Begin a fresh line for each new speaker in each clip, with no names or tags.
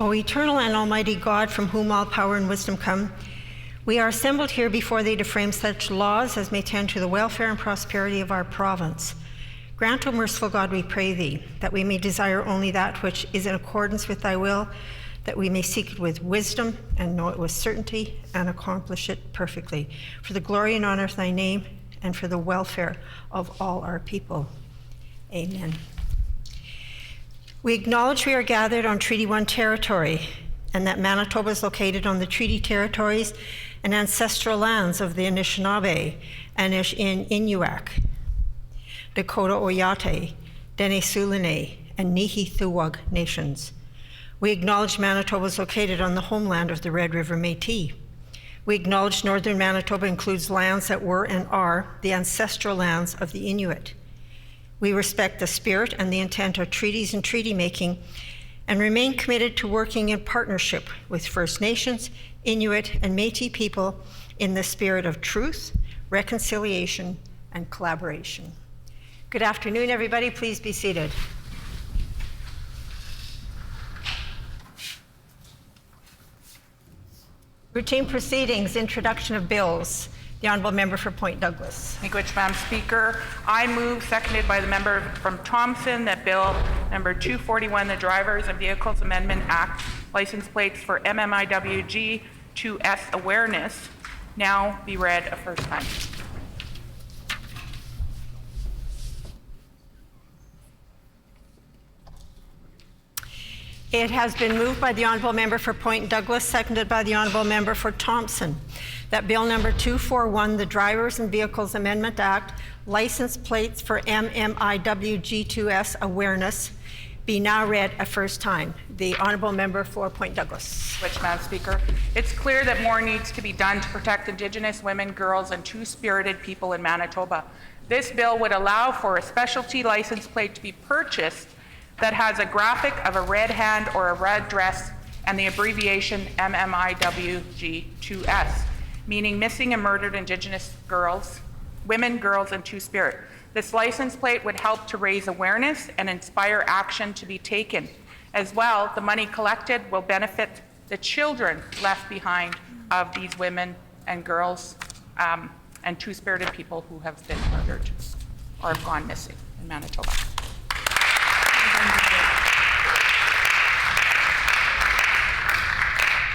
O eternal and almighty God, from whom all power and wisdom come, we are assembled here before thee to frame such laws as may tend to the welfare and prosperity of our province. Grant, O merciful God, we pray thee, that we may desire only that which is in accordance with thy will, that we may seek it with wisdom and know it with certainty and accomplish it perfectly, for the glory and honor of thy name and for the welfare of all our people. Amen. We acknowledge we are gathered on Treaty 1 territory and that Manitoba is located on the treaty territories and ancestral lands of the Anishinaabe, Inuak, Dakota Oyate, Dene Sulene, and Nihi-Thuwag nations. We acknowledge Manitoba is located on the homeland of the Red River Métis. We acknowledge northern Manitoba includes lands that were and are the ancestral lands of the Inuit. We respect the spirit and the intent of treaties and treaty making and remain committed to working in partnership with First Nations, Inuit, and Métis people in the spirit of truth, reconciliation, and collaboration. Good afternoon, everybody. Please be seated. Routine proceedings, introduction of bills. The Honourable Member for Point Douglas.
Thank you, Madam Speaker. I move, seconded by the member from Thompson, that Bill number 241, the Drivers and Vehicles Amendment Act, license plates for MMIWG 2S awareness, now be read a first time.
It has been moved by the Honourable Member for Point Douglas, seconded by the Honourable Member for Thompson, that Bill number 241, the Drivers and Vehicles Amendment Act, license plates for MMIWG2S awareness, be now read a first time. The Honourable Member for Point Douglas.
Which, Madam Speaker, it's clear that more needs to be done to protect Indigenous women, girls, and two-spirited people in Manitoba. This bill would allow for a specialty license plate to be purchased that has a graphic of a red hand or a red dress and the abbreviation MMIWG2S, meaning missing and murdered Indigenous girls, women, girls, and two-spirit. This license plate would help to raise awareness and inspire action to be taken. As well, the money collected will benefit the children left behind of these women and girls and two-spirited people who have been murdered or have gone missing in Manitoba.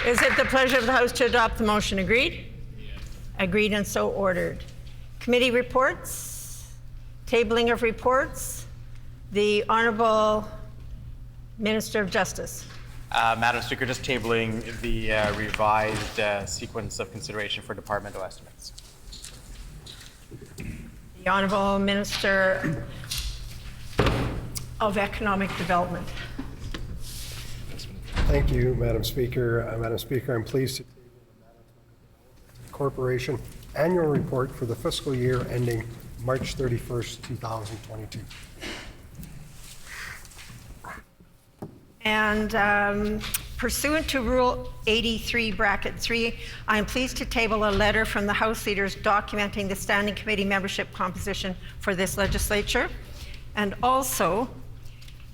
Is it the pleasure of the House to adopt the motion? Agreed? Yes. Agreed and so ordered. Committee reports, tabling of reports. The Honourable Minister of Justice.
Madam Speaker, just tabling the revised sequence of consideration for departmental estimates.
The Honourable Minister of Economic Development.
Thank you, Madam Speaker. Madam Speaker, I'm pleased to table the Manitoba Corporation Annual Report for the fiscal year ending March 31st, 2022.
And pursuant to Rule 83(3), I am pleased to table a letter from the House leaders documenting the Standing Committee membership composition for this legislature. And also,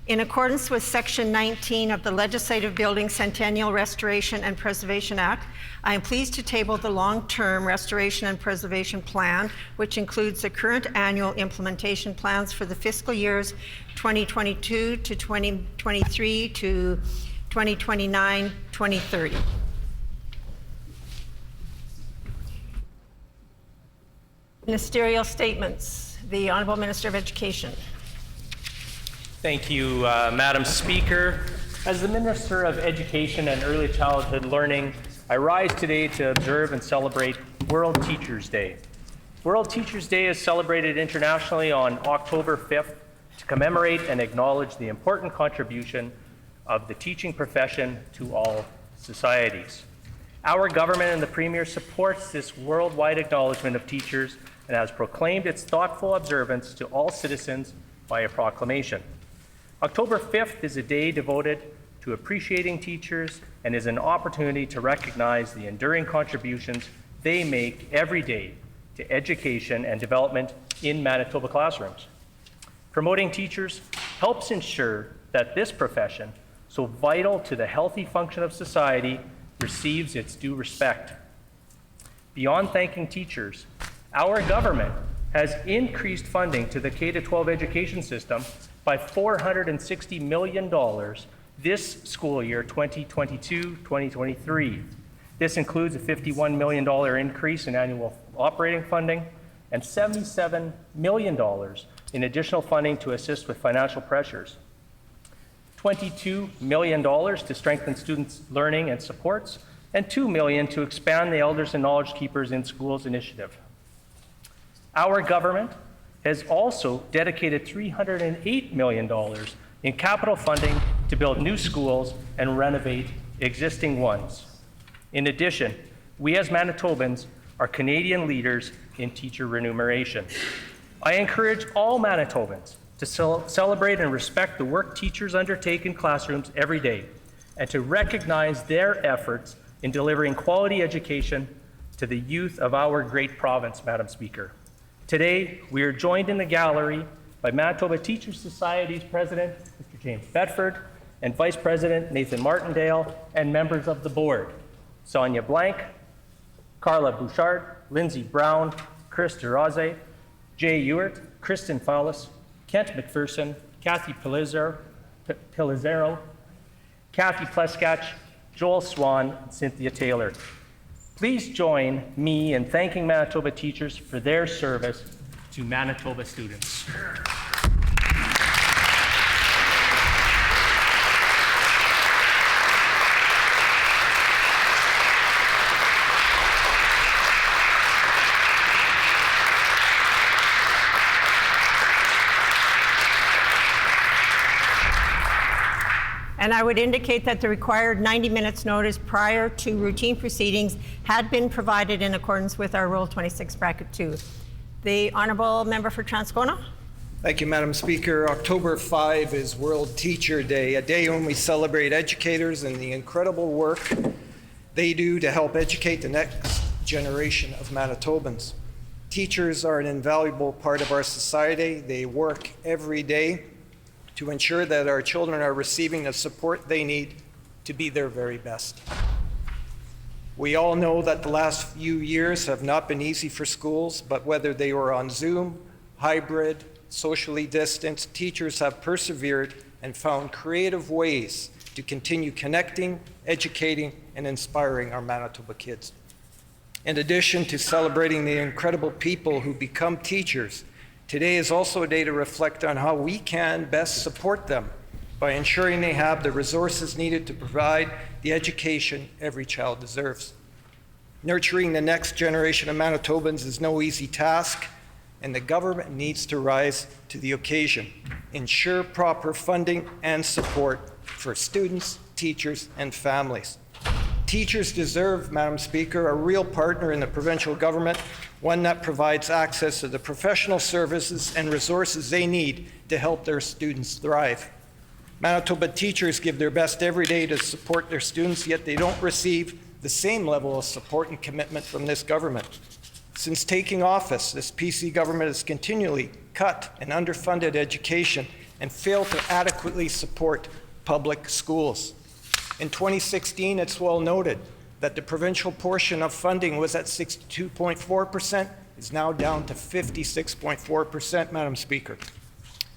in accordance with Section 19 of the Legislative Building Centennial Restoration and Preservation Act, I am pleased to table the long-term restoration and preservation plan, which includes the current annual implementation plans for the fiscal years 2022 to 2023 to 2029, 2030. Ministerial statements. The Honourable Minister of Education.
Thank you, Madam Speaker. As the Minister of Education and Early Childhood Learning, I rise today to observe and celebrate World Teachers' Day. World Teachers' Day is celebrated internationally on October 5th to commemorate and acknowledge the important contribution of the teaching profession to all societies. Our government and the Premier supports this worldwide acknowledgement of teachers and has proclaimed its thoughtful observance to all citizens by a proclamation. October 5th is a day devoted to appreciating teachers and is an opportunity to recognize the enduring contributions they make every day to education and development in Manitoba classrooms. Promoting teachers helps ensure that this profession so vital to the healthy function of society, receives its due respect. Beyond thanking teachers, our government has increased funding to the K-12 education system by $460 million this school year, 2022-2023. This includes a $51 million increase in annual operating funding and $77 million in additional funding to assist with financial pressures. $22 million to strengthen students' learning and supports, and $2 million to expand the Elders and Knowledge Keepers in Schools initiative. Our government has also dedicated $308 million in capital funding to build new schools and renovate existing ones. In addition, we as Manitobans are Canadian leaders in teacher remuneration. I encourage all Manitobans to celebrate and respect the work teachers undertake in classrooms every day, and to recognize their efforts in delivering quality education to the youth of our great province, Madam Speaker. Today, we are joined in the gallery by Manitoba Teachers Society's President, Mr. James Bedford, and Vice President Nathan Martindale, and members of the board, Sonia Blank, Carla Bouchard, Lindsay Brown, Chris DeRoze, Jay Ewert, Kristen Fowlis, Kent McPherson, Kathy Pilizzaro, Kathy Pleskach, Joel Swan, and Cynthia Taylor. Please join me in thanking Manitoba teachers for their service to Manitoba students.
And I would indicate that the required 90 minutes notice prior to routine proceedings had been provided in accordance with our Rule 26, Bracket 2. The Honourable Member for Transcona.
Thank you, Madam Speaker. October 5 is World Teacher Day, a day when we celebrate educators and the incredible work they do to help educate the next generation of Manitobans. Teachers are an invaluable part of our society. They work every day to ensure that our children are receiving the support they need to be their very best. We all know that the last few years have not been easy for schools, but whether they were on Zoom, hybrid, socially distanced, teachers have persevered and found creative ways to continue connecting, educating, and inspiring our Manitoba kids. In addition to celebrating the incredible people who become teachers, today is also a day to reflect on how we can best support them by ensuring they have the resources needed to provide the education every child deserves. Nurturing the next generation of Manitobans is no easy task, and the government needs to rise to the occasion. Ensure proper funding and support for students, teachers, and families. Teachers deserve, Madam Speaker, a real partner in the provincial government, one that provides access to the professional services and resources they need to help their students thrive. Manitoba teachers give their best every day to support their students, yet they don't receive the same level of support and commitment from this government. Since taking office, this PC government has continually cut and underfunded education and failed to adequately support public schools. In 2016, it's well noted that the provincial portion of funding was at 62.4%, is now down to 56.4%, Madam Speaker.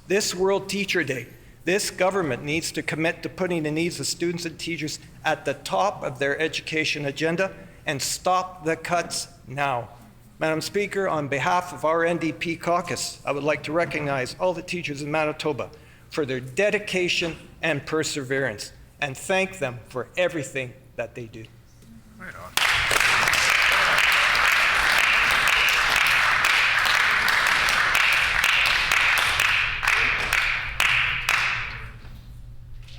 This World Teacher Day, this government needs to commit to putting the needs of students and teachers at the top of their education agenda and stop the cuts now. Madam Speaker, on behalf of our NDP caucus, I would like to recognize all the teachers in Manitoba for their dedication and perseverance, and thank them for everything that they do.
Right on.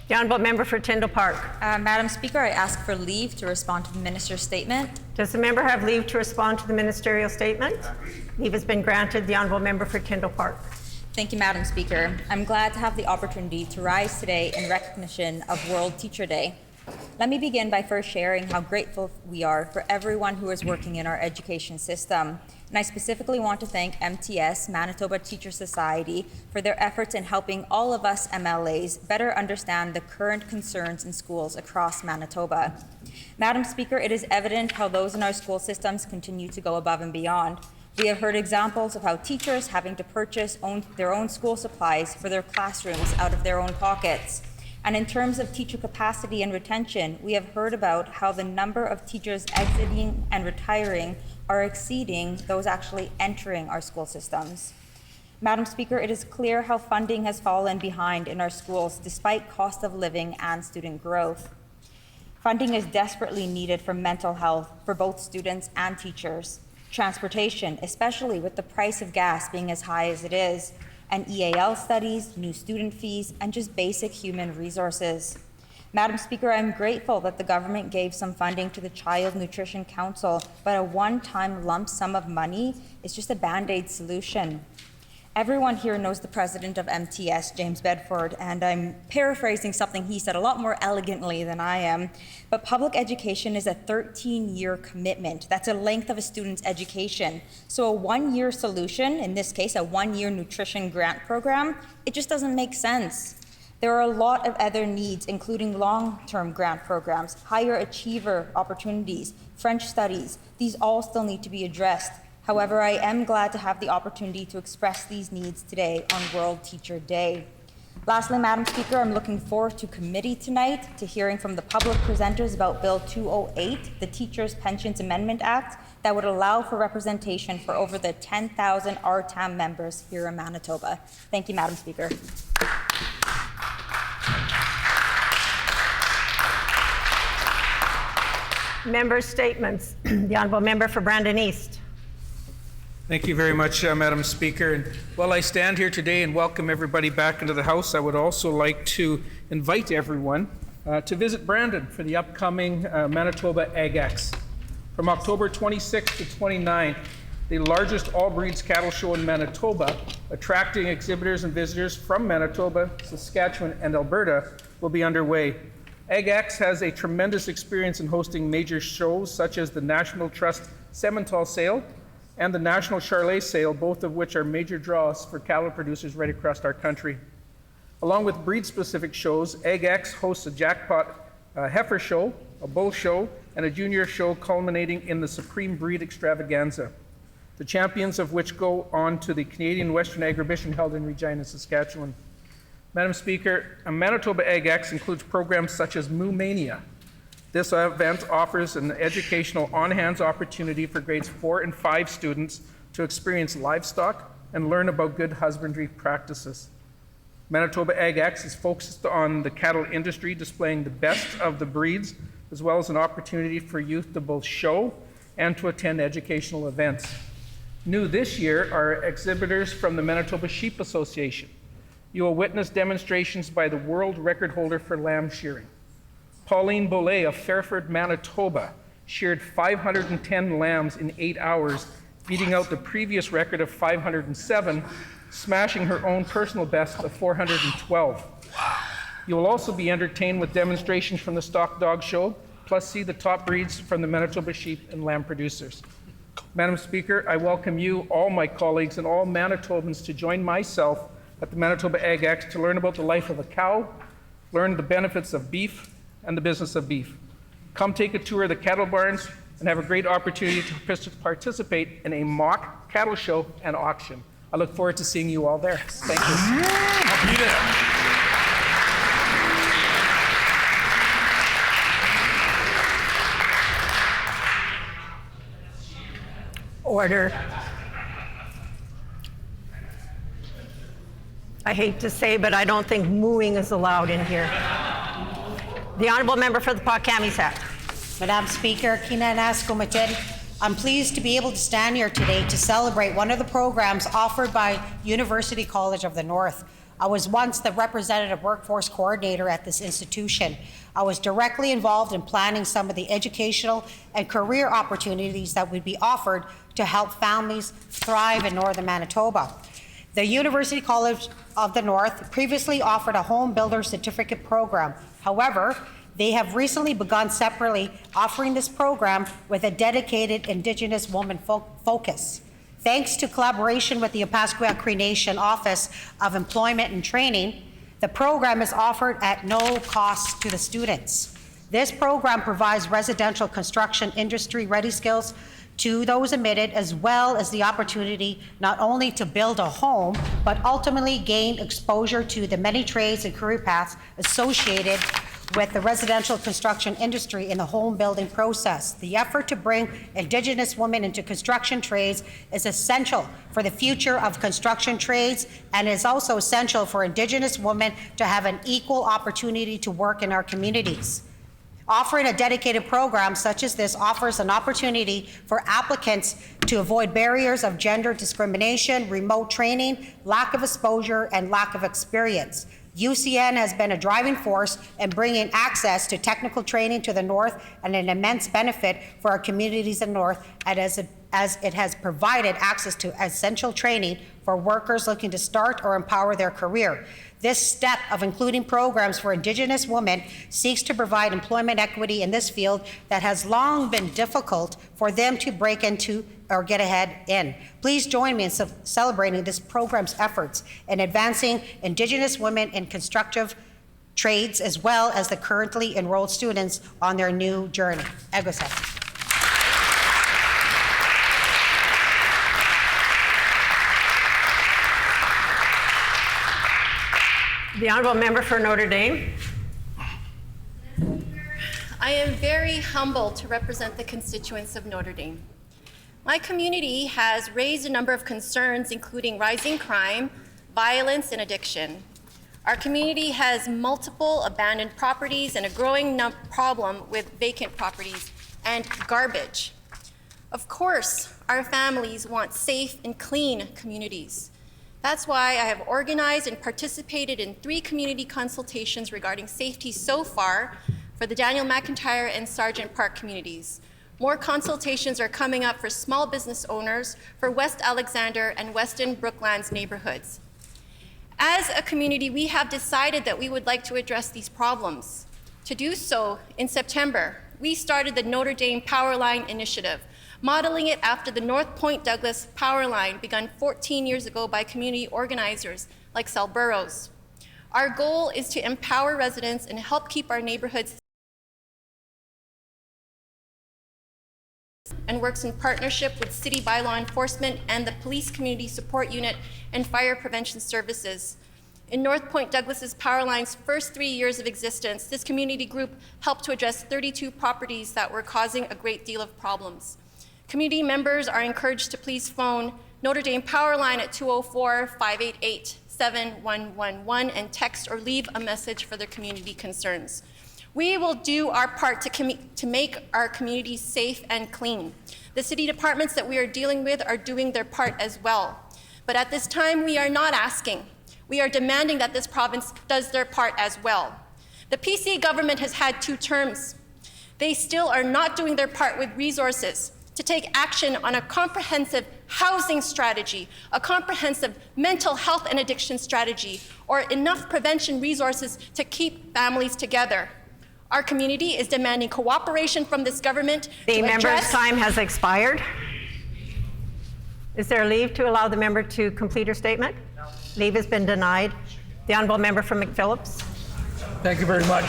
The Honourable Member for Tyndall Park.
Madam Speaker, I ask for leave to respond to the Minister's statement.
Does the member have leave to respond to the ministerial statement? Leave has been granted. The Honourable Member for Tyndall Park.
Thank you, Madam Speaker. I'm glad to have the opportunity to rise today in recognition of World Teacher Day. Let me begin by first sharing how grateful we are for everyone who is working in our education system. And I specifically want to thank MTS, Manitoba Teacher Society, for their efforts in helping all of us MLAs better understand the current concerns in schools across Manitoba. Madam Speaker, it is evident how those in our school systems continue to go above and beyond. We have heard examples of how teachers having to purchase their own school supplies for their classrooms out of their own pockets. And in terms of teacher capacity and retention, we have heard about how the number of teachers exiting and retiring are exceeding those actually entering our school systems. Madam Speaker, it is clear how funding has fallen behind in our schools despite cost of living and student growth. Funding is desperately needed for mental health for both students and teachers, transportation, especially with the price of gas being as high as it is, and EAL studies, new student fees, and just basic human resources. Madam Speaker, I'm grateful that the government gave some funding to the Child Nutrition Council, but a one-time lump sum of money is just a Band-Aid solution. Everyone here knows the president of MTS, James Bedford, and I'm paraphrasing something he said a lot more elegantly than I am, but public education is a 13-year commitment. That's a length of a student's education. So a one-year solution, in this case, a one-year nutrition grant program, it just doesn't make sense. There are a lot of other needs, including long-term grant programs, higher achiever opportunities, French studies. These all still need to be addressed. However, I am glad to have the opportunity to express these needs today on World Teacher Day. Lastly, Madam Speaker, I'm looking forward to committee tonight to hearing from the public presenters about Bill 208, the Teachers' Pensions Amendment Act, that would allow for representation for over the 10,000 RTAM members here in Manitoba. Thank you, Madam Speaker.
Member statements. The Honourable Member for Brandon East.
Thank you very much, Madam Speaker. And while I stand here today and welcome everybody back into the House, I would also like to invite everyone to visit Brandon for the upcoming Manitoba AgEx. From October 26th to 29th, the largest all-breeds cattle show in Manitoba, attracting exhibitors and visitors from Manitoba, Saskatchewan, and Alberta, will be underway. AgEx has a tremendous experience in hosting major shows such as the National Trust Simmental Sale and the National Charlet Sale, both of which are major draws for cattle producers right across our country. Along with breed-specific shows, AgEx hosts a jackpot heifer show, a bull show, and a junior show culminating in the Supreme Breed Extravaganza, the champions of which go on to the Canadian Western Agribition held in Regina, Saskatchewan. Madam Speaker, a Manitoba AgEx includes programs such as Moo Mania. This event offers an educational on-hands opportunity for grades 4 and 5 students to experience livestock and learn about good husbandry practices. Manitoba AgEx is focused on the cattle industry, displaying the best of the breeds, as well as an opportunity for youth to both show and to attend educational events. New this year are exhibitors from the Manitoba Sheep Association. You will witness demonstrations by the world record holder for lamb shearing. Pauline Bollet of Fairford, Manitoba, sheared 510 lambs in 8 hours, beating out the previous record of 507, smashing her own personal best of 412. You will also be entertained with demonstrations from the Stock Dog Show, plus see the top breeds from the Manitoba sheep and lamb producers. Madam Speaker, I welcome you, all my colleagues, and all Manitobans to join myself at the Manitoba AgEx to learn about the life of a cow, learn the benefits of beef, and the business of beef. Come take a tour of the cattle barns and have a great opportunity to participate in a mock cattle show and auction. I look forward to seeing you all there. Thank you.
I'll be there.
Order. I hate to say, but I don't think mooing is allowed in here. The Honourable Member for the Pawcamisac.
Madam Speaker, I'm pleased to be able to stand here today to celebrate one of the programs offered by University College of the North. I was once the representative workforce coordinator at this institution. I was directly involved in planning some of the educational and career opportunities that would be offered to help families thrive in northern Manitoba. The University College of the North previously offered a home builder certificate program. However, They have recently begun separately offering this program with a dedicated Indigenous woman focus. Thanks to collaboration with the Opaskwayak Cree Nation Office of Employment and Training, the program is offered at no cost to the students. This program provides residential construction industry ready skills to those admitted, as well as the opportunity not only to build a home, but ultimately gain exposure to the many trades and career paths associated with the residential construction industry in the home building process. The effort to bring Indigenous women into construction trades is essential for the future of construction trades, and is also essential for Indigenous women to have an equal opportunity to work in our communities. Offering a dedicated program such as this offers an opportunity for applicants to avoid barriers of gender discrimination, remote training, lack of exposure, and lack of experience. UCN has been a driving force in bringing access to technical training to the North, and an immense benefit for our communities in the North, as it has provided access to essential training for workers looking to start or empower their career. This step of including programs for Indigenous women seeks to provide employment equity in this field that has long been difficult for them to break into or get ahead in. Please join me in celebrating this program's efforts in advancing Indigenous women in constructive trades, as well as the currently enrolled students on their new journey. Egosef.
The Honourable Member for Notre Dame.
I am very humbled to represent the constituents of Notre Dame. My community has raised a number of concerns, including rising crime, violence, and addiction. Our community has multiple abandoned properties and a growing problem with vacant properties and garbage. Of course, our families want safe and clean communities. That's why I have organized and participated in 3 community consultations regarding safety so far for the Daniel McIntyre and Sargent Park communities. More consultations are coming up for small business owners for West Alexander and Weston Brooklands neighborhoods. As a community, we have decided that we would like to address these problems. To do so, in September, we started the Notre Dame Powerline Initiative, modeling it after the North Point Douglas Power Line begun 14 years ago by community organizers like Sal Burrows. Our goal is to empower residents and help keep our neighborhoods and works in partnership with City Bylaw Enforcement and the Police Community Support Unit and Fire Prevention Services. In North Point Douglas's Powerline's first 3 years of existence, this community group helped to address 32 properties that were causing a great deal of problems. Community members are encouraged to please phone Notre Dame Powerline at 204-588-7111 and text or leave a message for their community concerns. We will do our part to make our communities safe and clean. The city departments that we are dealing with are doing their part as well. But at this time, we are not asking. We are demanding that this province does their part as well. The PCA government has had 2 terms. They still are not doing their part with resources to take action on a comprehensive housing strategy, a comprehensive mental health and addiction strategy, or enough prevention resources to keep families together. Our community is demanding cooperation from this government.
The member's time has expired. Is there leave to allow the member to complete her statement? No. Leave has been denied. The Honourable Member from McPhillips.
Thank you very much.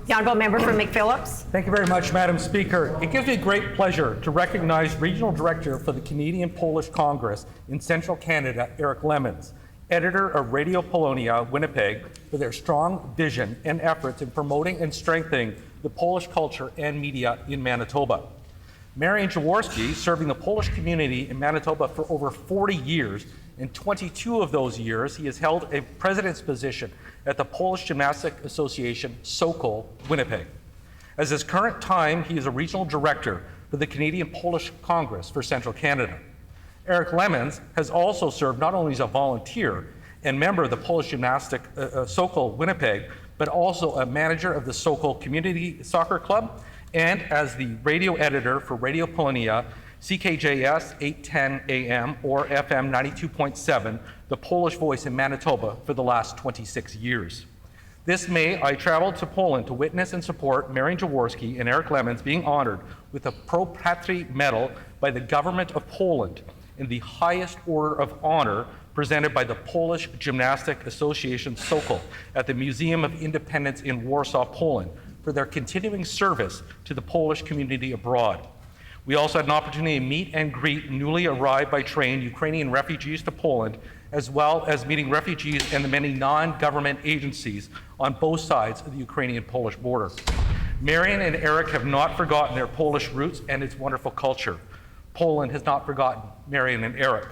The Honourable Member from McPhillips.
Thank you very much, Madam Speaker. It gives me great pleasure to recognize Regional Director for the Canadian Polish Congress in Central Canada, Eric Lemons, editor of Radio Polonia, Winnipeg, for their strong vision and efforts in promoting and strengthening the Polish culture and media in Manitoba. Marian Jaworski, serving the Polish community in Manitoba for over 40 years. In 22 of those years, he has held a president's position at the Polish Gymnastic Association, Sokol, Winnipeg. As his current time, he is a regional director for the Canadian Polish Congress for Central Canada. Eric Lemons has also served not only as a volunteer and member of the Polish Gymnastic Sokol, Winnipeg, but also a manager of the Sokol Community Soccer Club and as the radio editor for Radio Polonia, CKJS 810 AM or FM 92.7, the Polish voice in Manitoba for the last 26 years. This May, I traveled to Poland to witness and support Marian Jaworski and Eric Lemons being honored with a Pro Patri Medal by the government of Poland in the highest order of honor presented by the Polish Gymnastic Association Sokol at the Museum of Independence in Warsaw, Poland, for their continuing service to the Polish community abroad. We also had an opportunity to meet and greet newly arrived by train Ukrainian refugees to Poland, as well as meeting refugees and the many non-government agencies on both sides of the Ukrainian-Polish border. Marian and Eric have not forgotten their Polish roots and its wonderful culture. Poland has not forgotten Marian and Eric.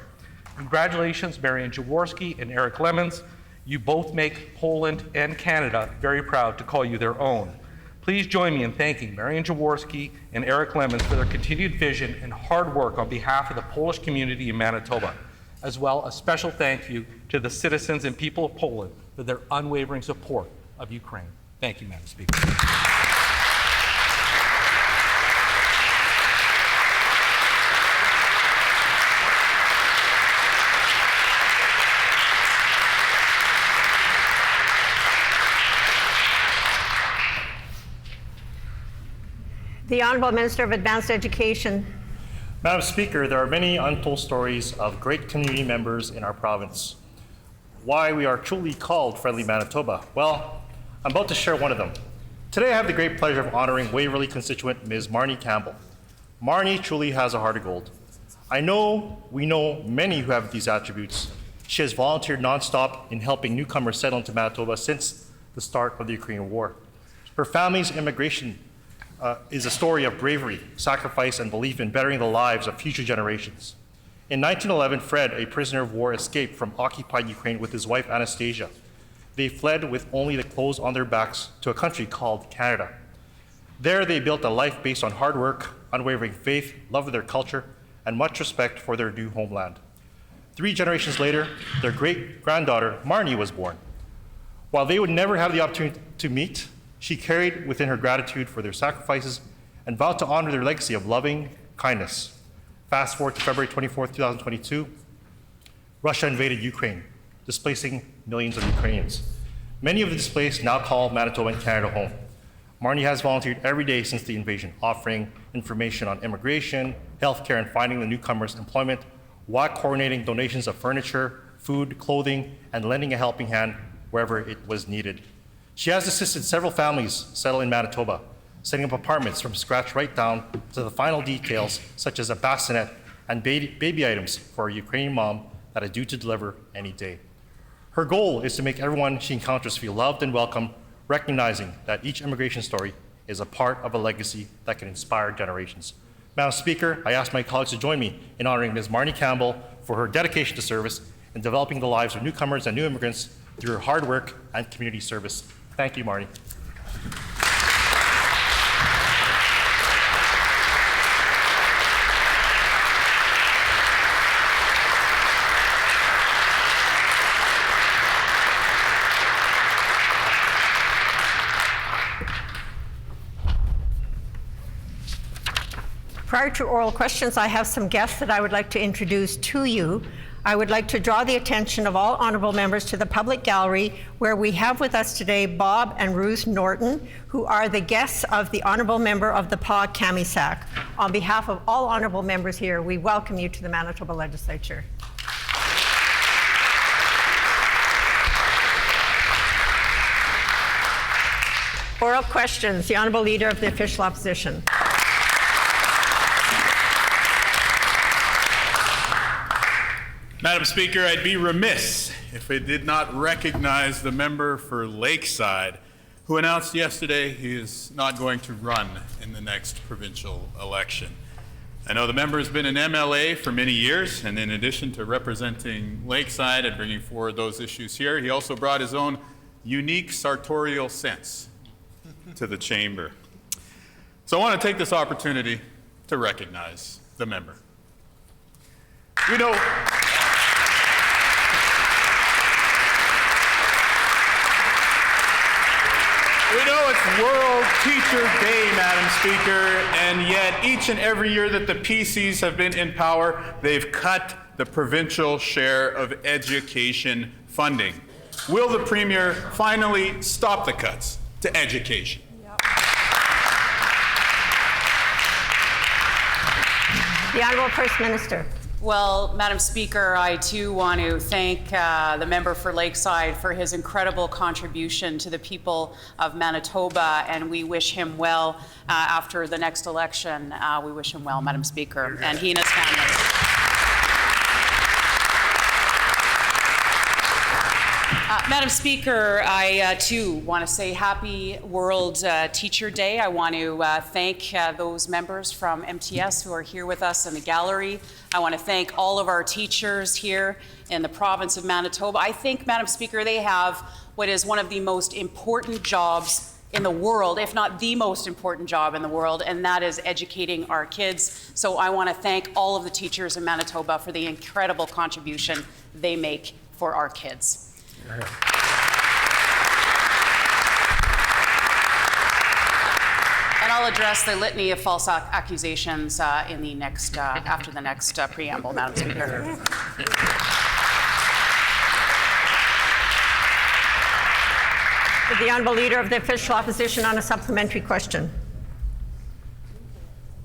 Congratulations, Marian Jaworski and Eric Lemons. You both make Poland and Canada very proud to call you their own. Please join me in thanking Marian Jaworski and Eric Lemons for their continued vision and hard work on behalf of the Polish community in Manitoba. As well, a special thank you to the citizens and people of Poland for their unwavering support of Ukraine. Thank you, Madam Speaker.
The Honourable Minister of Advanced Education.
Madam Speaker, there are many untold stories of great community members in our province. Why we are truly called Friendly Manitoba? Well, I'm about to share one of them. Today I have the great pleasure of honoring Waverley constituent Ms. Marnie Campbell. Marnie truly has a heart of gold. We know many who have these attributes. She has volunteered nonstop in helping newcomers settle into Manitoba since the start of the Ukrainian war. Her family's immigration is a story of bravery, sacrifice, and belief in bettering the lives of future generations. In 1911, Fred, a prisoner of war, escaped from occupied Ukraine with his wife Anastasia. They fled with only the clothes on their backs to a country called Canada. There they built a life based on hard work, unwavering faith, love of their culture, and much respect for their new homeland. 3 generations later, their great-granddaughter, Marnie, was born. While they would never have the opportunity to meet, she carried within her gratitude for their sacrifices and vowed to honor their legacy of loving kindness. Fast forward to February 24, 2022, Russia invaded Ukraine, displacing millions of Ukrainians. Many of the displaced now call Manitoba and Canada home. Marnie has volunteered every day since the invasion, offering information on immigration, healthcare, and finding the newcomers employment, while coordinating donations of furniture, food, clothing, and lending a helping hand wherever it was needed. She has assisted several families settle in Manitoba, setting up apartments from scratch right down to the final details, such as a bassinet and baby items for a Ukrainian mom that are due to deliver any day. Her goal is to make everyone she encounters feel loved and welcome, recognizing that each immigration story is a part of a legacy that can inspire generations. Madam Speaker, I ask my colleagues to join me in honoring Ms. Marnie Campbell for her dedication to service and developing the lives of newcomers and new immigrants through her hard work and community service. Thank you, Marnie.
Prior to oral questions, I have some guests that I would like to introduce to you. I would like to draw the attention of all honorable members to the public gallery, where we have with us today Bob and Ruth Norton, who are the guests of the honorable member of the PA Kamisak. On behalf of all honorable members here, we welcome you to the Manitoba Legislature. Oral questions, the honorable leader of the official opposition.
Madam Speaker, I'd be remiss if I did not recognize the member for Lakeside, who announced yesterday he is not going to run in the next provincial election. I know the member has been an MLA for many years, and in addition to representing Lakeside and bringing forward those issues here, he also brought his own unique sartorial sense to the chamber. So I want to take this opportunity to recognize the member. We know We know it's World Teacher Day, Madam Speaker, and yet each and every year that the PCs have been in power, they've cut the provincial share of education funding. Will the Premier finally stop the cuts to education?
The Honourable First Minister.
Well, Madam Speaker, I too want to thank the member for Lakeside for his incredible contribution to the people of Manitoba, and we wish him well after the next election. We wish him well, Madam Speaker, and he and his family. Madam Speaker, I too want to say happy World Teacher Day. I want to thank those members from MTS who are here with us in the gallery. I want to thank all of our teachers here in the province of Manitoba. I think, Madam Speaker, they have what is one of the most important jobs in the world, if not the most important job in the world, and that is educating our kids. So I want to thank all of the teachers in Manitoba for the incredible contribution they make for our kids. And I'll address the litany of false accusations in the next, after the next preamble, Madam Speaker.
The Honourable Leader of the Official Opposition on a supplementary question.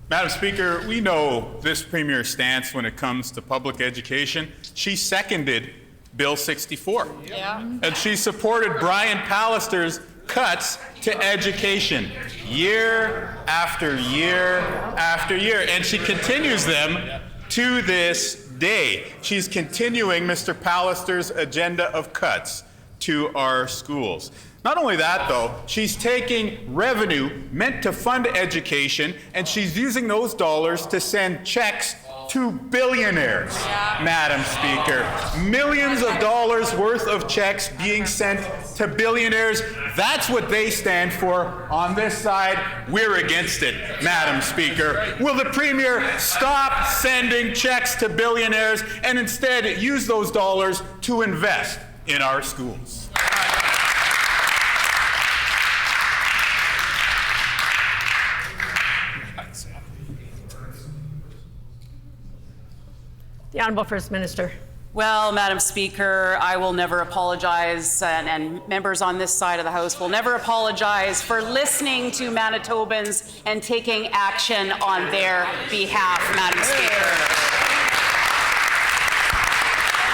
Madam Speaker, we know this Premier's stance when it comes to public education. She seconded Bill 64. Yeah. And she supported Brian Pallister's cuts to education year after year after year. And she continues them to this day. She's continuing Mr. Pallister's agenda of cuts to our schools. Not only that, though, she's taking revenue meant to fund education and she's using those dollars to send checks to billionaires, Madam Speaker. Millions of dollars worth of checks being sent to billionaires. That's what they stand for. On this side, we're against it, Madam Speaker. Will the Premier stop sending checks to billionaires and instead use those dollars to invest in our schools?
The Honourable First Minister.
Well, Madam Speaker, I will never apologize, and members on this side of the House will never apologize for listening to Manitobans and taking action on their behalf, Madam Speaker.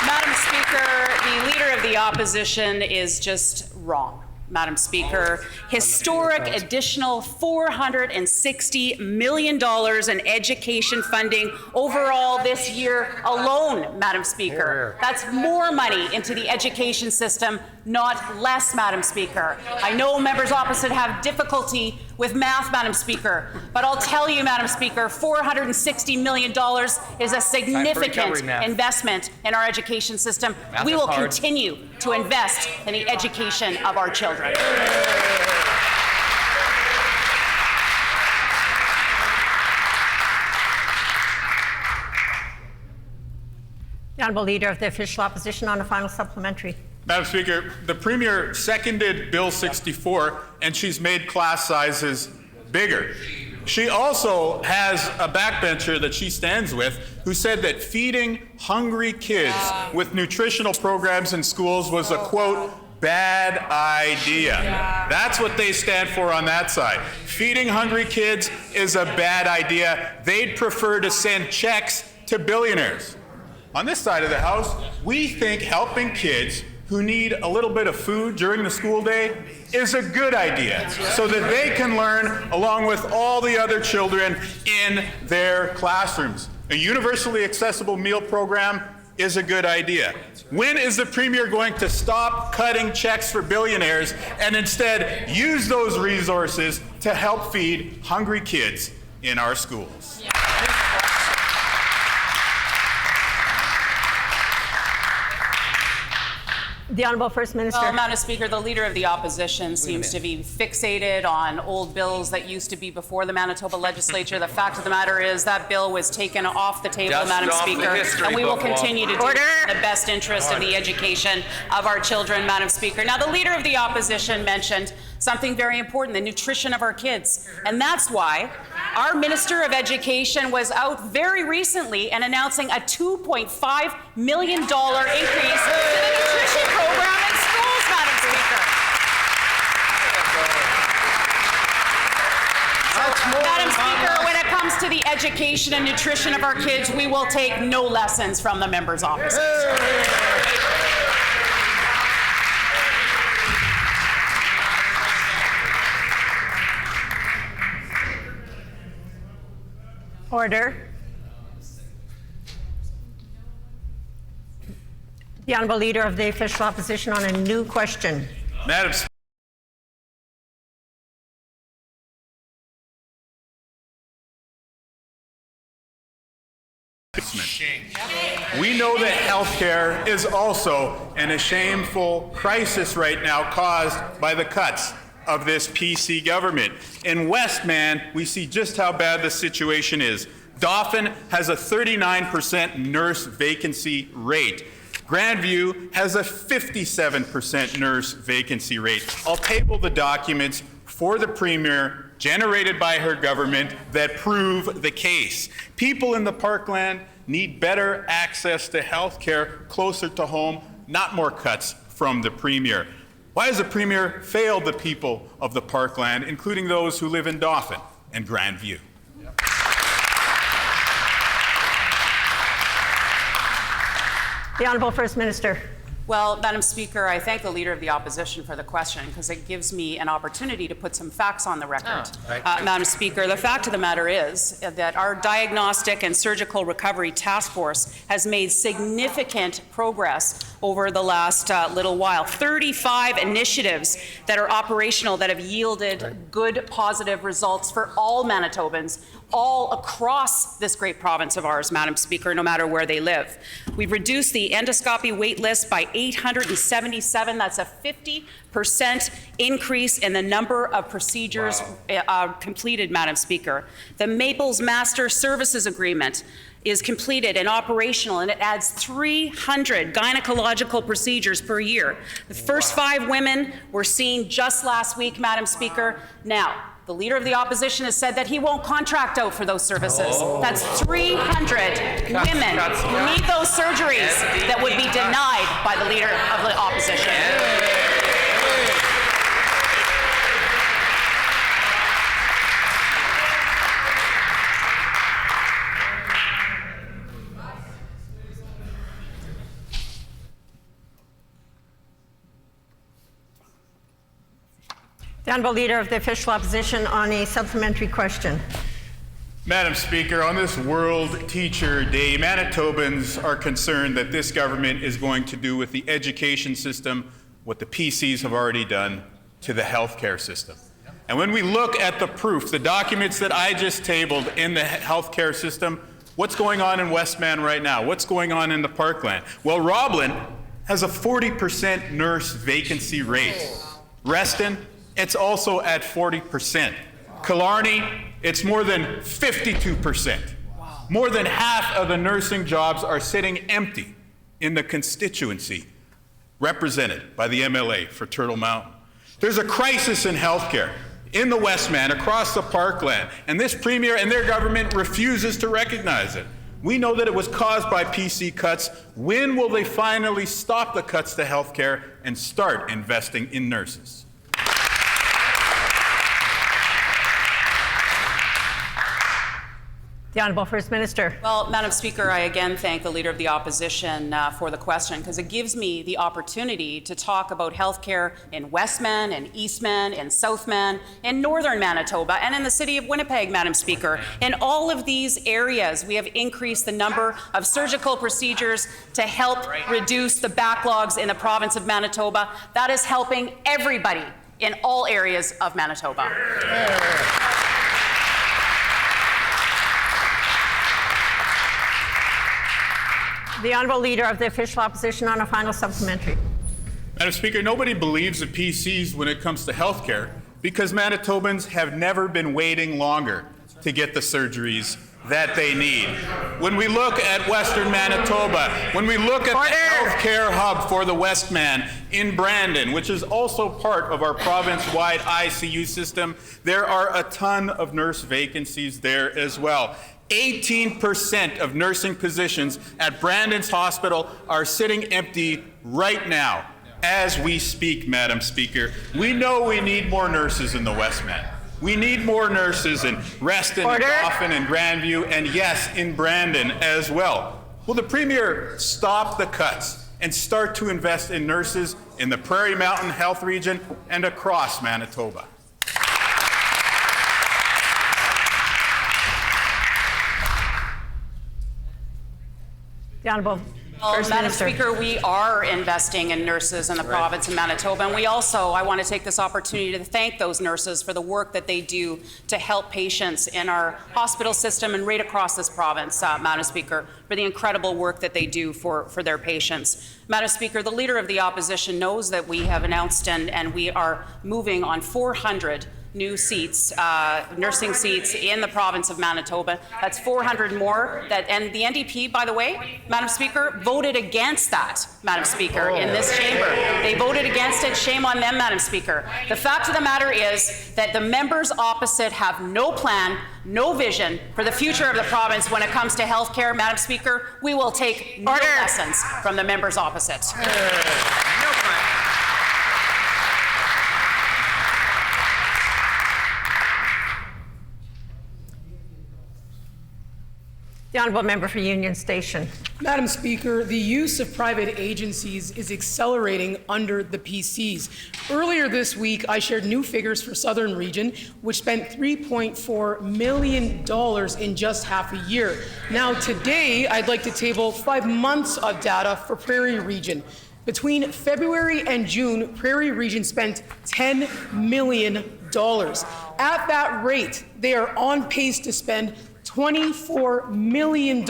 Madam Speaker, the Leader of the Opposition is just wrong. Madam Speaker, historic additional $460 million in education funding overall this year alone, Madam Speaker. That's more money into the education system, not less, Madam Speaker. I know members opposite have difficulty with math, Madam Speaker, but I'll tell you, Madam Speaker, $460 million is a significant investment in our education system. We will continue to invest in the education of our children.
The Honourable Leader of the Official Opposition on a final supplementary.
Madam Speaker, the Premier seconded Bill 64 and she's made class sizes bigger. She also has a backbencher that she stands with who said that feeding hungry kids with nutritional programs in schools was a, quote, bad idea. That's what they stand for on that side. Feeding hungry kids is a bad idea. They'd prefer to send checks to billionaires. On this side of the House, we think helping kids who need a little bit of food during the school day is a good idea so that they can learn along with all the other children in their classrooms. A universally accessible meal program is a good idea. When is the Premier going to stop cutting checks for billionaires and instead use those resources to help feed hungry kids in our schools?
The Honourable First Minister.
Well, Madam Speaker, the Leader of the Opposition seems to be fixated on old bills that used to be before the Manitoba Legislature. The fact of the matter is that bill was taken off the table, Madam Speaker, and we will continue to do the best interest of the education of our children, Madam Speaker. Now, the Leader of the Opposition mentioned something very important, the nutrition of our kids. And that's why our Minister of Education was out very recently and announcing a $2.5 million increase to the nutrition program in schools, Madam Speaker. Madam Speaker, when it comes to the education and nutrition of our kids, we will take no lessons from the members' offices.
Order. The Honourable Leader of the Official Opposition on a new question.
Madam Speaker. We know that healthcare is also in a shameful crisis right now caused by the cuts of this PC government. In Westman, we see just how bad the situation is. Dauphin has a 39% nurse vacancy rate. Grandview has a 57% nurse vacancy rate. I'll table the documents for the Premier generated by her government that prove the case. People in the Parkland need better access to health care closer to home, not more cuts from the Premier. Why has the Premier failed the people of the Parkland, including those who live in Dauphin and Grandview?
The Honourable First Minister.
Well, Madam Speaker, I thank the Leader of the Opposition for the question because it gives me an opportunity to put some facts on the record. Madam Speaker, the fact of the matter is that our Diagnostic and Surgical Recovery Task Force has made significant progress over the last little while. 35 initiatives that are operational that have yielded good, positive results for all Manitobans, all across this great province of ours, Madam Speaker, no matter where they live. We've reduced the endoscopy wait list by 877. That's a 50% increase in the number of procedures completed, Madam Speaker. The Maples Master Services Agreement is completed and operational, and it adds 300 gynecological procedures per year. The first 5 women were seen just last week, Madam Speaker. Now, the Leader of the Opposition has said that he won't contract out for those services. That's 300 women who need those surgeries that would be denied by the Leader of the Opposition.
The Honourable Leader of the Official Opposition on a supplementary question.
Madam Speaker, on this World Teacher Day, Manitobans are concerned that this government is going to do with the education system what the PCs have already done to the healthcare system. And when we look at the proof, the documents that I just tabled in the healthcare system, what's going on in Westman right now? What's going on in the Parkland? Well, Roblin has a 40% nurse vacancy rate. Reston, it's also at 40%. Killarney, it's more than 52%. More than half of the nursing jobs are sitting empty in the constituency represented by the MLA for Turtle Mountain. There's a crisis in healthcare in the Westman, across the Parkland, and this Premier and their government refuses to recognize it. We know that it was caused by PC cuts. When will they finally stop the cuts to healthcare and start investing in nurses?
The Honourable First Minister.
Well, Madam Speaker, I again thank the Leader of the Opposition for the question because it gives me the opportunity to talk about healthcare in Westman, and Eastman, and Southman, in Northern Manitoba, and in the City of Winnipeg, Madam Speaker. In all of these areas, we have increased the number of surgical procedures to help reduce the backlogs in the province of Manitoba. That is helping everybody in all areas of Manitoba.
The Honourable Leader of the Official Opposition on a final supplementary.
Madam Speaker, nobody believes the PCs when it comes to healthcare because Manitobans have never been waiting longer to get the surgeries that they need. When we look at Western Manitoba, when we look at the healthcare hub for the Westman in Brandon, which is also part of our province-wide ICU system, there are a ton of nurse vacancies there as well. 18% of nursing positions at Brandon's hospital are sitting empty right now as we speak, Madam Speaker. We know we need more nurses in the Westman. We need more nurses in Reston, and Dauphin, and Grandview, and yes, in Brandon as well. Will the Premier stop the cuts and start to invest in nurses in the Prairie Mountain Health Region and across Manitoba?
The Honourable First
Madam
Minister.
Speaker, we are investing in nurses in the province of Manitoba, and we also, I want to take this opportunity to thank those nurses for the work that they do to help patients in our hospital system and right across this province, Madam Speaker, for the incredible work that they do for their patients. Madam Speaker, the Leader of the Opposition knows that we have announced and we are moving on 400 new seats, nursing seats in the province of Manitoba. That's 400 more. And the NDP, by the way, Madam Speaker, voted against that, Madam Speaker, in this chamber. They voted against it. Shame on them, Madam Speaker. The fact of the matter is that the members opposite have no plan, no vision for the future of the province when it comes to health care. Madam Speaker, we will take no lessons from the members opposite.
The Honourable Member for Union Station.
Madam Speaker, the use of private agencies is accelerating under the PCs. Earlier this week, I shared new figures for Southern Region, which spent $3.4 million in just half a year. Now today, I'd like to table 5 months of data for Prairie Region. Between February and June, Prairie Region spent $10 million. At that rate, they are on pace to spend $24 million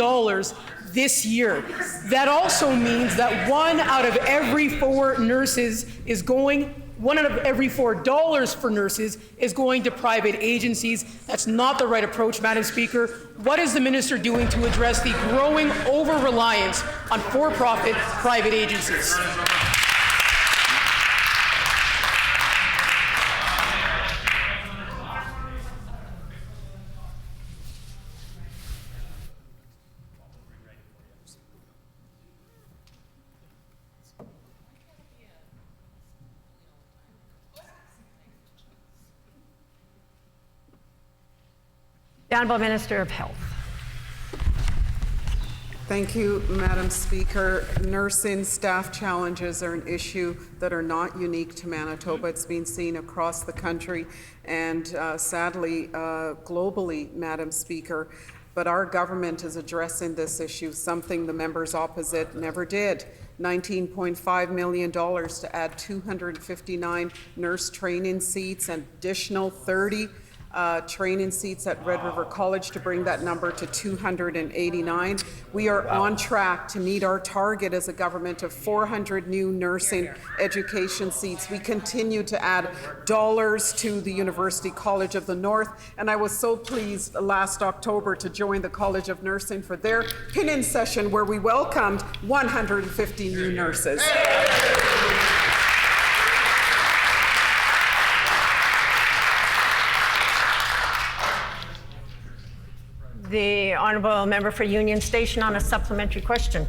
this year. That also means that $1 out of every 4 nurses is going, $1 out of every $4 for nurses is going to private agencies. That's not the right approach, Madam Speaker. What is the minister doing to address the growing over-reliance on for-profit private agencies?
The Honourable Minister of Health.
Thank you, Madam Speaker. Nursing staff challenges are an issue that are not unique to Manitoba. It's been seen across the country and sadly globally, Madam Speaker. But our government is addressing this issue, something the members opposite never did. $19.5 million to add 259 nurse training seats, and additional 30 training seats at Red River College to bring that number to 289. We are on track to meet our target as a government of 400 new nursing education seats. We continue to add dollars to the University College of the North, and I was so pleased last October to join the College of Nursing for their pinning session where we welcomed 150 new nurses.
The Honourable Member for Union Station on a supplementary question.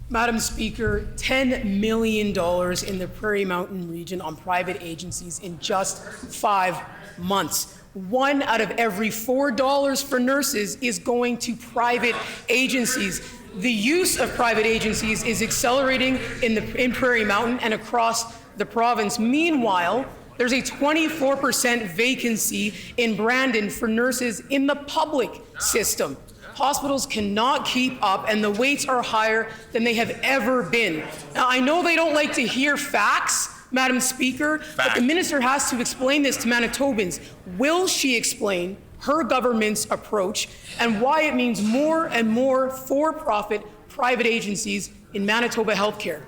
Madam Speaker, $10 million in the Prairie Mountain region on private agencies in just 5 months. $1 out of every $4 for nurses is going to private agencies. The use of private agencies is accelerating in Prairie Mountain and across the province. Meanwhile, there's a 24% vacancy in Brandon for nurses in the public system. Hospitals cannot keep up, and the waits are higher than they have ever been. Now, I know they don't like to hear facts, Madam Speaker, but the minister has to explain this to Manitobans. Will she explain her government's approach and why it means more and more for-profit private agencies in Manitoba healthcare?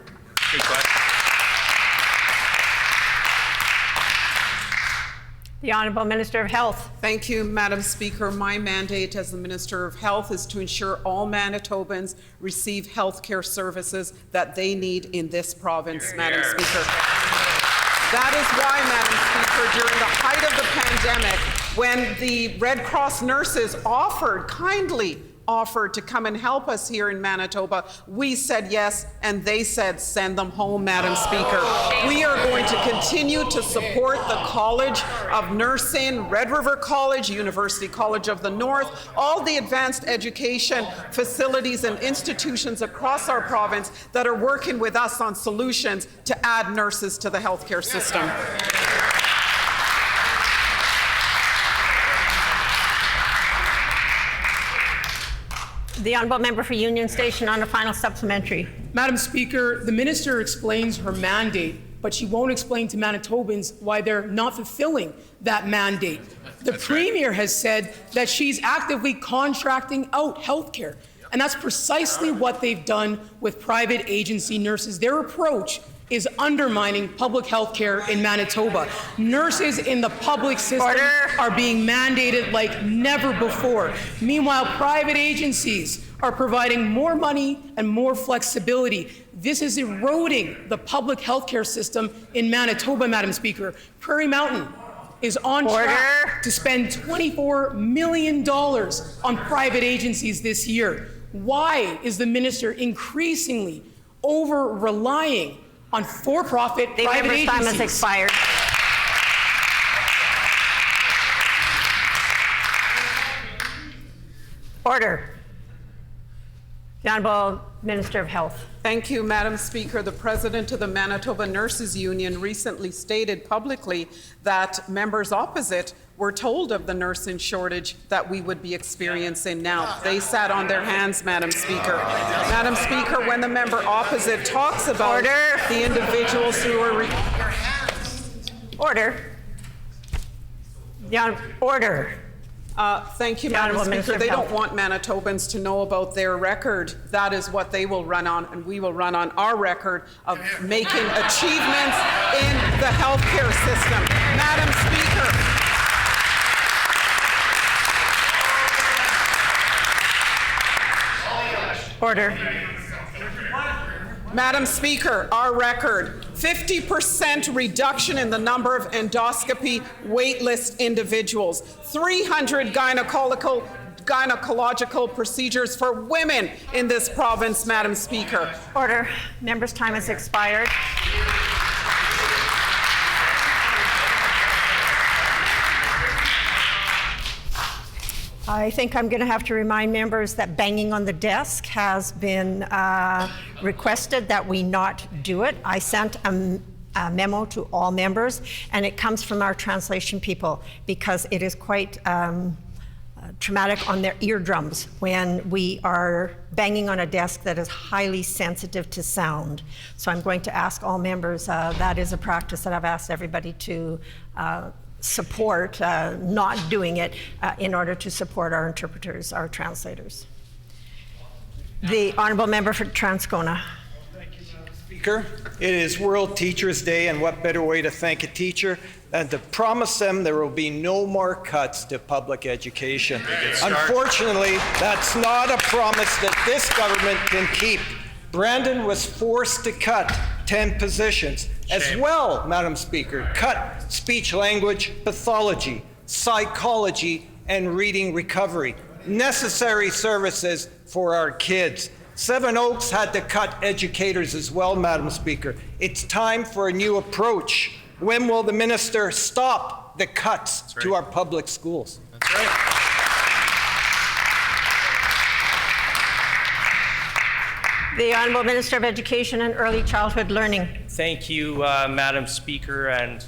The Honourable Minister of Health.
Thank you, Madam Speaker. My mandate as the Minister of Health is to ensure all Manitobans receive health care services that they need in this province, Madam Speaker. That is why, Madam Speaker, during the height of the pandemic, when the Red Cross nurses kindly offered to come and help us here in Manitoba, we said yes, and they said send them home, Madam Speaker. We are going to continue to support the College of Nursing, Red River College, University College of the North, all the advanced education facilities and institutions across our province that are working with us on solutions to add nurses to the healthcare system.
The Honourable Member for Union Station on a final supplementary.
Madam Speaker, the Minister explains her mandate, but she won't explain to Manitobans why they're not fulfilling that mandate. The Premier has said that she's actively contracting out healthcare, and that's precisely what they've done with private agency nurses. Their approach is undermining public health care in Manitoba. Nurses in the public system are being mandated like never before. Meanwhile, private agencies are providing more money and more flexibility. This is eroding the public health care system in Manitoba, Madam Speaker. Prairie Mountain is on track to spend $24 million on private agencies this year. Why is the Minister increasingly over-relying on for-profit private agencies?
Time has expired. Order. The Honourable Minister of Health.
Thank you, Madam Speaker. The President of the Manitoba Nurses Union recently stated publicly that members opposite were told of the nursing shortage that we would be experiencing now. They sat on their hands, Madam Speaker. Madam Speaker, when the member opposite talks about the individuals who are...
Order. Order.
Thank you, Madam Speaker. They don't want Manitobans to know about their record. That is what they will run on, and we will run on our record of making achievements in the healthcare system. Madam Speaker.
Order.
Madam Speaker, our record, 50% reduction in the number of endoscopy waitlist individuals, 300 gynecological procedures for women in this province, Madam Speaker.
Order. Member's time has expired. I think I'm going to have to remind members that banging on the desk has been requested that we not do it. I sent a memo to all members, and it comes from our translation people because it is quite traumatic on their eardrums when we are banging on a desk that is highly sensitive to sound. So I'm going to ask all members, that is a practice that I've asked everybody to support not doing it in order to support our interpreters, our translators. The Honourable Member for Transcona.
Thank you, Madam Speaker. It is World Teachers' Day, and what better way to thank a teacher than to promise them there will be no more cuts to public education. Unfortunately, that's not a promise that this government can keep. Brandon was forced to cut 10 positions. As well, Madam Speaker, cut speech-language pathology, psychology, and reading recovery. Necessary services for our kids. Seven Oaks had to cut educators as well, Madam Speaker. It's time for a new approach. When will the minister stop the cuts to our public schools?
That's right.
The Honourable Minister of Education and Early Childhood Learning.
Thank you, Madam Speaker, and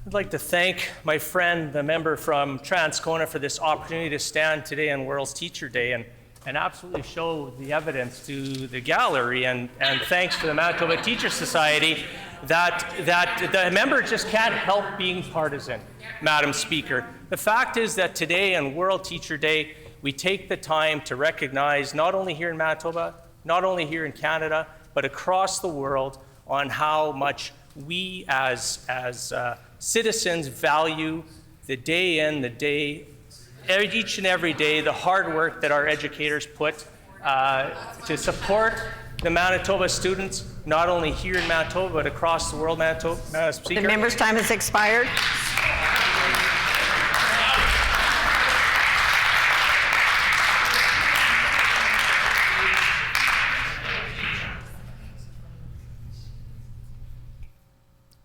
I'd like to thank my friend, the member from Transcona, for this opportunity to stand today on World Teacher Day and absolutely show the evidence to the gallery, and thanks to the Manitoba Teacher Society that the member just can't help being partisan, Madam Speaker. The fact is that today on World Teacher Day, we take the time to recognize, not only here in Manitoba, not only here in Canada, but across the world, on how much we as citizens value the day in, the day, each and every day, the hard work that our educators put to support the Manitoba students, not only here in Manitoba, but across the world. Madam Speaker.
The member's time has expired.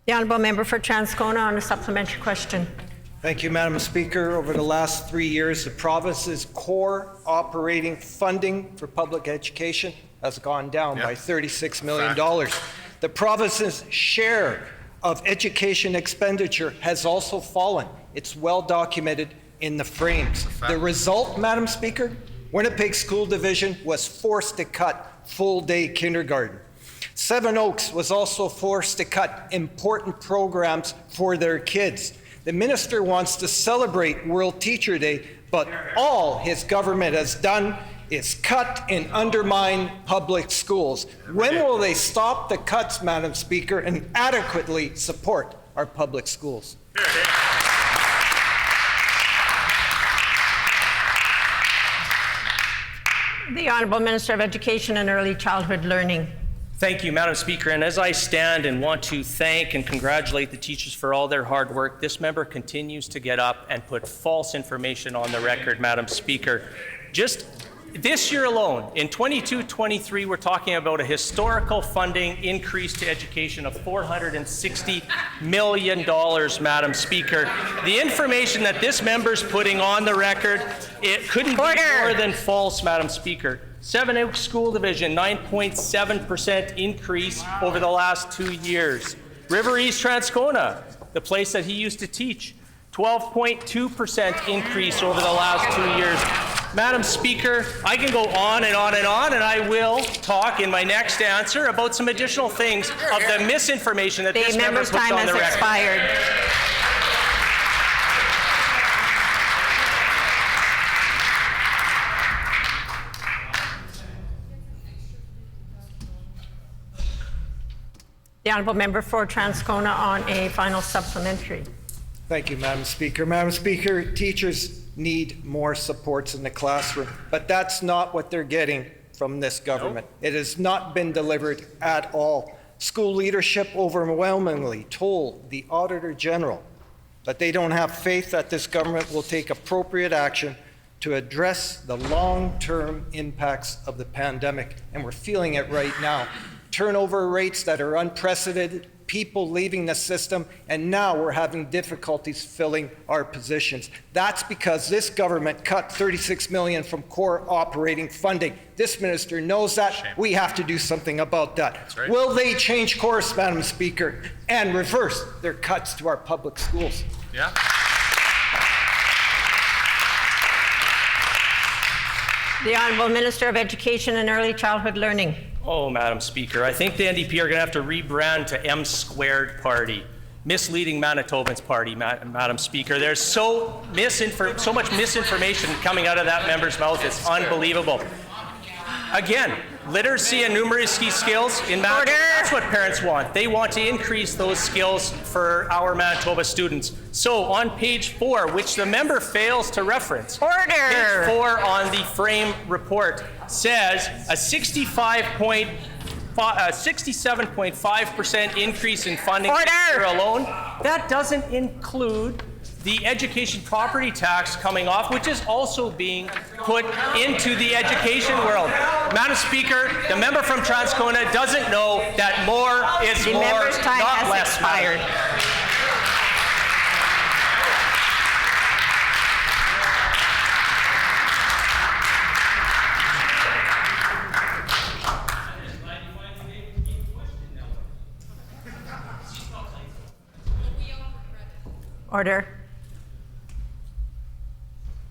The honourable member for Transcona on a supplementary question.
Thank you, Madam Speaker. Over the last 3 years, the province's core operating funding for public education has gone down by $36 million. The province's share of education expenditure has also fallen. It's well documented in the frames. The result, Madam Speaker, Winnipeg School Division was forced to cut full-day kindergarten. Seven Oaks was also forced to cut important programs for their kids. The minister wants to celebrate World Teacher Day, but all his government has done is cut and undermine public schools. When will they stop the cuts, Madam Speaker, and adequately support our public schools?
The Honourable Minister of Education and Early Childhood Learning.
Thank you, Madam Speaker. And as I stand and want to thank and congratulate the teachers for all their hard work, this member continues to get up and put false information on the record, Madam Speaker. Just this year alone, in 22-23, we're talking about a historical funding increase to education of $460 million, Madam Speaker. The information that this member's putting on the record, it couldn't be more than false, Madam Speaker. Seven Oaks School Division, 9.7% increase over the last 2 years. River East Transcona, the place that he used to teach, 12.2% increase over the last 2 years. Madam Speaker, I can go on and on and on, and I will talk in my next answer about some additional things of the misinformation that this member puts on the record. The member's time has expired.
The honourable member for Transcona on a final supplementary.
Thank you, Madam Speaker. Madam Speaker, teachers need more supports in the classroom, but that's not what they're getting from this government. It has not been delivered at all. School leadership overwhelmingly told the Auditor General that they don't have faith that this government will take appropriate action to address the long-term impacts of the pandemic, and we're feeling it right now. Turnover rates that are unprecedented, people leaving the system, and now we're having difficulties filling our positions. That's because this government cut $36 million from core operating funding. This minister knows that. Shame. We have to do something about that. That's right. Will they change course, Madam Speaker, and reverse their cuts to our public schools?
Yeah.
The Honourable Minister of Education and Early Childhood Learning.
Oh, Madam Speaker, I think the NDP are going to have to rebrand to M Squared Party, misleading Manitobans Party, Madam Speaker. There's so much misinformation coming out of that member's mouth. It's unbelievable. Again, literacy and numeracy skills in Manitoba, that's what parents want. They want to increase those skills for our Manitoba students. So on page 4, which the member fails to reference, page 4 on the frame report says a 67.5% increase in funding this year alone. That doesn't include the education property tax coming off, which is also being put into the education world. Madam Speaker, the member from Transcona doesn't know that more is more, not less. The member's time has expired.
Order.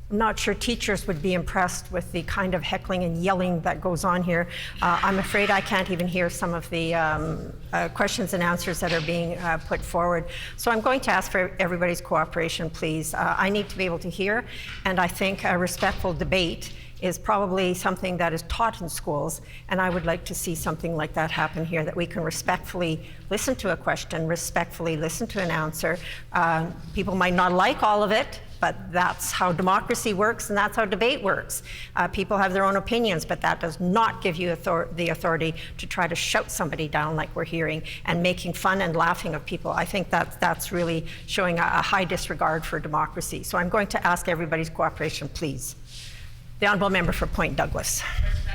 I'm not sure teachers would be impressed with the kind of heckling and yelling that goes on here. I'm afraid I can't even hear some of the questions and answers that are being put forward. So I'm going to ask for everybody's cooperation, please. I need to be able to hear, and I think a respectful debate is probably something that is taught in schools, and I would like to see something like that happen here, that we can respectfully listen to a question, respectfully listen to an answer. People might not like all of it, but that's how democracy works and that's how debate works. People have their own opinions, but that does not give you the authority to try to shout somebody down like we're hearing and making fun and laughing of people. I think that's really showing a high disregard for democracy. So I'm going to ask everybody's cooperation, please. The Honourable Member for Point Douglas.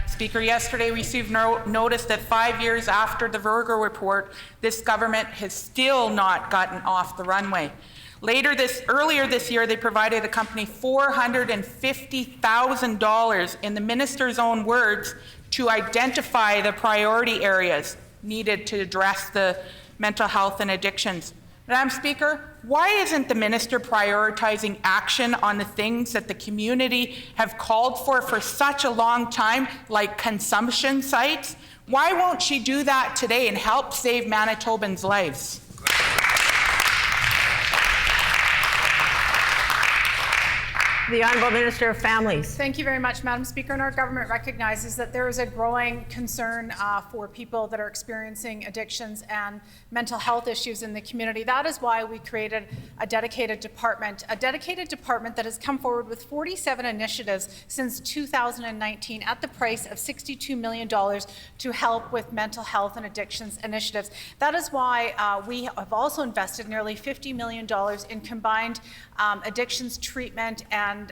Speaker, yesterday received notice that 5 years after the Virgo report, this government has still not gotten off the runway. Earlier this year, they provided the company $450,000, in the minister's own words, to identify the priority areas needed to address the mental health and addictions. Madam Speaker, why isn't the minister prioritizing action on the things that the community have called for such a long time, like consumption sites? Why won't she do that today and help save Manitobans' lives?
The Honourable Minister of Families.
Thank you very much, Madam Speaker. And our government recognizes that there is a growing concern for people that are experiencing addictions and mental health issues in the community. That is why we created a dedicated department that has come forward with 47 initiatives since 2019 at the price of $62 million to help with mental health and addictions initiatives. That is why we have also invested nearly $50 million in combined addictions treatment and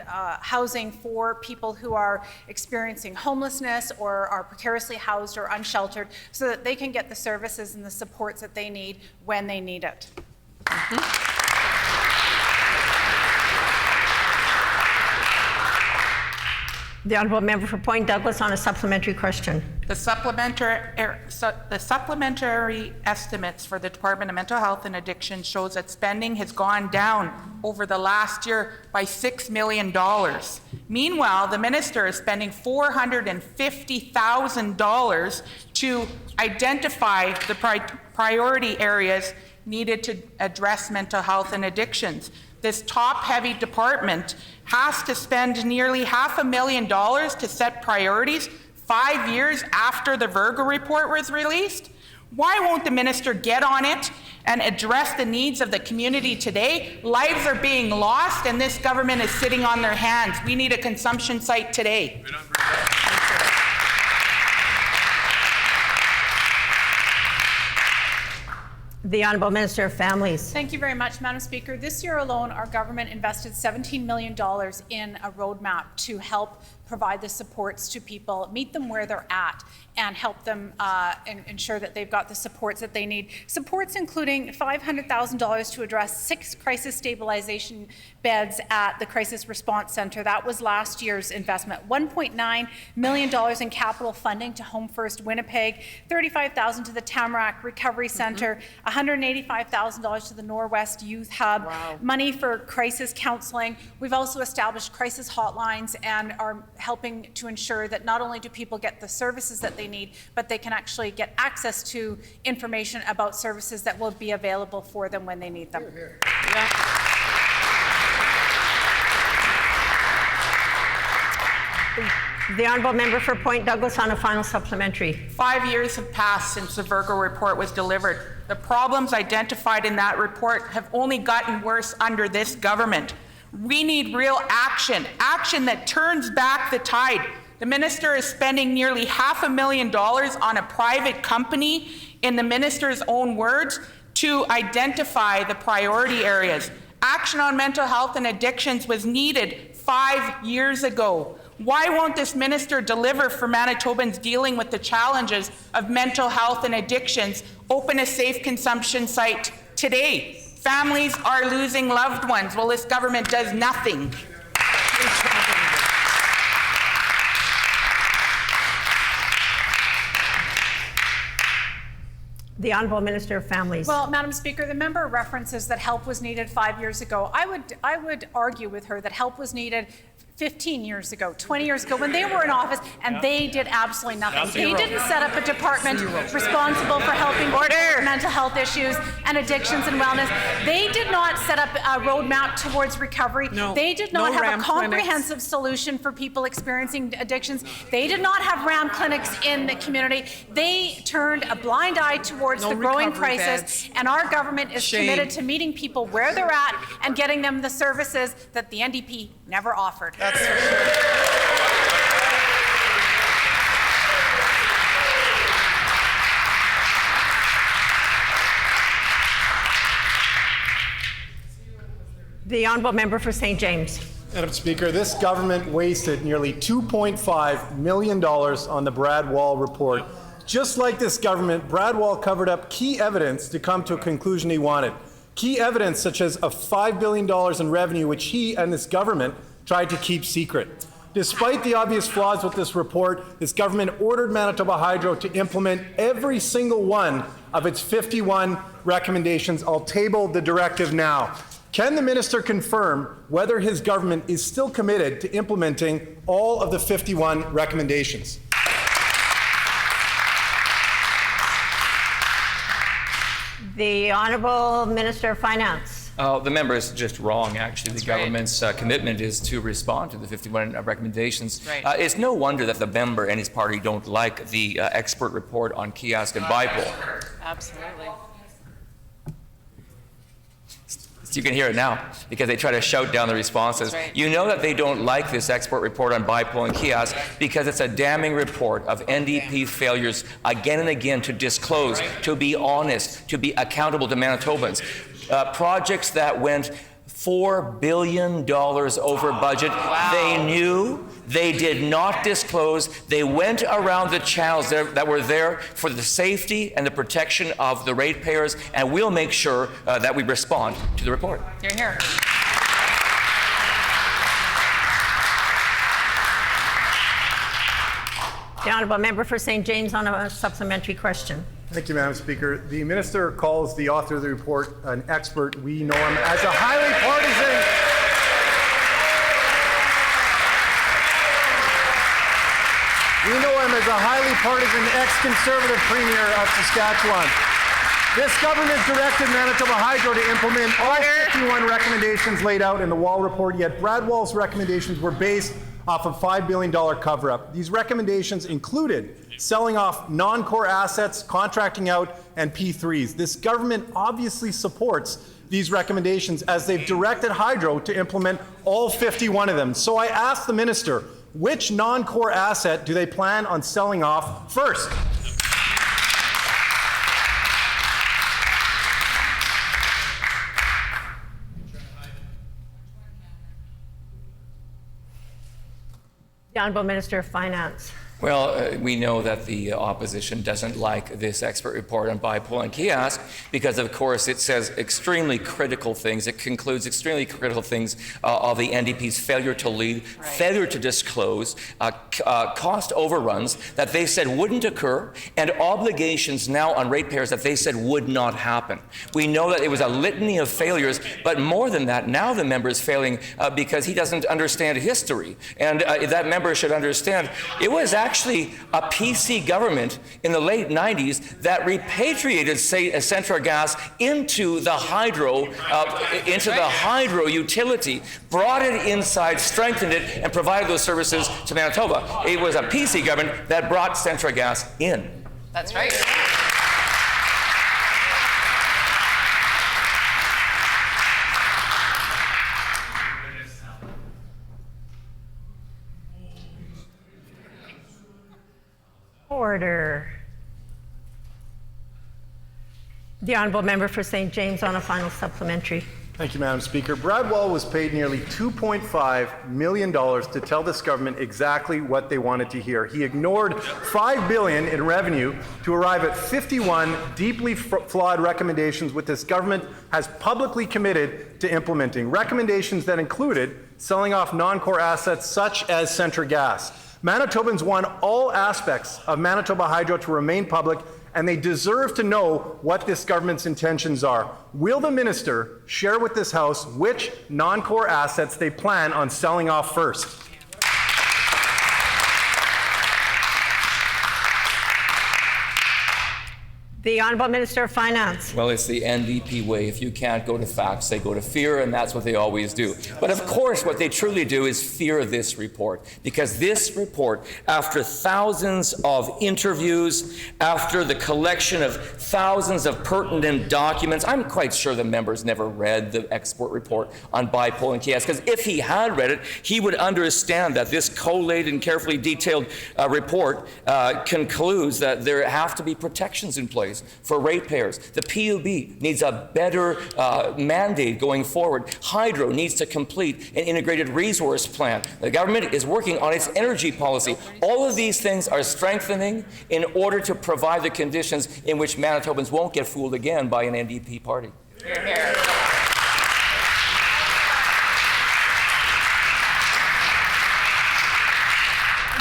housing for people who are experiencing homelessness or are precariously housed or unsheltered, so that they can get the services and the supports that they need when they need it.
The Honourable Member for Point Douglas on a supplementary question.
The supplementary estimates for the Department of Mental Health and Addiction shows that spending has gone down over the last year by $6 million. Meanwhile, the minister is spending $450,000 to identify the priority areas needed to address mental health and addictions. This top-heavy department has to spend nearly $500,000 to set priorities 5 years after the Virgo report was released. Why won't the minister get on it and address the needs of the community today? Lives are being lost and this government is sitting on their hands. We need a consumption site today.
The Honourable Minister of Families.
Thank you very much, Madam Speaker. This year alone, our government invested $17 million in a roadmap to help provide the supports to people, meet them where they're at, and help them and ensure that they've got the supports that they need. Supports including $500,000 to address 6 crisis stabilization beds at the Crisis Response Centre. That was last year's investment. $1.9 million in capital funding to Home First Winnipeg, $35,000 to the Tamarack Recovery Centre, $185,000 to the Norwest Youth Hub, money for crisis counselling. We've also established crisis hotlines and are helping to ensure that not only do people get the services that they need, but they can actually get access to information about services that will be available for them when they need them.
The Honourable Member for Point Douglas on a final supplementary.
5 years have passed since the Virgo report was delivered. The problems identified in that report have only gotten worse under this government. We need real action, action that turns back the tide. The minister is spending nearly $500,000 on a private company, in the minister's own words, to identify the priority areas. Action on mental health and addictions was needed 5 years ago. Why won't this minister deliver for Manitobans dealing with the challenges of mental health and addictions? Open a safe consumption site today. Families are losing loved ones while this government does nothing.
The Honourable Minister of Families.
Well, Madam Speaker, the member references that help was needed 5 years ago. I would argue with her that help was needed 15 years ago, 20 years ago, when they were in office, and they did absolutely nothing. They didn't set up a department responsible for helping people with mental health issues and addictions and wellness. They did not set up a roadmap towards recovery. They did not have a comprehensive solution for people experiencing addictions. They did not have RAM clinics in the community. They turned a blind eye towards the growing crisis, and our government is committed to meeting people where they're at and getting them the services that the NDP never offered.
That's for sure.
The honourable member for St. James.
Madam Speaker, this government wasted nearly $2.5 million on the Brad Wall report. Just like this government, Brad Wall covered up key evidence to come to a conclusion he wanted. Key evidence such as a $5 billion in revenue, which he and this government tried to keep secret. Despite the obvious flaws with this report, this government ordered Manitoba Hydro to implement every single one of its 51 recommendations. I'll table the directive now. Can the minister confirm whether his government is still committed to implementing all of the 51 recommendations?
The Honourable Minister of Finance.
The member is just wrong, actually. The government's commitment is to respond to the 51 recommendations. It's no wonder that the member and his party don't like the expert report on kiosk and BIPOL.
Absolutely.
You can hear it now because they try to shout down the responses. You know that they don't like this expert report on BIPOL and kiosk because it's a damning report of NDP's failures again and again to disclose, to be honest, to be accountable to Manitobans. Projects that went $4 billion over budget. Wow. They knew, they did not disclose, they went around the channels that were there for the safety and the protection of the ratepayers, and we'll make sure that we respond to the report.
You're here.
The honourable member for St. James on a supplementary question.
Thank you, Madam Speaker. The minister calls the author of the report an expert. We know him as a highly partisan. We know him as a highly partisan ex-Conservative Premier of Saskatchewan. This government directed Manitoba Hydro to implement all 51 recommendations laid out in the Wall report, yet Brad Wall's recommendations were based off a $5 billion cover-up. These recommendations included selling off non-core assets, contracting out, and P3s. This government obviously supports these recommendations as they've directed Hydro to implement all 51 of them. So I asked the minister, which non-core asset do they plan on selling off first?
The Honourable Minister of Finance.
Well, we know that the opposition doesn't like this expert report on BIPOL and kiosk because, of course, it says extremely critical things. It concludes extremely critical things of the NDP's failure to lead, failure to disclose, cost overruns that they said wouldn't occur, and obligations now on ratepayers that they said would not happen. We know that it was a litany of failures, but more than that, now the member is failing because he doesn't understand history. And that member should understand it was actually a PC government in the late 90s that repatriated Central Gas into the hydro utility, brought it inside, strengthened it, and provided those services to Manitoba. It was a PC government that brought Central Gas in.
That's right.
Order. The honourable member for St. James on a final supplementary.
Thank you, Madam Speaker. Brad Wall was paid nearly $2.5 million to tell this government exactly what they wanted to hear. He ignored $5 billion in revenue to arrive at 51 deeply flawed recommendations which this government has publicly committed to implementing. Recommendations that included selling off non-core assets such as Central Gas. Manitobans want all aspects of Manitoba Hydro to remain public, and they deserve to know what this government's intentions are. Will the minister share with this House which non-core assets they plan on selling off first?
The Honourable Minister of Finance.
Well, it's the NDP way. If you can't go to facts, they go to fear, and that's what they always do. But of course, what they truly do is fear this report, because this report, after thousands of interviews, after the collection of thousands of pertinent documents, I'm quite sure the members never read the expert report on bipolar and chaos, because if he had read it, he would understand that this collated and carefully detailed report concludes that there have to be protections in place for ratepayers. The PUB needs a better mandate going forward. Hydro needs to complete an integrated resource plan. The government is working on its energy policy. All of these things are strengthening in order to provide the conditions in which Manitobans won't get fooled again by an NDP party.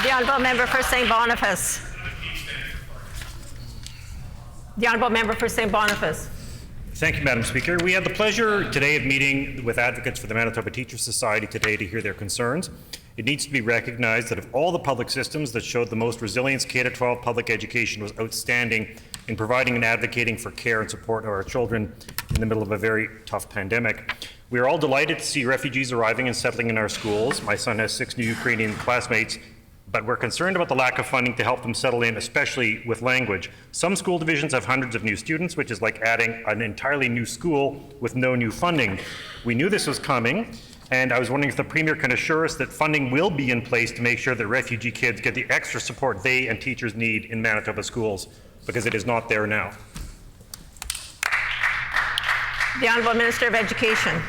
The Honourable Member for St. Boniface. The Honourable Member for St. Boniface.
Thank you, Madam Speaker. We had the pleasure today of meeting with advocates for the Manitoba Teachers Society today to hear their concerns. It needs to be recognized that of all the public systems that showed the most resilience, K-12 public education was outstanding in providing and advocating for care and support of our children in the middle of a very tough pandemic. We are all delighted to see refugees arriving and settling in our schools. My son has 6 new Ukrainian classmates, but we're concerned about the lack of funding to help them settle in, especially with language. Some school divisions have hundreds of new students, which is like adding an entirely new school with no new funding. We knew this was coming, and I was wondering if the Premier can assure us that funding will be in place to make sure that refugee kids get the extra support they and teachers need in Manitoba schools, because it is not there now.
The Honourable Minister of Education.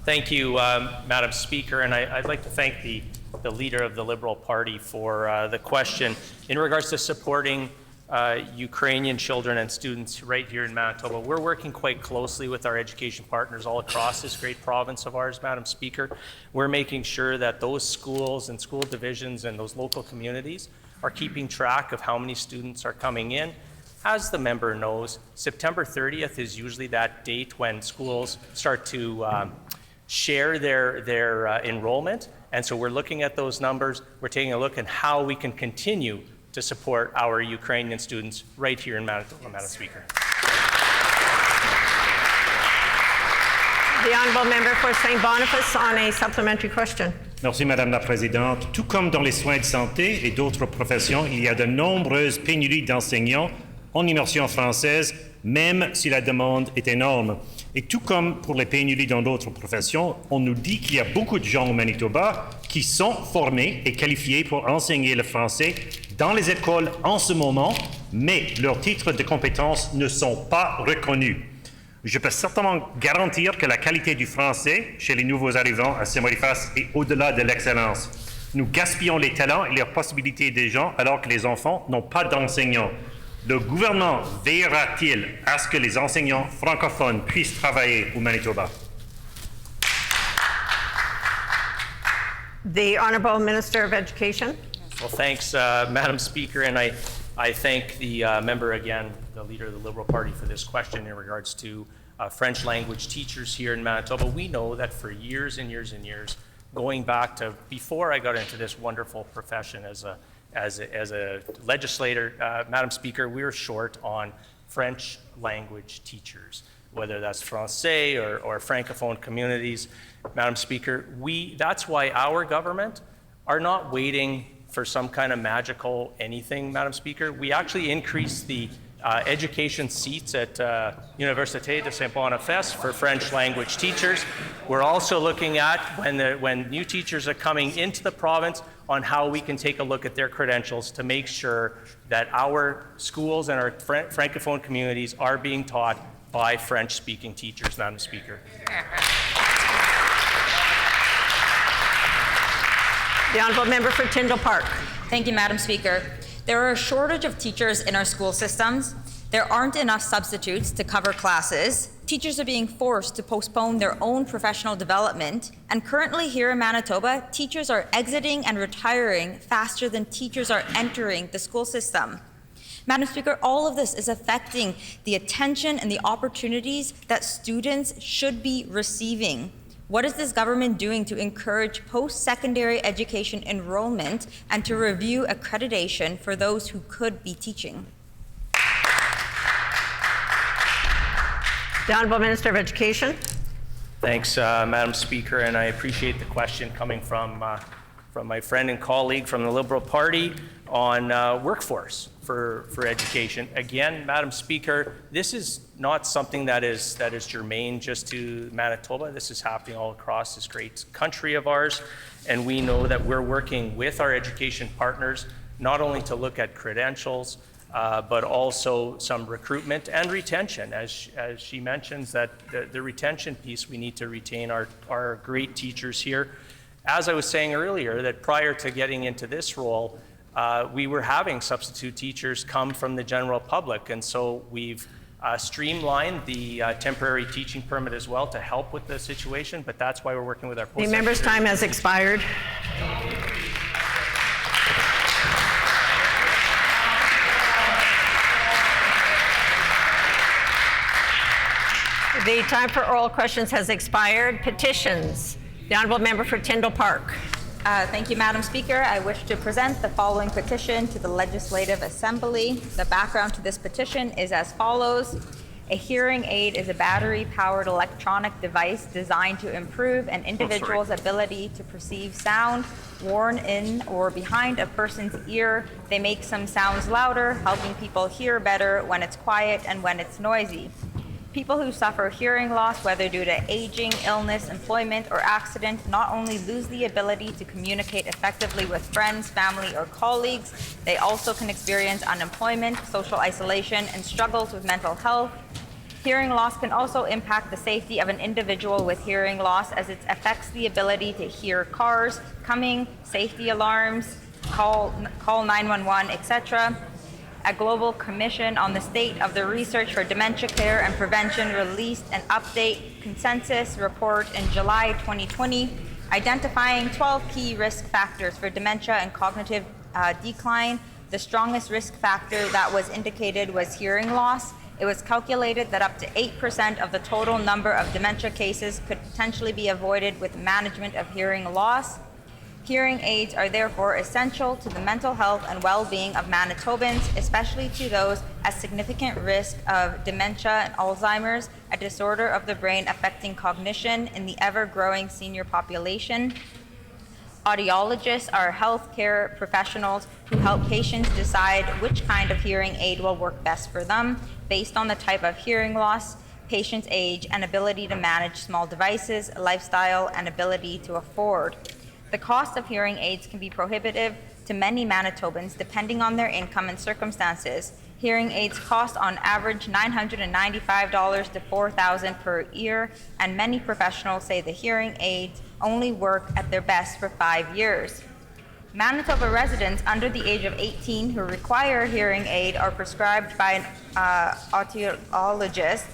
Thank you, Madam Speaker, and I'd like to thank the leader of the Liberal Party for the question. In regards to supporting Ukrainian children and students right here in Manitoba, we're working quite closely with our education partners all across this great province of ours, Madam Speaker. We're making sure that those schools and school divisions and those local communities are keeping track of how many students are coming in. As the member knows, September 30th is usually that date when schools start to share their enrollment. And so we're looking at those numbers. We're taking a look at how we can continue to support our Ukrainian students right here in Manitoba, Madam Speaker.
The Honourable Member for St. Boniface on a supplementary question.
Merci, Madame la Présidente. Tout comme dans les soins de santé et d'autres professions, il y a de nombreuses pénuries d'enseignants en immersion française, même si la demande est énorme. Et tout comme pour les pénuries dans d'autres professions, on nous dit qu'il y a beaucoup de gens au Manitoba qui sont formés et qualifiés pour enseigner le français dans les écoles en ce moment, mais leurs titres de compétences ne sont pas reconnus. Je peux certainement garantir que la qualité du français chez les nouveaux arrivants à Saint-Boniface est au-delà de l'excellence. Nous gaspillons les talents et les possibilités des gens alors que les enfants n'ont pas d'enseignants. Le gouvernement veillera-t-il à ce que les enseignants francophones puissent travailler au Manitoba?
The Honourable Minister of Education.
Well, thanks, Madam Speaker, and I thank the member again, the leader of the Liberal Party, for this question in regards to French language teachers here in Manitoba. We know that for years and years and years, going back to before I got into this wonderful profession as a legislator, Madam Speaker, we're short on French language teachers, whether that's Francais or Francophone communities. Madam Speaker, that's why our government are not waiting for some kind of magical anything, Madam Speaker. We actually increased the education seats at Université de Saint-Boniface for French language teachers. We're also looking at when new teachers are coming into the province on how we can take a look at their credentials to make sure that our schools and our Francophone communities are being taught by French-speaking teachers, Madam Speaker.
The Honourable Member for Tyndall Park.
Thank you, Madam Speaker. There are a shortage of teachers in our school systems. There aren't enough substitutes to cover classes. Teachers are being forced to postpone their own professional development. And currently here in Manitoba, teachers are exiting and retiring faster than teachers are entering the school system. Madam Speaker, all of this is affecting the attention and the opportunities that students should be receiving. What is this government doing to encourage post-secondary education enrollment and to review accreditation for those who could be teaching?
The Honourable Minister of Education.
Thanks, Madam Speaker, and I appreciate the question coming from my friend and colleague from the Liberal Party on workforce for education. Again, Madam Speaker, this is not something that is germane just to Manitoba. This is happening all across this great country of ours, and we know that we're working with our education partners not only to look at credentials, but also some recruitment and retention. As she mentions, that the retention piece, we need to retain our great teachers here. As I was saying earlier, that prior to getting into this role, we were having substitute teachers come from the general public, and so we've streamlined the temporary teaching permit as well to help with the situation, but that's why we're working with our
The member's time has expired. The time for oral questions has expired. Petitions. The Honourable Member for Tyndall Park.
Thank you, Madam Speaker. I wish to present the following petition to the Legislative Assembly. The background to this petition is as follows. A hearing aid is a battery-powered electronic device designed to improve an individual's ability to perceive sound. Worn in or behind a person's ear, they make some sounds louder, helping people hear better when it's quiet and when it's noisy. People who suffer hearing loss, whether due to aging, illness, employment, or accident, not only lose the ability to communicate effectively with friends, family, or colleagues, they also can experience unemployment, social isolation, and struggles with mental health. Hearing loss can also impact the safety of an individual with hearing loss, as it affects the ability to hear cars coming, safety alarms, call 911, etc. A global commission on the state of the research for dementia care and prevention released an update consensus report in July 2020, identifying 12 key risk factors for dementia and cognitive decline. The strongest risk factor that was indicated was hearing loss. It was calculated that up to 8% of the total number of dementia cases could potentially be avoided with management of hearing loss. Hearing aids are therefore essential to the mental health and well-being of Manitobans, especially to those at significant risk of dementia and Alzheimer's, a disorder of the brain affecting cognition in the ever-growing senior population. Audiologists are healthcare professionals who help patients decide which kind of hearing aid will work best for them based on the type of hearing loss, patient's age, and ability to manage small devices, lifestyle, and ability to afford. The cost of hearing aids can be prohibitive to many Manitobans depending on their income and circumstances. Hearing aids cost on average $995 to $4,000 per year, and many professionals say the hearing aids only work at their best for 5 years. Manitoba residents under the age of 18 who require a hearing aid or prescribed by an audiologist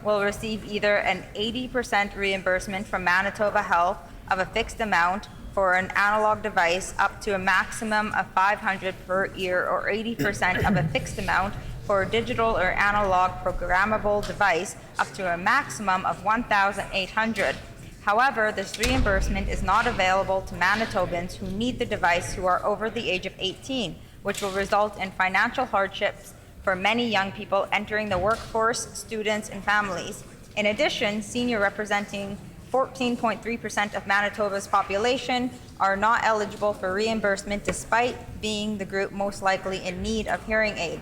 will receive either an 80% reimbursement from Manitoba Health of a fixed amount for an analog device up to a maximum of $500 per year, or 80% of a fixed amount for a digital or analog programmable device up to a maximum of $1,800. However, this reimbursement is not available to Manitobans who need the device who are over the age of 18, which will result in financial hardships for many young people entering the workforce, students, and families. In addition, seniors representing 14.3% of Manitoba's population are not eligible for reimbursement despite being the group most likely in need of hearing aid.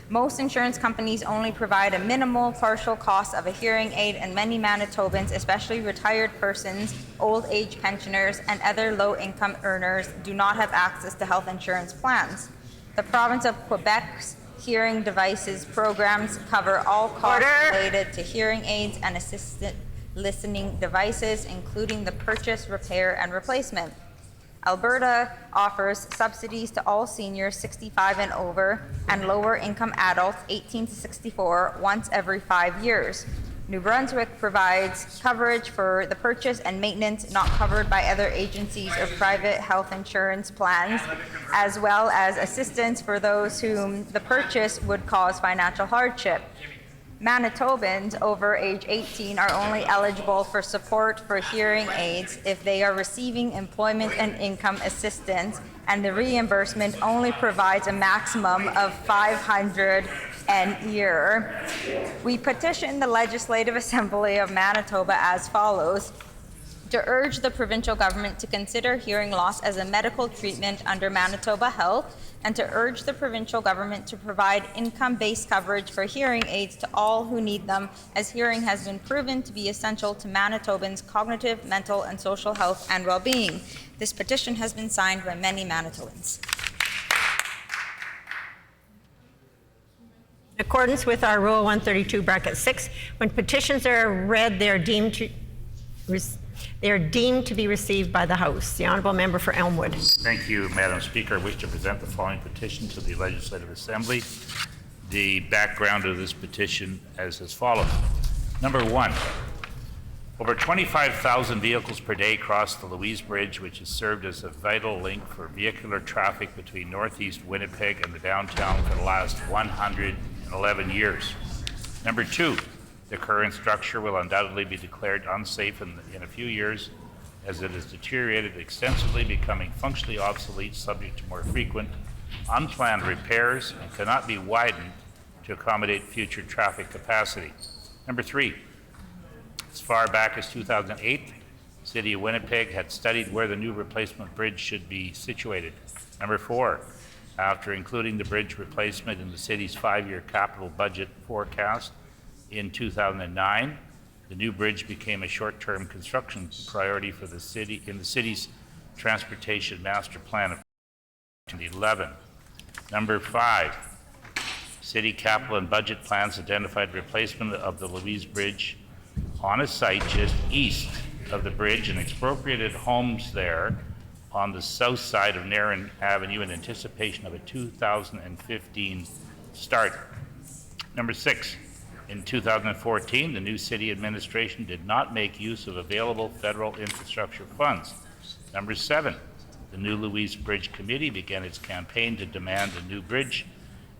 Most insurance companies only provide a minimal partial cost of a hearing aid, and many Manitobans, especially retired persons, old age pensioners, and other low-income earners, do not have access to health insurance plans. The province of Quebec's hearing devices programs cover all costs related to hearing aids and assisted listening devices, including the purchase, repair, and replacement. Alberta offers subsidies to all seniors 65 and over and lower income adults 18 to 64 once every 5 years. New Brunswick provides coverage for the purchase and maintenance not covered by other agencies or private health insurance plans, as well as assistance for those whom the purchase would cause financial hardship. Manitobans over age 18 are only eligible for support for hearing aids if they are receiving employment and income assistance, and the reimbursement only provides a maximum of $500 an year. We petition the Legislative Assembly of Manitoba as follows: to urge the provincial government to consider hearing loss as a medical treatment under Manitoba Health, and to urge the provincial government to provide income-based coverage for hearing aids to all who need them, as hearing has been proven to be essential to Manitobans' cognitive, mental, and social health and well-being. This petition has been signed by many Manitobans.
In accordance with our Rule 132(6), when petitions are read, they are deemed to be received by the House. The Honourable Member for Elmwood.
Thank you, Madam Speaker. I wish to present the following petition to the Legislative Assembly. The background of this petition is as follows. Number one, over 25,000 vehicles per day cross the Louise Bridge, which has served as a vital link for vehicular traffic between northeast Winnipeg and the downtown for the last 111 years. Number two, the current structure will undoubtedly be declared unsafe in a few years, as it has deteriorated extensively, becoming functionally obsolete, subject to more frequent, unplanned repairs, and cannot be widened to accommodate future traffic capacity. Number three, as far back as 2008, the City of Winnipeg had studied where the new replacement bridge should be situated. Number four, after including the bridge replacement in the city's 5-year capital budget forecast, in 2009, the new bridge became a short-term construction priority for the city in the city's transportation master plan of 2011. Number five, city capital and budget plans identified replacement of the Louise Bridge on a site just east of the bridge and expropriated homes there on the south side of Narren Avenue in anticipation of a 2015 start. Number six, in 2014, the new city administration did not make use of available federal infrastructure funds. Number seven, the new Louise Bridge Committee began its campaign to demand a new bridge,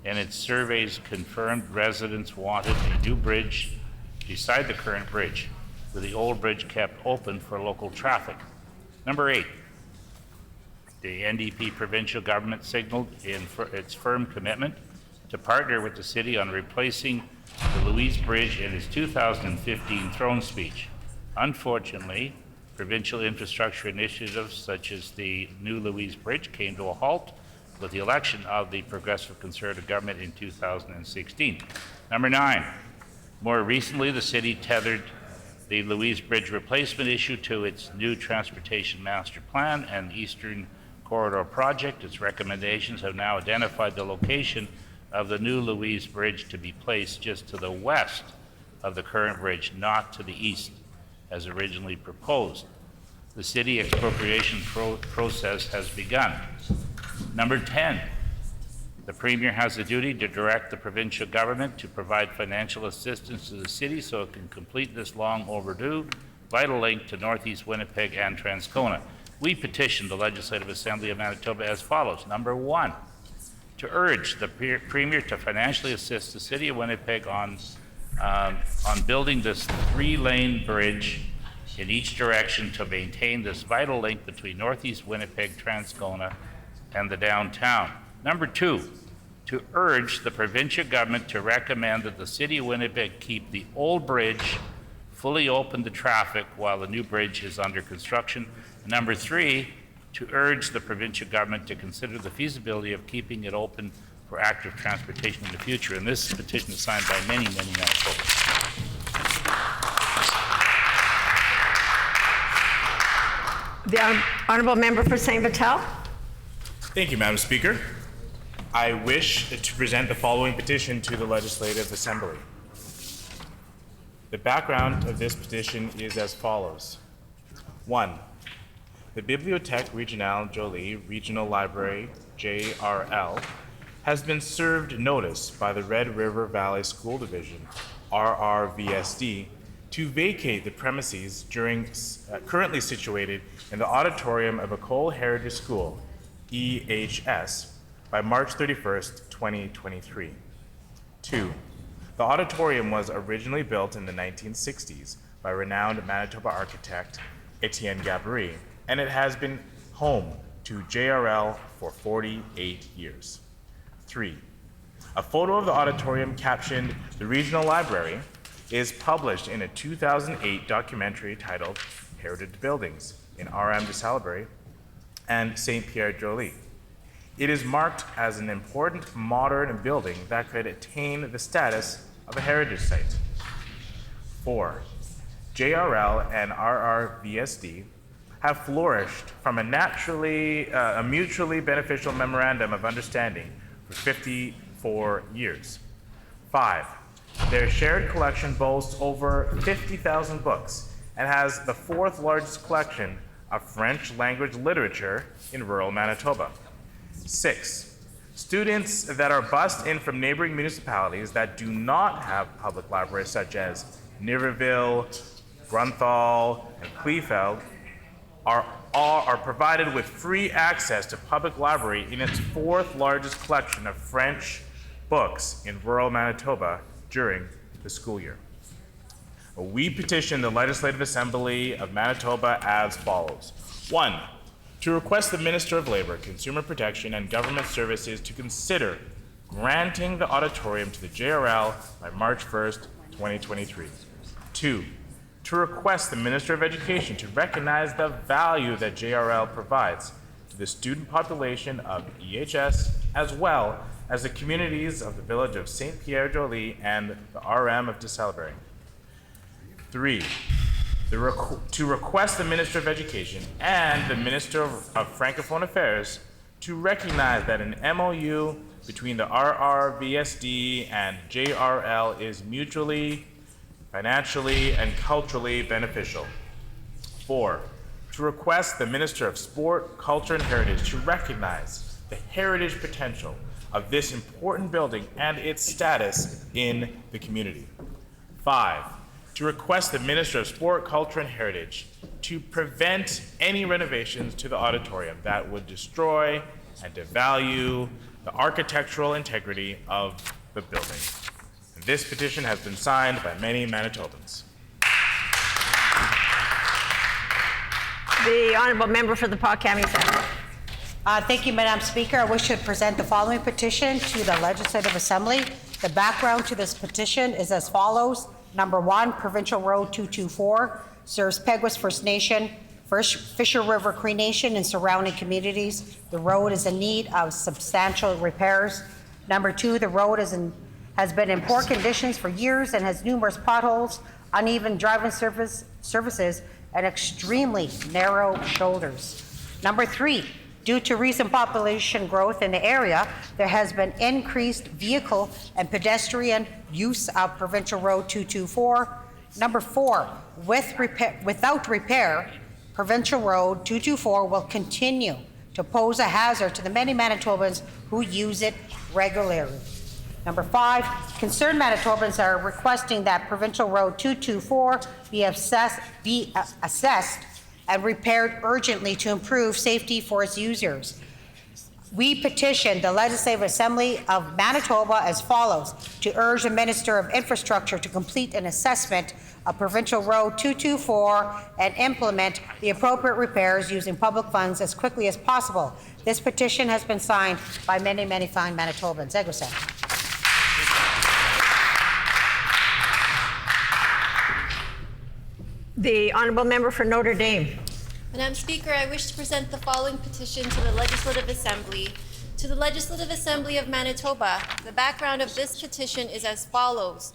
and its surveys confirmed residents wanted a new bridge beside the current bridge, with the old bridge kept open for local traffic. Number eight, the NDP provincial government signaled its firm commitment to partner with the city on replacing the Louise Bridge in his 2015 throne speech. Unfortunately, provincial infrastructure initiatives such as the new Louise Bridge came to a halt with the election of the Progressive Conservative government in 2016. Number nine, more recently, the city tethered the Louise Bridge replacement issue to its new transportation master plan and Eastern Corridor project. Its recommendations have now identified the location of the new Louise Bridge to be placed just to the west of the current bridge, not to the east, as originally proposed. The city expropriation process has begun. Number 10, the Premier has a duty to direct the provincial government to provide financial assistance to the city so it can complete this long overdue vital link to Northeast Winnipeg and Transcona. We petition the Legislative Assembly of Manitoba as follows. Number one, to urge the Premier to financially assist the City of Winnipeg on building this 3-lane bridge in each direction to maintain this vital link between Northeast Winnipeg, Transcona, and the downtown. Number two, to urge the provincial government to recommend that the City of Winnipeg keep the old bridge fully open to traffic while the new bridge is under construction. Number three, to urge the provincial government to consider the feasibility of keeping it open for active transportation in the future. And this petition is signed by many, many Manitobans.
The Honourable Member for St. Vital.
Thank you, Madam Speaker. I wish to present the following petition to the Legislative Assembly. The background of this petition is as follows. 1. The Bibliothèque Régionale Jolie Regional Library, JRL, has been served notice by the Red River Valley School Division, RRVSD, to vacate the premises currently situated in the auditorium of École Heritage School, EHS, by March 31st, 2023. 2. The auditorium was originally built in the 1960s by renowned Manitoba architect Etienne Gabory, and it has been home to JRL for 48 years. 3. A photo of the auditorium captioned "The Regional Library" is published in a 2008 documentary titled Heritage Buildings in RM de Salaberry and St. Pierre-Joly. It is marked as an important modern building that could attain the status of a heritage site. 4. JRL and RRVSD have flourished from a mutually beneficial memorandum of understanding for 54 years. 5. Their shared collection boasts over 50,000 books and has the 4th largest collection of French language literature in rural Manitoba. 6. Students that are bused in from neighboring municipalities that do not have public libraries such as Niverville, Grunthal, and Kleefeld are provided with free access to public library in its 4th largest collection of French books in rural Manitoba during the school year. We petition the Legislative Assembly of Manitoba as follows. 1. To request the Minister of Labour, Consumer Protection and Government Services to consider granting the auditorium to the JRL by March 1st, 2023. 2. To request the Minister of Education to recognize the value that JRL provides to the student population of EHS as well as the communities of the village of St. Pierre-Joly and the RM of de Salaberry. 3. To request the Minister of Education and the Minister of Francophone Affairs to recognize that an MOU between the RRVSD and JRL is mutually, financially, and culturally beneficial. 4. To request the Minister of Sport, Culture, and Heritage to recognize the heritage potential of this important building and its status in the community. 5. To request the Minister of Sport, Culture, and Heritage to prevent any renovations to the auditorium that would destroy and devalue the architectural integrity of the building. And this petition has been signed by many Manitobans.
The Honourable Member for the Pawcami Centre.
Thank you, Madam Speaker. I wish to present the following petition to the Legislative Assembly. The background to this petition is as follows. Number 1, Provincial Road 224 serves Peguis First Nation, Fisher River Cree Nation, and surrounding communities. The road is in need of substantial repairs. Number 2, the road has been in poor conditions for years and has numerous potholes, uneven driving surfaces, and extremely narrow shoulders. Number 3, due to recent population growth in the area, there has been increased vehicle and pedestrian use of Provincial Road 224. Number 4, without repair, Provincial Road 224 will continue to pose a hazard to the many Manitobans who use it regularly. Number 5, concerned Manitobans are requesting that Provincial Road 224 be assessed and repaired urgently to improve safety for its users. We petition the Legislative Assembly of Manitoba as follows: to urge the Minister of Infrastructure to complete an assessment of Provincial Road 224 and implement the appropriate repairs using public funds as quickly as possible. This petition has been signed by many, many fine Manitobans. Egusen.
The Honourable Member for Notre Dame.
Madam Speaker, I wish to present the following petition to the Legislative Assembly. To the Legislative Assembly of Manitoba, the background of this petition is as follows.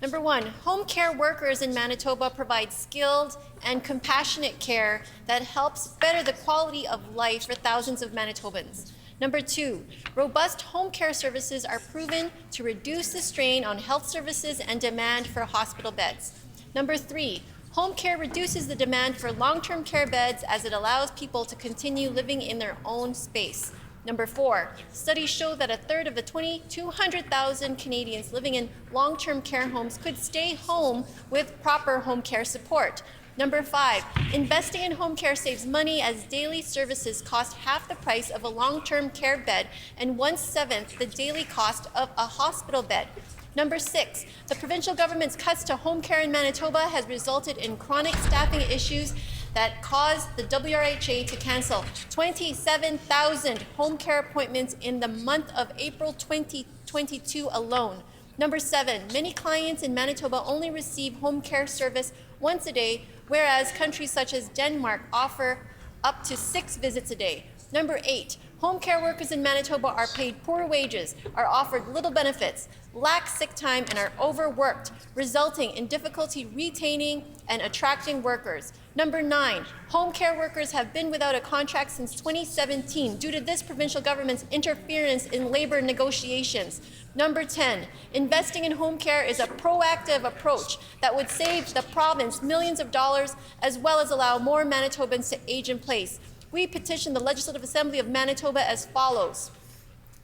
Number 1, home care workers in Manitoba provide skilled and compassionate care that helps better the quality of life for thousands of Manitobans. Number 2, robust home care services are proven to reduce the strain on health services and demand for hospital beds. Number 3, home care reduces the demand for long-term care beds as it allows people to continue living in their own space. Number 4, studies show that a third of the 200,000 Canadians living in long-term care homes could stay home with proper home care support. Number 5, investing in home care saves money as daily services cost half the price of a long-term care bed and 1/7 the daily cost of a hospital bed. Number 6, the provincial government's cuts to home care in Manitoba has resulted in chronic staffing issues that caused the WRHA to cancel 27,000 home care appointments in the month of April 2022 alone. Number 7, many clients in Manitoba only receive home care service once a day, whereas countries such as Denmark offer up to 6 visits a day. Number 8, home care workers in Manitoba are paid poor wages, are offered little benefits, lack sick time, and are overworked, resulting in difficulty retaining and attracting workers. Number 9, home care workers have been without a contract since 2017 due to this provincial government's interference in labor negotiations. Number 10, investing in home care is a proactive approach that would save the province millions of dollars as well as allow more Manitobans to age in place. We petition the Legislative Assembly of Manitoba as follows: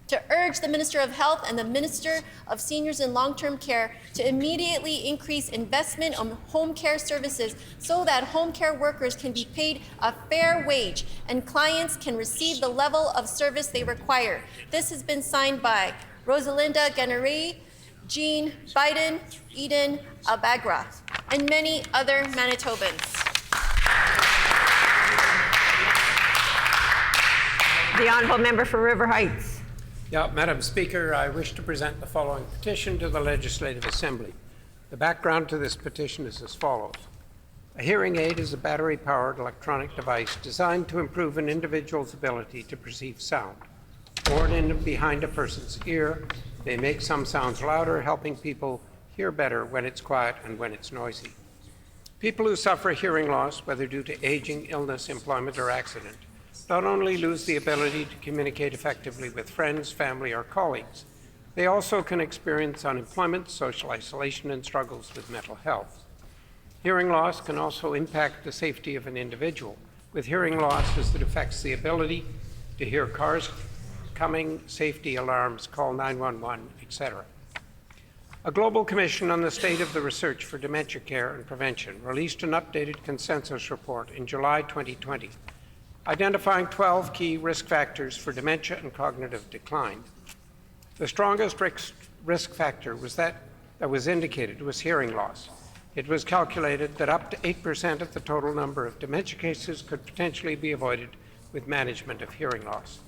to urge the Minister of Health and the Minister of Seniors and Long-Term Care to immediately increase investment on home care services so that home care workers can be paid a fair wage and clients can receive the level of service they require. This has been signed by Rosalinda Ganeri, Jean Biden, Eden Albagra, and many other Manitobans.
The Honourable Member for River Heights.
Yeah, Madam Speaker, I wish to present the following petition to the Legislative Assembly. The background to this petition is as follows. A hearing aid is a battery-powered electronic device designed to improve an individual's ability to perceive sound. Worn in behind a person's ear, they make some sounds louder, helping people hear better when it's quiet and when it's noisy. People who suffer hearing loss, whether due to aging, illness, employment, or accident, not only lose the ability to communicate effectively with friends, family, or colleagues, they also can experience unemployment, social isolation, and struggles with mental health. Hearing loss can also impact the safety of an individual. With hearing loss, as it affects the ability to hear cars coming, safety alarms, call 911, etc. A global commission on the state of the research for dementia care and prevention released an updated consensus report in July 2020, identifying 12 key risk factors for dementia and cognitive decline. The strongest risk factor that was indicated was hearing loss. It was calculated that up to 8% of the total number of dementia cases could potentially be avoided with management of hearing loss.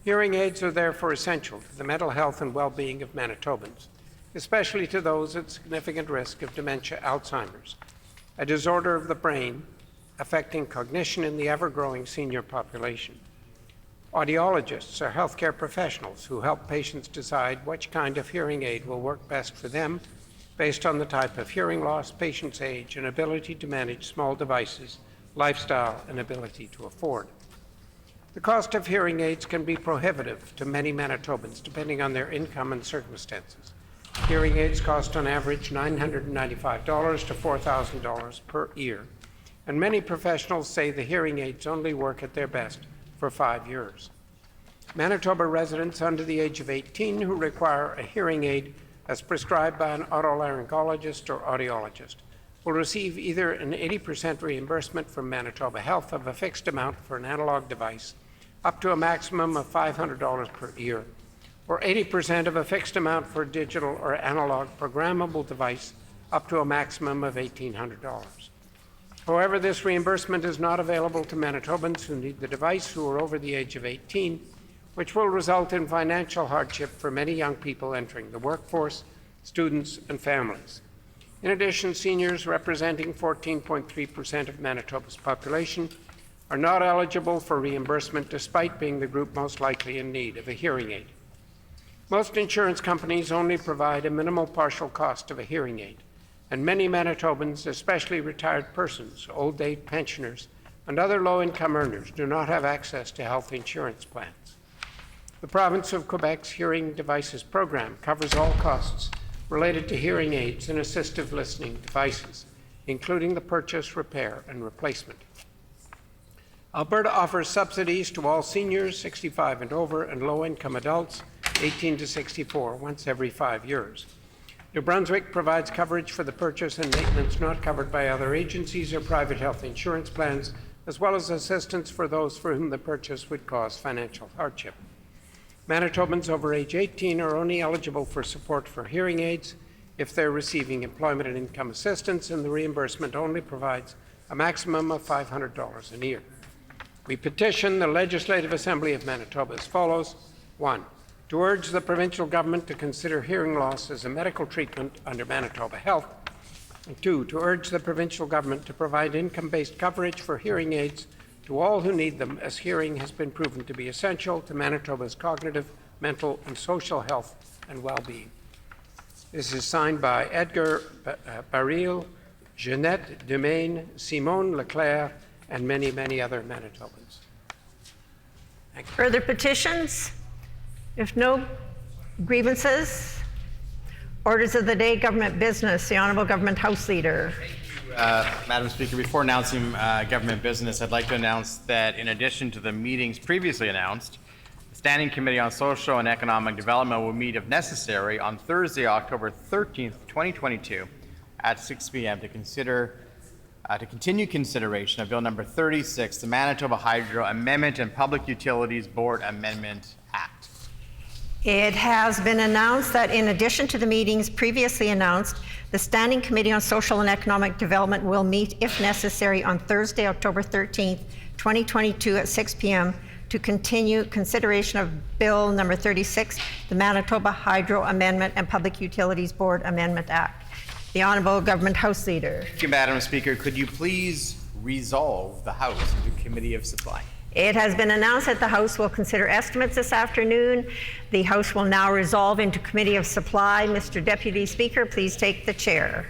Hearing aids are therefore essential to the mental health and well-being of Manitobans, especially to those at significant risk of dementia Alzheimer's, a disorder of the brain affecting cognition in the ever-growing senior population. Audiologists are healthcare professionals who help patients decide which kind of hearing aid will work best for them based on the type of hearing loss, patient's age, and ability to manage small devices, lifestyle, and ability to afford. The cost of hearing aids can be prohibitive to many Manitobans depending on their income and circumstances. Hearing aids cost on average $995 to $4,000 per year, and many professionals say the hearing aids only work at their best for 5 years. Manitoba residents under the age of 18 who require a hearing aid as prescribed by an otolaryngologist or audiologist will receive either an 80% reimbursement from Manitoba Health of a fixed amount for an analog device up to a maximum of $500 per year, or 80% of a fixed amount for a digital or analog programmable device up to a maximum of $1,800. However, this reimbursement is not available to Manitobans who need the device who are over the age of 18, which will result in financial hardship for many young people entering the workforce, students, and families. In addition, seniors representing 14.3% of Manitoba's population are not eligible for reimbursement despite being the group most likely in need of a hearing aid. Most insurance companies only provide a minimal partial cost of a hearing aid, and many Manitobans, especially retired persons, old age pensioners, and other low-income earners, do not have access to health insurance plans. The province of Quebec's Hearing Devices Program covers all costs related to hearing aids and assistive listening devices, including the purchase, repair, and replacement. Alberta offers subsidies to all seniors 65 and over and low-income adults 18 to 64 once every 5 years. New Brunswick provides coverage for the purchase and maintenance not covered by other agencies or private health insurance plans, as well as assistance for those for whom the purchase would cause financial hardship. Manitobans over age 18 are only eligible for support for hearing aids if they're receiving employment and income assistance, and the reimbursement only provides a maximum of $500 a year. We petition the Legislative Assembly of Manitoba as follows. 1. To urge the provincial government to consider hearing loss as a medical treatment under Manitoba Health. And 2. To urge the provincial government to provide income-based coverage for hearing aids to all who need them, as hearing has been proven to be essential to Manitoba's cognitive, mental, and social health and well-being. This is signed by Edgar Baril, Jeanette Demain, Simone Leclerc, and many, many other Manitobans. Thank you.
Further petitions? If no grievances, orders of the day, government business. The Honourable Government House Leader.
Madam Speaker, before announcing government business, I'd like to announce that in addition to the meetings previously announced, the Standing Committee on Social and Economic Development will meet, if necessary, on Thursday, October 13th, 2022, at 6 p.m. to continue consideration of Bill number 36, the Manitoba Hydro Amendment and Public Utilities Board Amendment Act.
It has been announced that in addition to the meetings previously announced, the Standing Committee on Social and Economic Development will meet, if necessary, on Thursday, October 13th, 2022 at 6 p.m. to continue consideration of Bill number 36, the Manitoba Hydro Amendment and Public Utilities Board Amendment Act. The Honourable Government House Leader.
Thank you, Madam Speaker. Could you please resolve the House into Committee of Supply?
It has been announced that the House will consider estimates this afternoon. The House will now resolve into Committee of Supply. Mr. Deputy Speaker, please take the chair.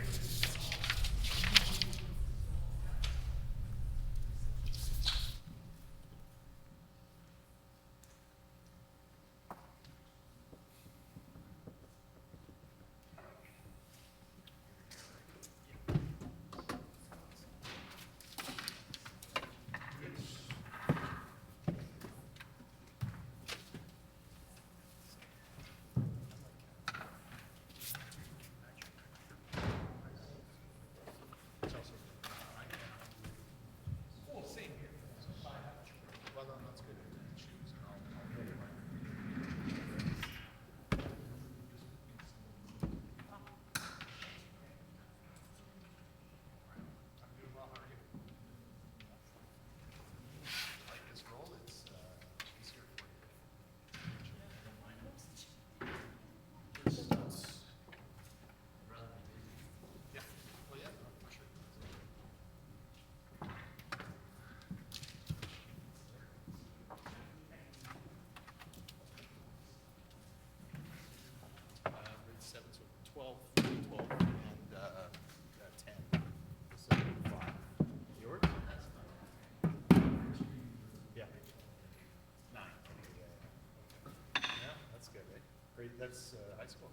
That's high school.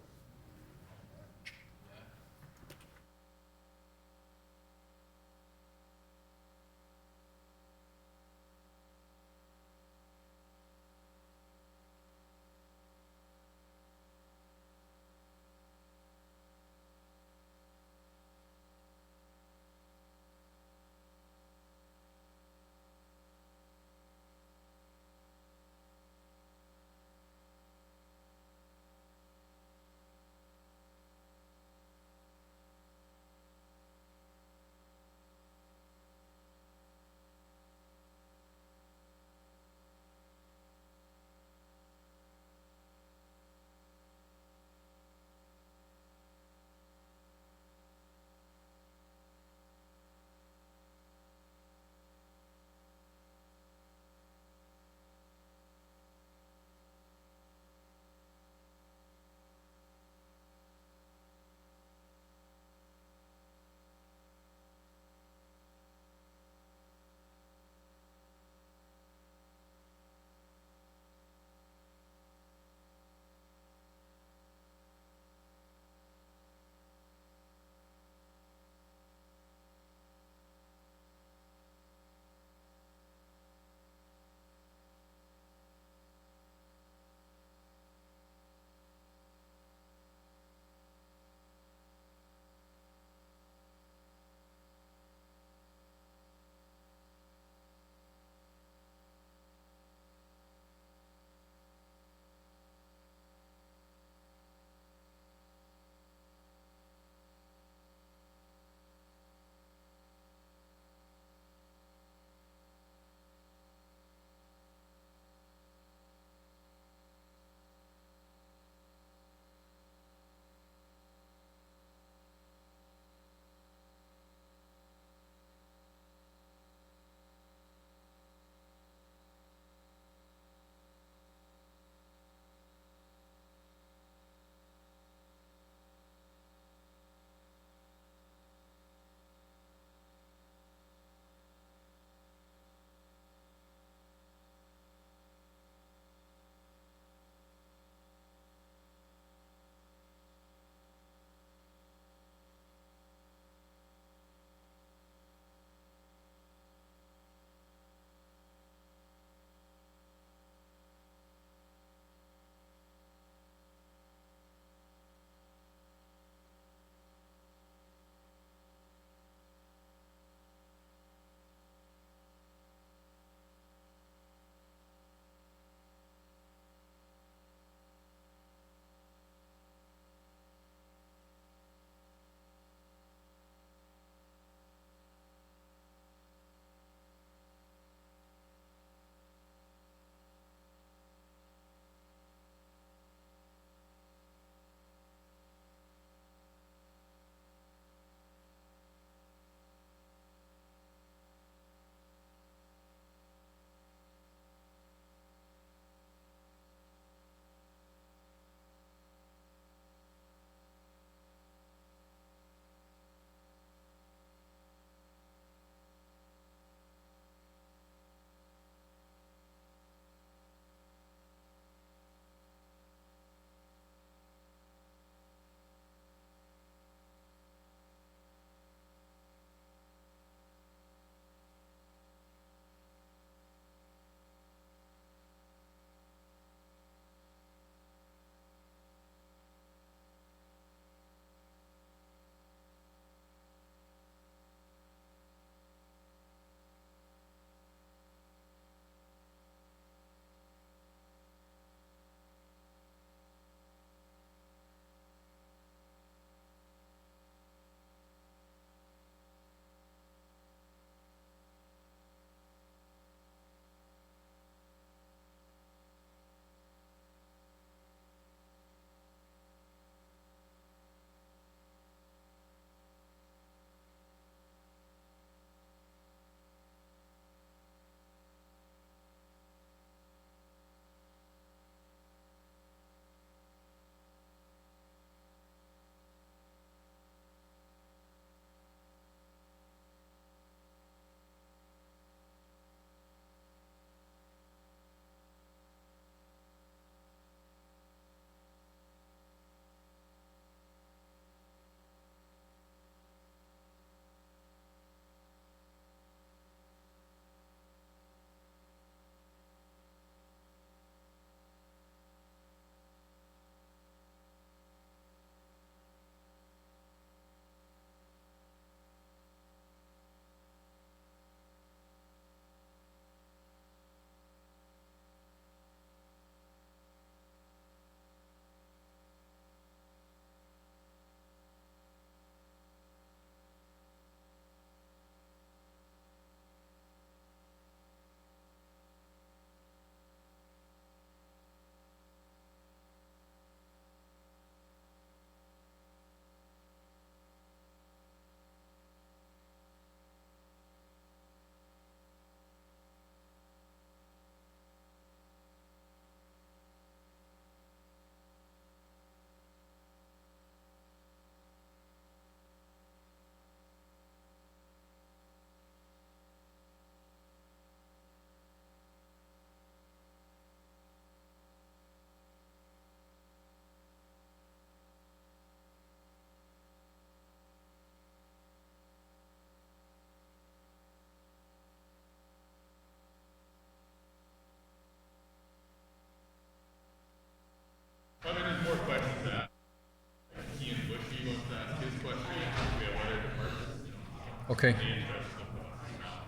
Okay.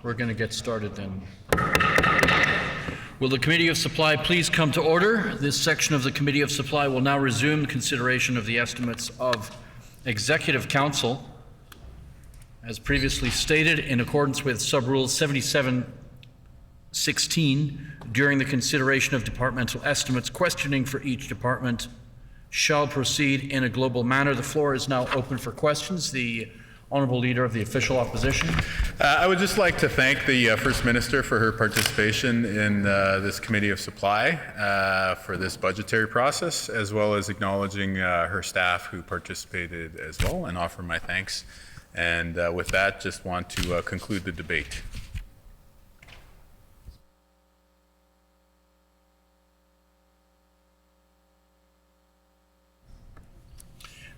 We're going to get started then. Will the Committee of Supply please come to order? This section of the Committee of Supply will now resume consideration of the estimates of Executive Council. As previously stated, in accordance with Sub-Rule 7716, during the consideration of departmental estimates, questioning for each department shall proceed in a global manner. The floor is now open for questions. The Honourable Leader of the Official Opposition.
I would just like to thank the First Minister for her participation in this Committee of Supply for this budgetary process, as well as acknowledging her staff who participated as well, and offer my thanks. And with that, just want to conclude the debate.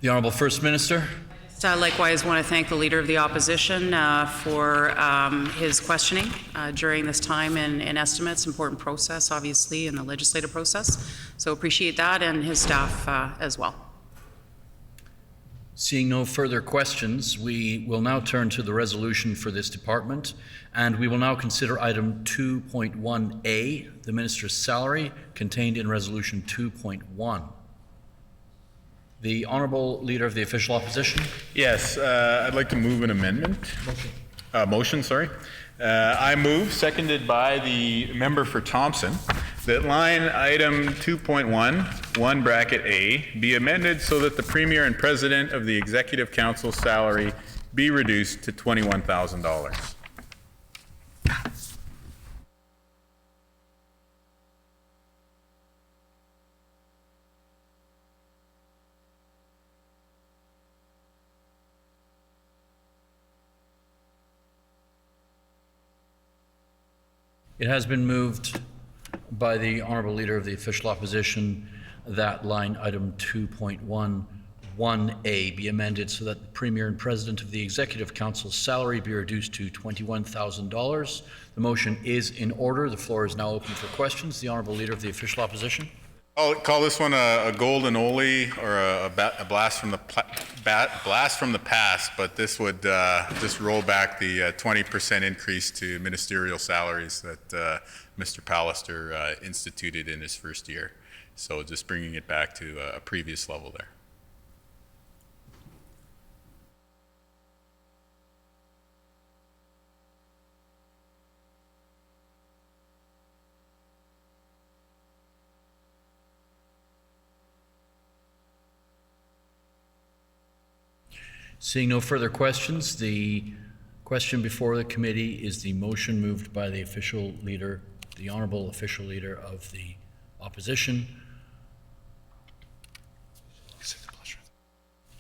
The Honourable First Minister.
Likewise, want to thank the Leader of the Opposition for his questioning during this time in estimates, important process, obviously, in the legislative process. So appreciate that, and his staff as well.
Seeing no further questions, we will now turn to the resolution for this department, and we will now consider item 2.1A, the Minister's salary, contained in Resolution 2.1. The Honourable Leader of the Official Opposition.
Yes, I'd like to move an amendment. Motion, sorry. I move, seconded by the member for Thompson, that line item 2.1, 1 bracket A, be amended so that the Premier and President of the Executive Council salary be reduced to $21,000.
It has been moved by the Honourable Leader of the Official Opposition that line item 2.11A be amended so that the Premier and President of the Executive Council's salary be reduced to $21,000. The motion is in order. The floor is now open for questions. The Honourable Leader of the Official Opposition.
I'll call this one a golden ole or a blast from the past, but this would just roll back the 20% increase to ministerial salaries that Mr. Pallister instituted in his first year. So just bringing it back to a previous level there.
Seeing no further questions, the question before the committee is the motion moved by the official leader, the Honourable Official Leader of the Opposition.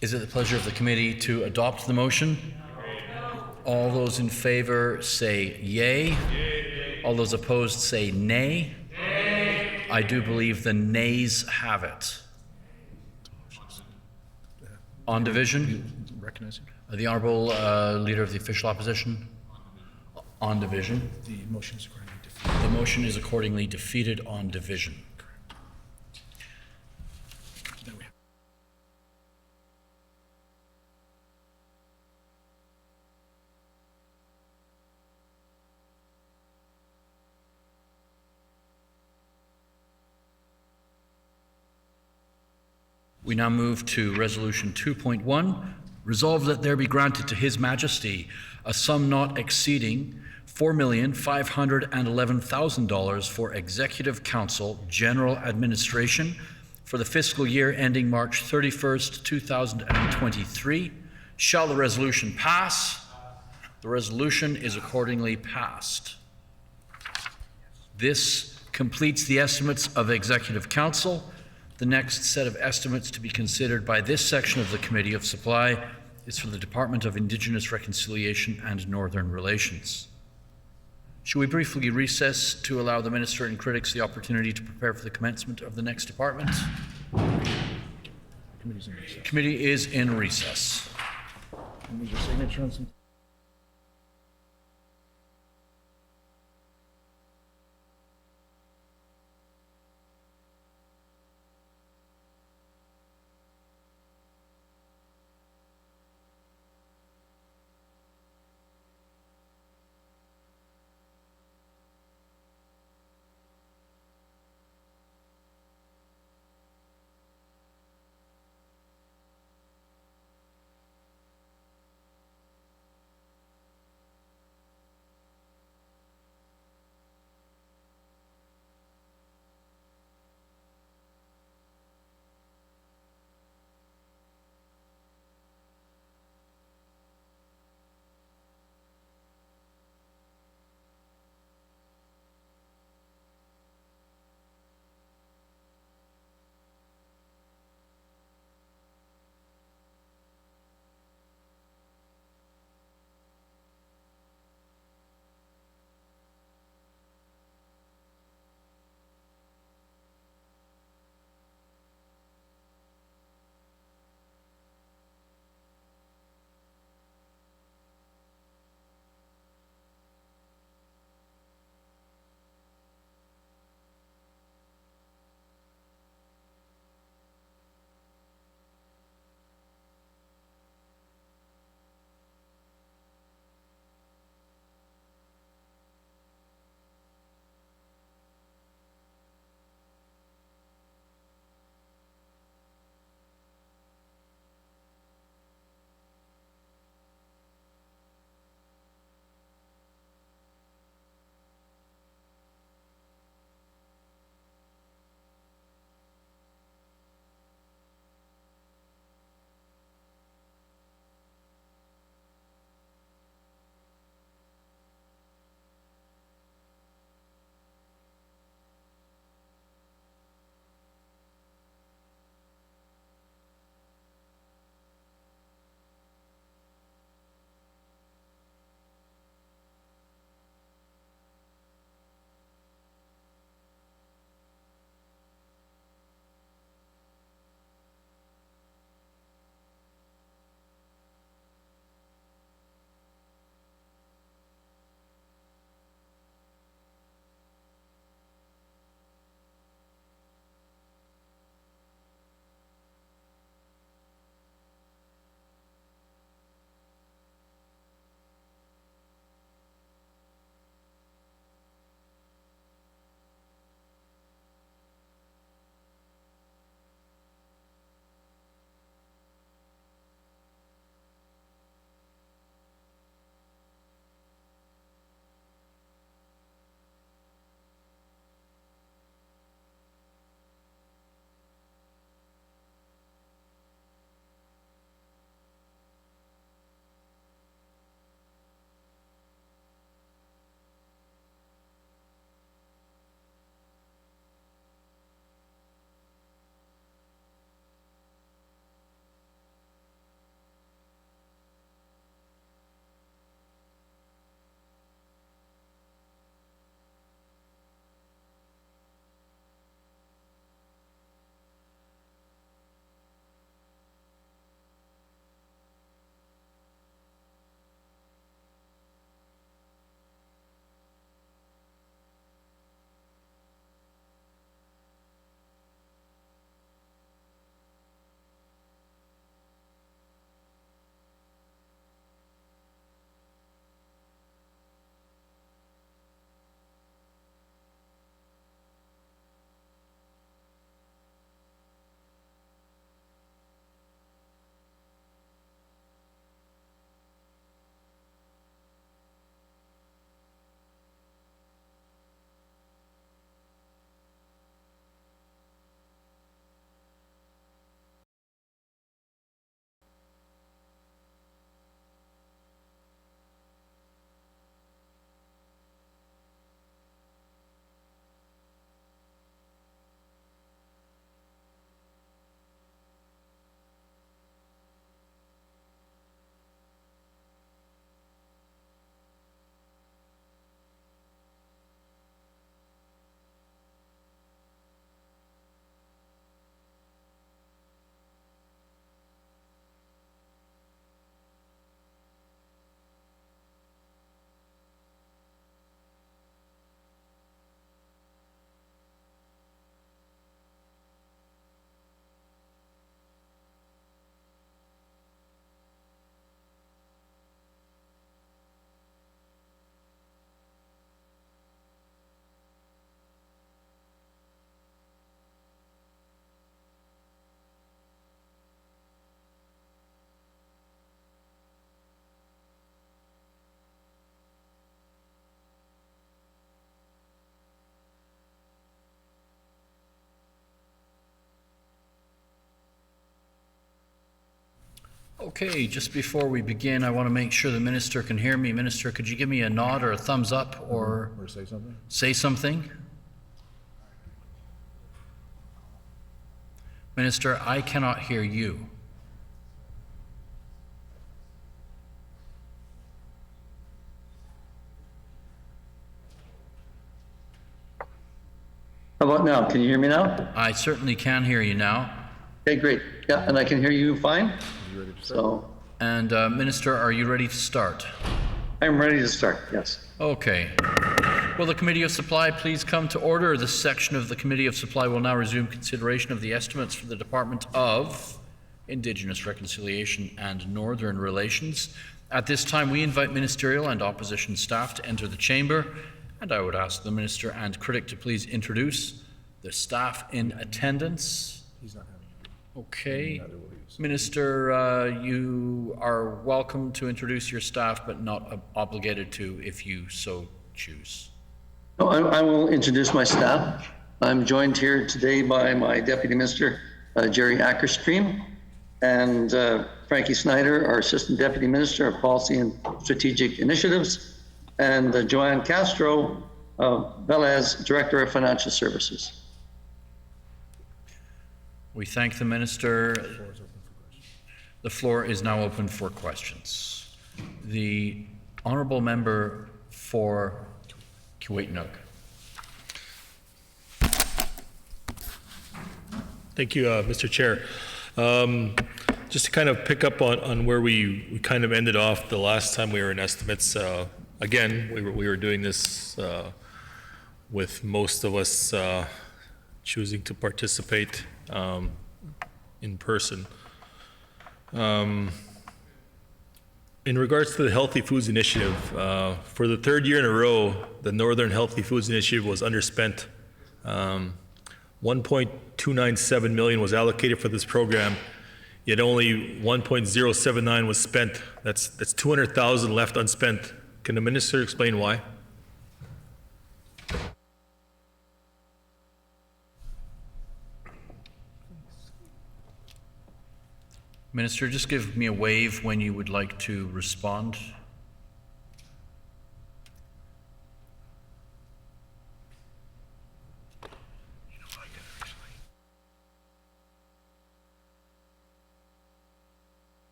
Is it the pleasure of the committee to adopt the motion? All those in favour say yay. All those opposed say nay. I do believe the nays have it. On division? The Honourable Leader of the Official Opposition. On division. The motion is accordingly defeated. The motion is accordingly defeated on division. We now move to Resolution 2.1. Resolve that there be granted to His Majesty a sum not exceeding $4,511,000 for Executive Council General Administration for the fiscal year ending March 31st, 2023. Shall the resolution pass? The resolution is accordingly passed. This completes the estimates of Executive Council. The next set of estimates to be considered by this section of the Committee of Supply is for the Department of Indigenous Reconciliation and Northern Relations. Should we briefly recess to allow the Minister and critics the opportunity to prepare for the commencement of the next department? Committee is in recess.
Need your signature on some.
Okay, just before we begin, I want to make sure the minister can hear me. Minister, could you give me a nod or a thumbs up or
say something?
Say something? Minister, I cannot hear you.
How about now? Can you hear me now?
I certainly can hear you now.
Okay, great. Yeah, and I can hear you fine. So,
and Minister, are you ready to start?
I'm ready to start, yes.
Okay. Will the Committee of Supply please come to order? This section of the Committee of Supply will now resume consideration of the estimates for the Department of Indigenous Reconciliation and Northern Relations. At this time, we invite Ministerial and Opposition staff to enter the chamber, and I would ask the Minister and Critic to please introduce the staff in attendance. Okay. Minister, you are welcome to introduce your staff, but not obligated to if you so choose.
No, I will introduce my staff. I'm joined here today by my Deputy Minister, Jerry Ackerstream, and Frankie Snyder, our Assistant Deputy Minister of Policy and Strategic Initiatives, and Joanne Castro, Velez, Director of Financial Services.
We thank the Minister. The floor is now open for questions. The Honourable Member for Kiiwetinoong.
Thank you, Mr. Chair. Just to kind of pick up on where we kind of ended off the last time we were in estimates. Again, we were doing this with most of us choosing to participate in person. In regards to the Healthy Foods Initiative, for the third year in a row, the Northern Healthy Foods Initiative was underspent. 1.297 million was allocated for this program, yet only 1.079 was spent. That's 200,000 left unspent. Can the Minister explain why?
Minister, just give me a wave when you would like to respond.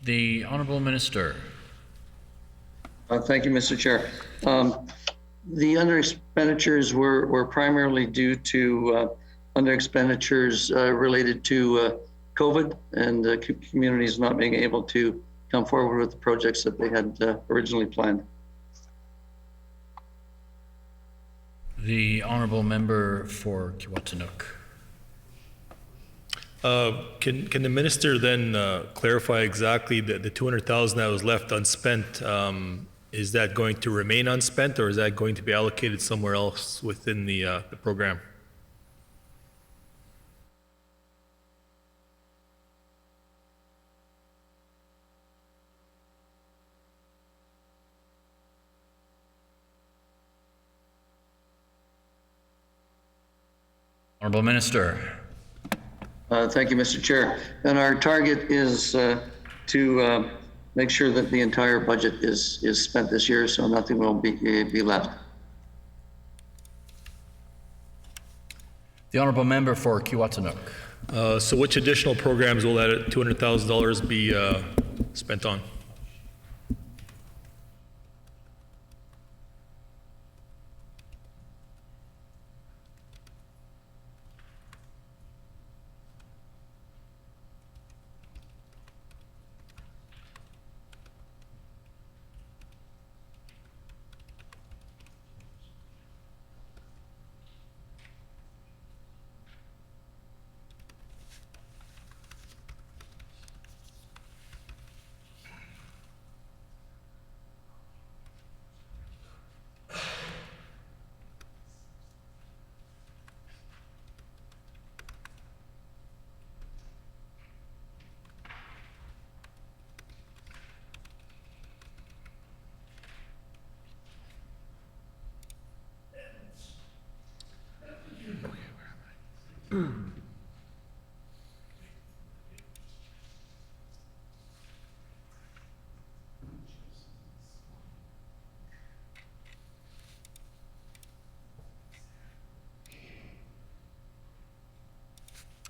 The Honourable Minister.
Thank you, Mr. Chair. The under expenditures were primarily due to under expenditures related to COVID and communities not being able to come forward with the projects that they had originally planned.
The Honourable Member for Kiiwetinoong.
Can the Minister then clarify exactly the 200,000 that was left unspent? Is that going to remain unspent, or is that going to be allocated somewhere else within the program?
Honourable Minister.
Thank you, Mr. Chair. And our target is to make sure that the entire budget is spent this year, so nothing will be left.
The Honourable Member for Kiiwetinoong.
So which additional programs will that $200,000 be spent on?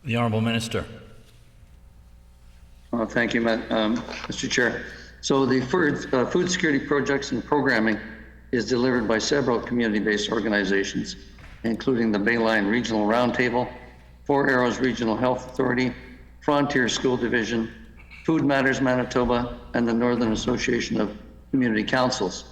The Honourable Minister.
Thank you, Mr. Chair. So the food security projects and programming is delivered by several community-based organizations, including the Bayline Regional Roundtable, Four Arrows Regional Health Authority, Frontier School Division, Food Matters Manitoba, and the Northern Association of Community Councils.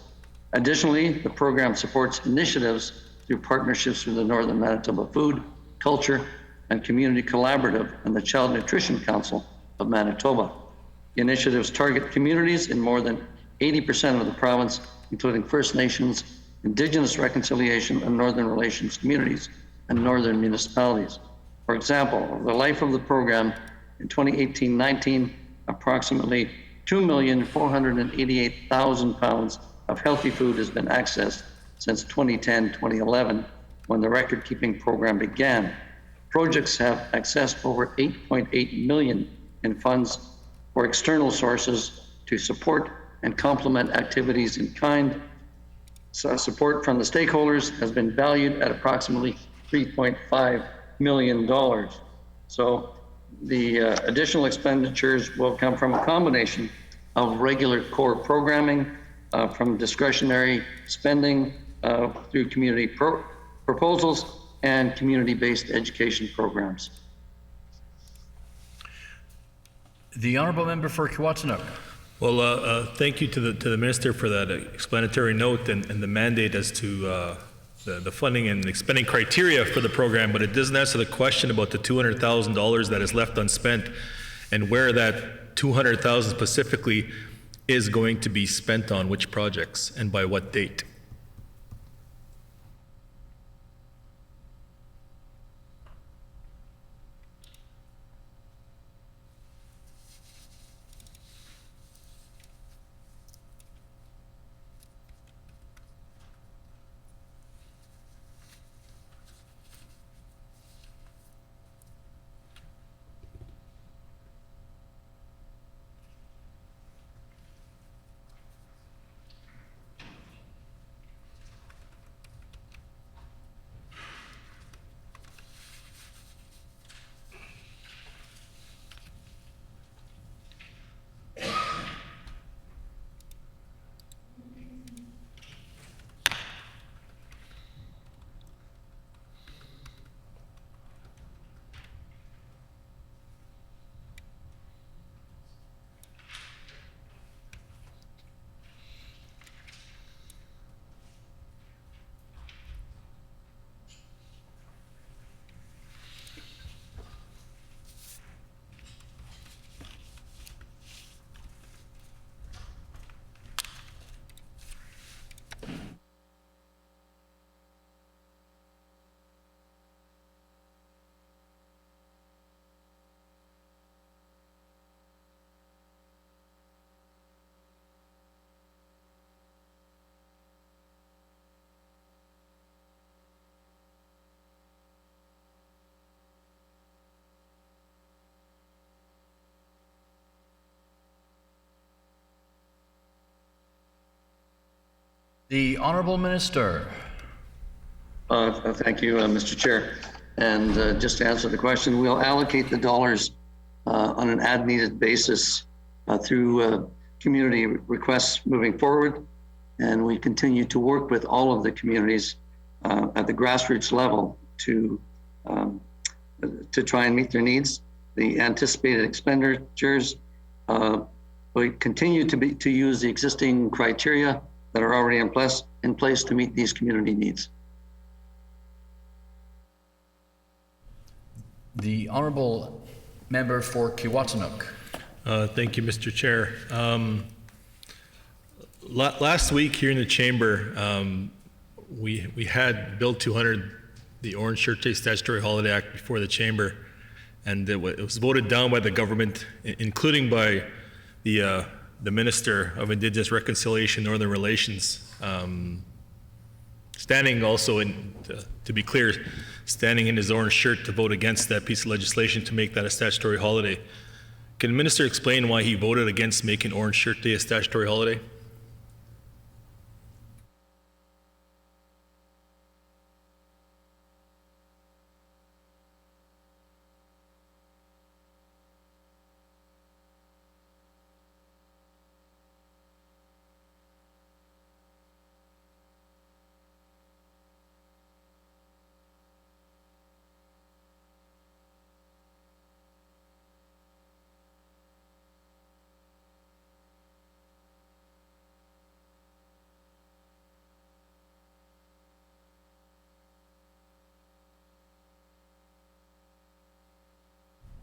Additionally, the program supports initiatives through partnerships with the Northern Manitoba Food, Culture, and Community Collaborative and the Child Nutrition Council of Manitoba. The initiatives target communities in more than 80% of the province, including First Nations, Indigenous reconciliation and Northern relations communities, and Northern municipalities. For example, over the life of the program, in 2018-19, approximately 2,488,000 pounds of healthy food has been accessed since 2010-2011, when the record-keeping program began. Projects have accessed over 8.8 million in funds for external sources to support and complement activities in kind. So support from the stakeholders has been valued at approximately $3.5 million. So the additional expenditures will come from a combination of regular core programming, from discretionary spending through community proposals, and community-based education programs.
The Honourable Member for Kiwatinook.
Well, thank you to the Minister for that explanatory note and the mandate as to the funding and expending criteria for the program, but it doesn't answer the question about the $200,000 that is left unspent and where that $200,000 specifically is going to be spent on, which projects and by what date.
The Honourable Minister.
Thank you, Mr. Chair. And just to answer the question, we'll allocate the dollars on an as-needed basis through community requests moving forward. And we continue to work with all of the communities at the grassroots level to try and meet their needs. The anticipated expenditures, we continue to use the existing criteria that are already in place to meet these community needs.
The Honourable Member for Kiwatinook.
Thank you, Mr. Chair. Last week here in the chamber, we had Bill 200, the Orange Shirt Day Statutory Holiday Act, before the chamber, and it was voted down by the government, including by the Minister of Indigenous Reconciliation, Northern Relations, standing also in, to be clear, standing in his orange shirt to vote against that piece of legislation to make that a statutory holiday. Can the minister explain why he voted against making Orange Shirt Day a statutory holiday?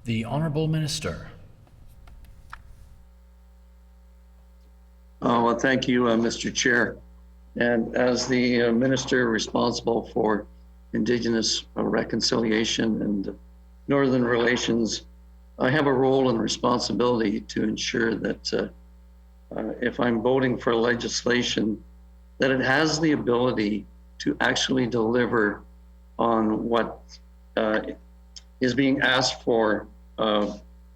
The Honourable Minister.
Well, thank you, Mr. Chair. And as the Minister responsible for Indigenous reconciliation and Northern relations, I have a role and responsibility to ensure that if I'm voting for legislation, that it has the ability to actually deliver on what is being asked for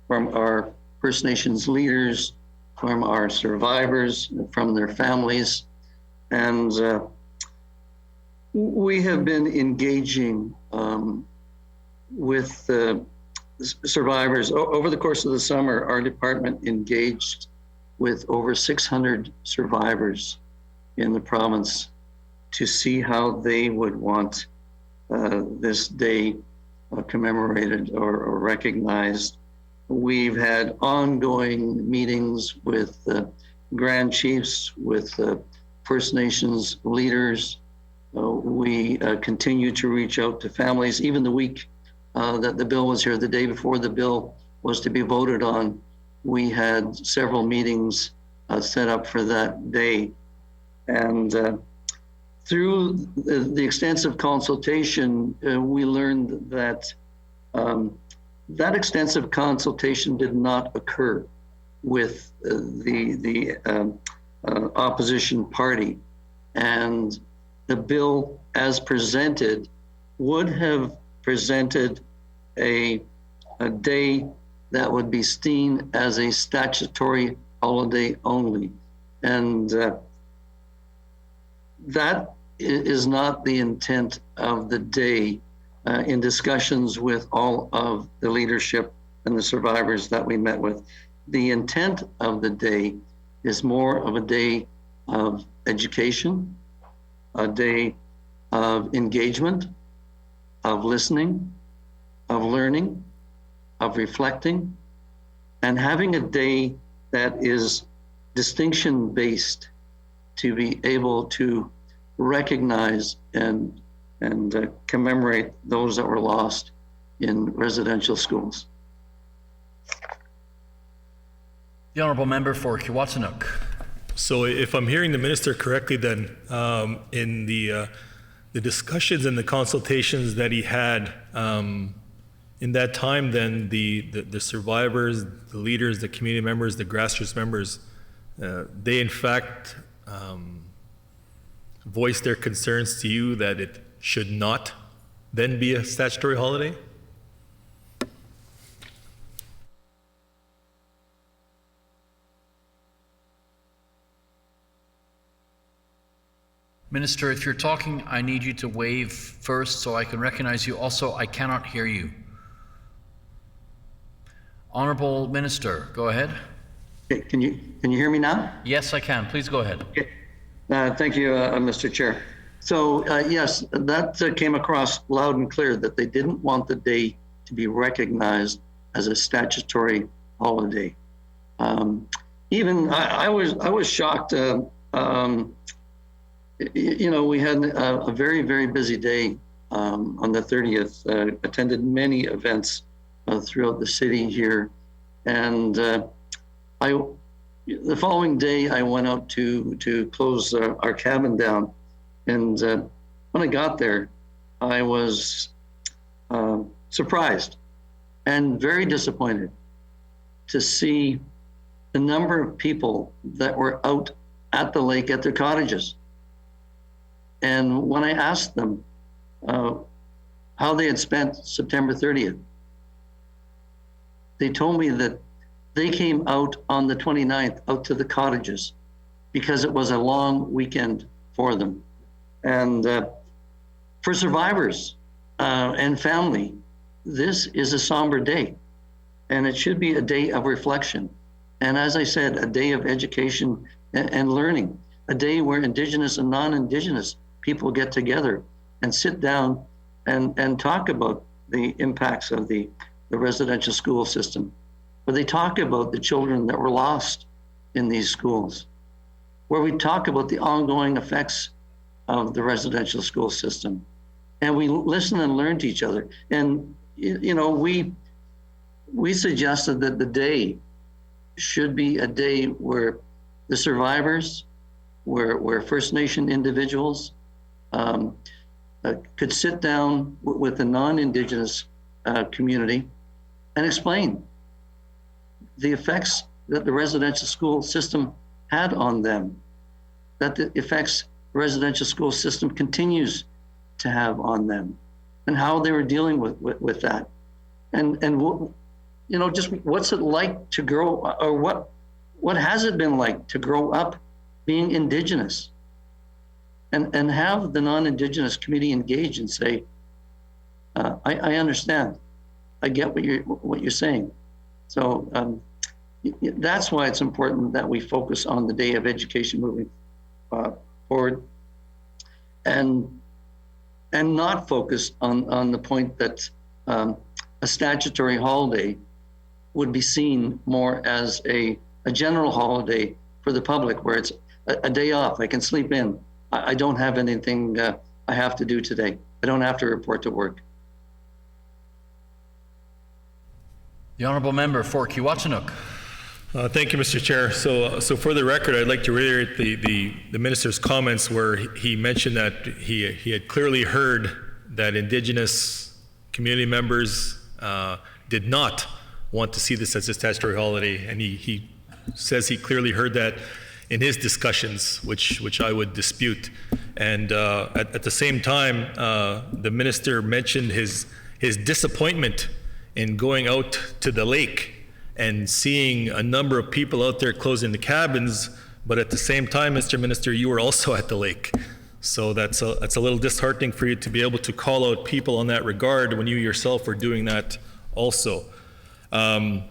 from our First Nations leaders, from our survivors, from their families. And we have been engaging with survivors. Over the course of the summer, our department engaged with over 600 survivors in the province to see how they would want this day commemorated or recognized. We've had ongoing meetings with Grand Chiefs, with First Nations leaders. We continue to reach out to families. Even the week that the bill was here, the day before the bill was to be voted on, we had several meetings set up for that day. And through the extensive consultation, we learned that that extensive consultation did not occur with the opposition party. And the bill as presented would have presented a day that would be seen as a statutory holiday only. And that is not the intent of the day. In discussions with all of the leadership and the survivors that we met with, the intent of the day is more of a day of education, a day of engagement, of listening, of learning, of reflecting, and having a day that is distinction-based to be able to recognize and commemorate those that were lost in residential schools.
The Honourable Member for Kiwatanuk.
So if I'm hearing the minister correctly, then in the discussions and the consultations that he had in that time, then the survivors, the leaders, the community members, the grassroots members, they in fact voiced their concerns to you that it should not then be a statutory holiday?
Minister, if you're talking, I need you to wave first so I can recognize you. Also, I cannot hear you. Honourable Minister, go ahead.
Okay, can you hear me now?
Yes, I can. Please go ahead.
Okay. Thank you, Mr. Chair. So yes, that came across loud and clear that they didn't want the day to be recognized as a statutory holiday. Even I was shocked. You know, we had a very, very busy day on the 30th. Attended many events throughout the city here, and the following day I went out to close our cabin down. And when I got there, I was surprised and very disappointed to see the number of people that were out at the lake at their cottages. And when I asked them how they had spent September 30th, they told me that they came out on the 29th out to the cottages because it was a long weekend for them. And for survivors and family, this is a somber day, and it should be a day of reflection. And as I said, a day of education and learning, a day where Indigenous and non-Indigenous people get together and sit down and talk about the impacts of the residential school system, where they talk about the children that were lost in these schools, where we talk about the ongoing effects of the residential school system. And we listen and learn to each other. And, you know, we suggested that the day should be a day where the survivors, where First Nation individuals could sit down with the non-Indigenous community and explain the effects that the residential school system had on them, that the effects the residential school system continues to have on them, and how they were dealing with that. And you know, just what's it like to grow, or what has it been like to grow up being Indigenous, and have the non-Indigenous community engage and say, I understand, I get what you're saying. So that's why it's important that we focus on the day of education moving forward, and not focus on the point that a statutory holiday would be seen more as a general holiday for the public, where it's a day off. I can sleep in. I don't have anything I have to do today. I don't have to report to work.
The Honourable Member for Kiiwetinoong.
Thank you, Mr. Chair. So for the record, I'd like to reiterate the Minister's comments where he mentioned that he had clearly heard that Indigenous community members did not want to see this as a statutory holiday, and he says he clearly heard that in his discussions, which I would dispute. And at the same time, the Minister mentioned his disappointment in going out to the lake and seeing a number of people out there closing the cabins, but at the same time, Mr. Minister, you were also at the lake. So that's a little disheartening for you to be able to call out people in that regard when you yourself are doing that also. And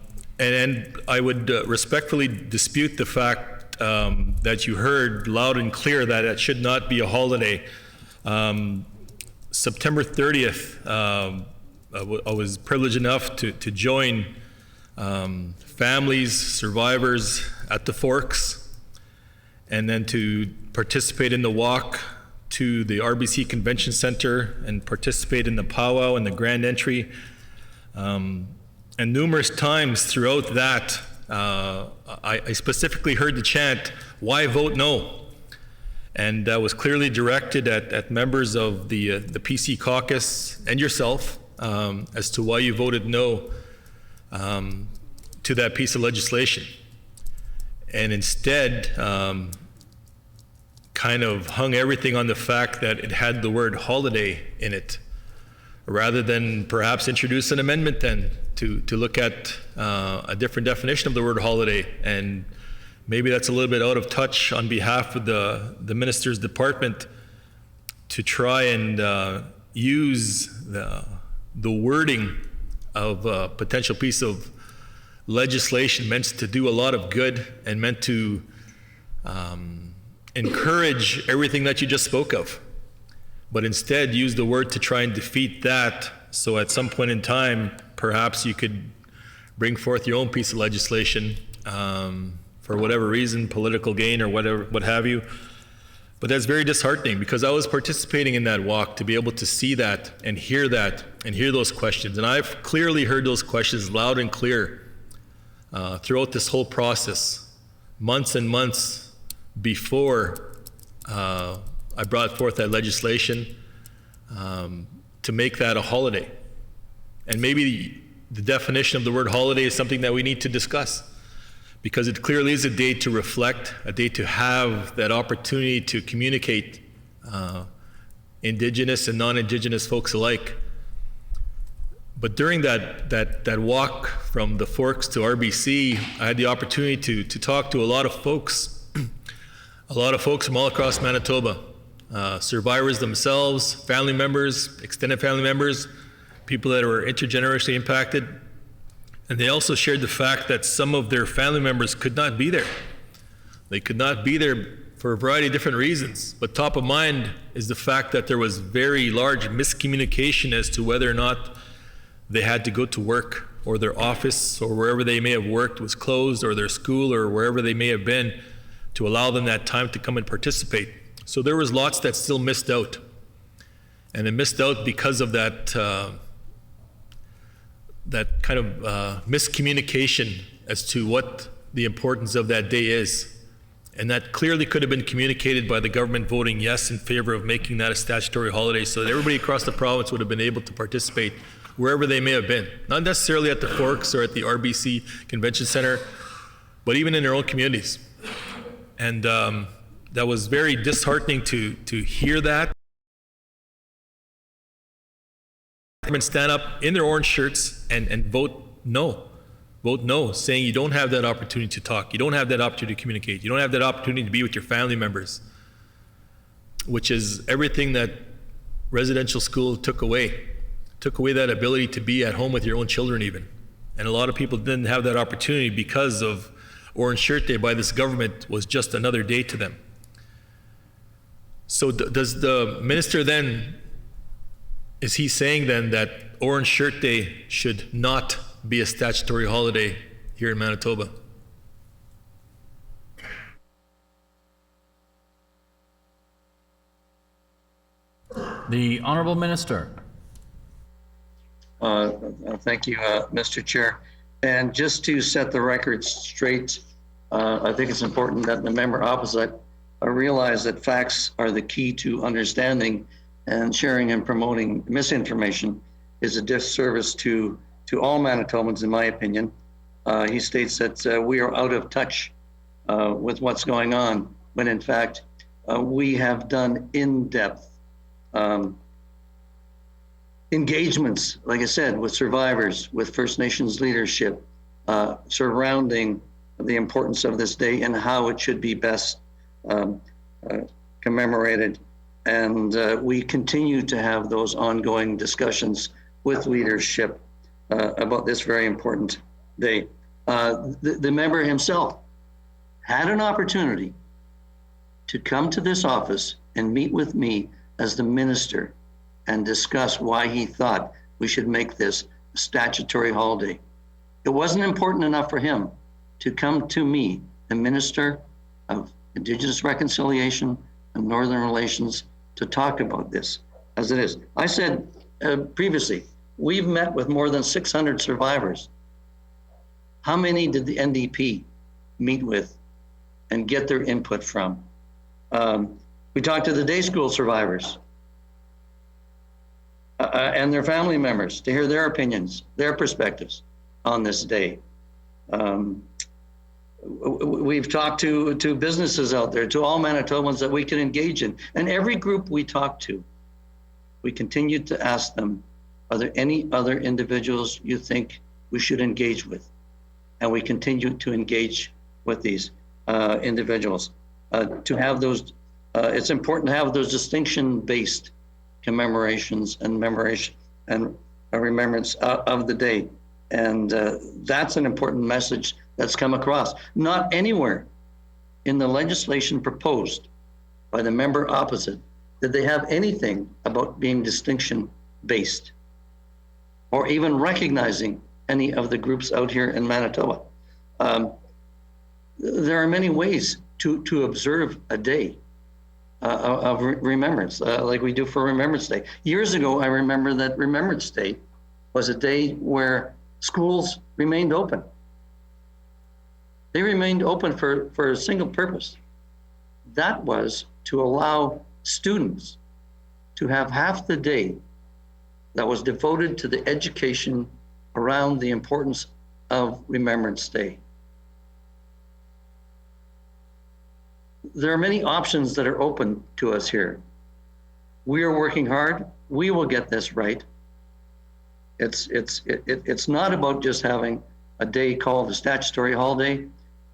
I would respectfully dispute the fact that you heard loud and clear that it should not be a holiday. September 30th, I was privileged enough to join families, survivors at the Forks, and then to participate in the walk to the RBC Convention Center and participate in the powwow and the grand entry. And numerous times throughout that, I specifically heard the chant, "Why vote no?" And that was clearly directed at members of the PC caucus and yourself as to why you voted no to that piece of legislation. And instead, kind of hung everything on the fact that it had the word holiday in it, rather than perhaps introduce an amendment then to look at a different definition of the word holiday. And maybe that's a little bit out of touch on behalf of the minister's department to try and use the wording of a potential piece of legislation meant to do a lot of good and meant to encourage everything that you just spoke of, but instead use the word to try and defeat that. So at some point in time, perhaps you could bring forth your own piece of legislation for whatever reason, political gain or whatever, what have you. But that's very disheartening, because I was participating in that walk to be able to see that and hear those questions. And I've clearly heard those questions loud and clear throughout this whole process, months and months before I brought forth that legislation to make that a holiday. And maybe the definition of the word holiday is something that we need to discuss, because it clearly is a day to reflect, a day to have that opportunity to communicate Indigenous and non-Indigenous folks alike. But during that walk from the Forks to RBC, I had the opportunity to talk to a lot of folks, from all across Manitoba, survivors themselves, family members, extended family members, people that were intergenerationally impacted. And they also shared the fact that some of their family members could not be there. They could not be there for a variety of different reasons. But top of mind is the fact that there was very large miscommunication as to whether or not they had to go to work, or their office or wherever they may have worked was closed, or their school or wherever they may have been, to allow them that time to come and participate. So there was lots that still missed out. And they missed out because of that kind of miscommunication as to what the importance of that day is. And that clearly could have been communicated by the government voting yes in favor of making that a statutory holiday, so that everybody across the province would have been able to participate wherever they may have been. Not necessarily at the Forks or at the RBC Convention Center, but even in their own communities. And that was very disheartening to hear that. Stand up in their orange shirts and vote no. Vote no, saying you don't have that opportunity to talk. You don't have that opportunity to communicate. You don't have that opportunity to be with your family members, which is everything that residential school took away. Took away that ability to be at home with your own children even. And a lot of people didn't have that opportunity because of Orange Shirt Day by this government was just another day to them. So does the minister then, is he saying then that Orange Shirt Day should not be a statutory holiday here in Manitoba?
The Honourable Minister.
Thank you, Mr. Chair. And just to set the record straight, I think it's important that the member opposite realize that facts are the key to understanding, and sharing and promoting misinformation is a disservice to all Manitobans, in my opinion. He states that we are out of touch with what's going on, when in fact, we have done in-depth engagements, like I said, with survivors, with First Nations leadership, surrounding the importance of this day and how it should be best commemorated. And we continue to have those ongoing discussions with leadership about this very important day. The member himself had an opportunity to come to this office and meet with me as the minister and discuss why he thought we should make this a statutory holiday. It wasn't important enough for him to come to me, the Minister of Indigenous Reconciliation and Northern Relations, to talk about this as it is. I said previously, we've met with more than 600 survivors. How many did the NDP meet with and get their input from? We talked to the day school survivors and their family members to hear their opinions, their perspectives on this day. We've talked to businesses out there, to all Manitobans that we can engage in. And every group we talk to, we continue to ask them, are there any other individuals you think we should engage with? And we continue to engage with these individuals. To have those, it's important to have those distinction-based commemorations and remembrance of the day. And that's an important message that's come across. Not anywhere in the legislation proposed by the member opposite did they have anything about being distinction-based or even recognizing any of the groups out here in Manitoba. There are many ways to observe a day of remembrance, like we do for Remembrance Day. Years ago, I remember that Remembrance Day was a day where schools remained open. They remained open for a single purpose. That was to allow students to have half the day that was devoted to the education around the importance of Remembrance Day. There are many options that are open to us here. We are working hard. We will get this right. It's not about just having a day called a statutory holiday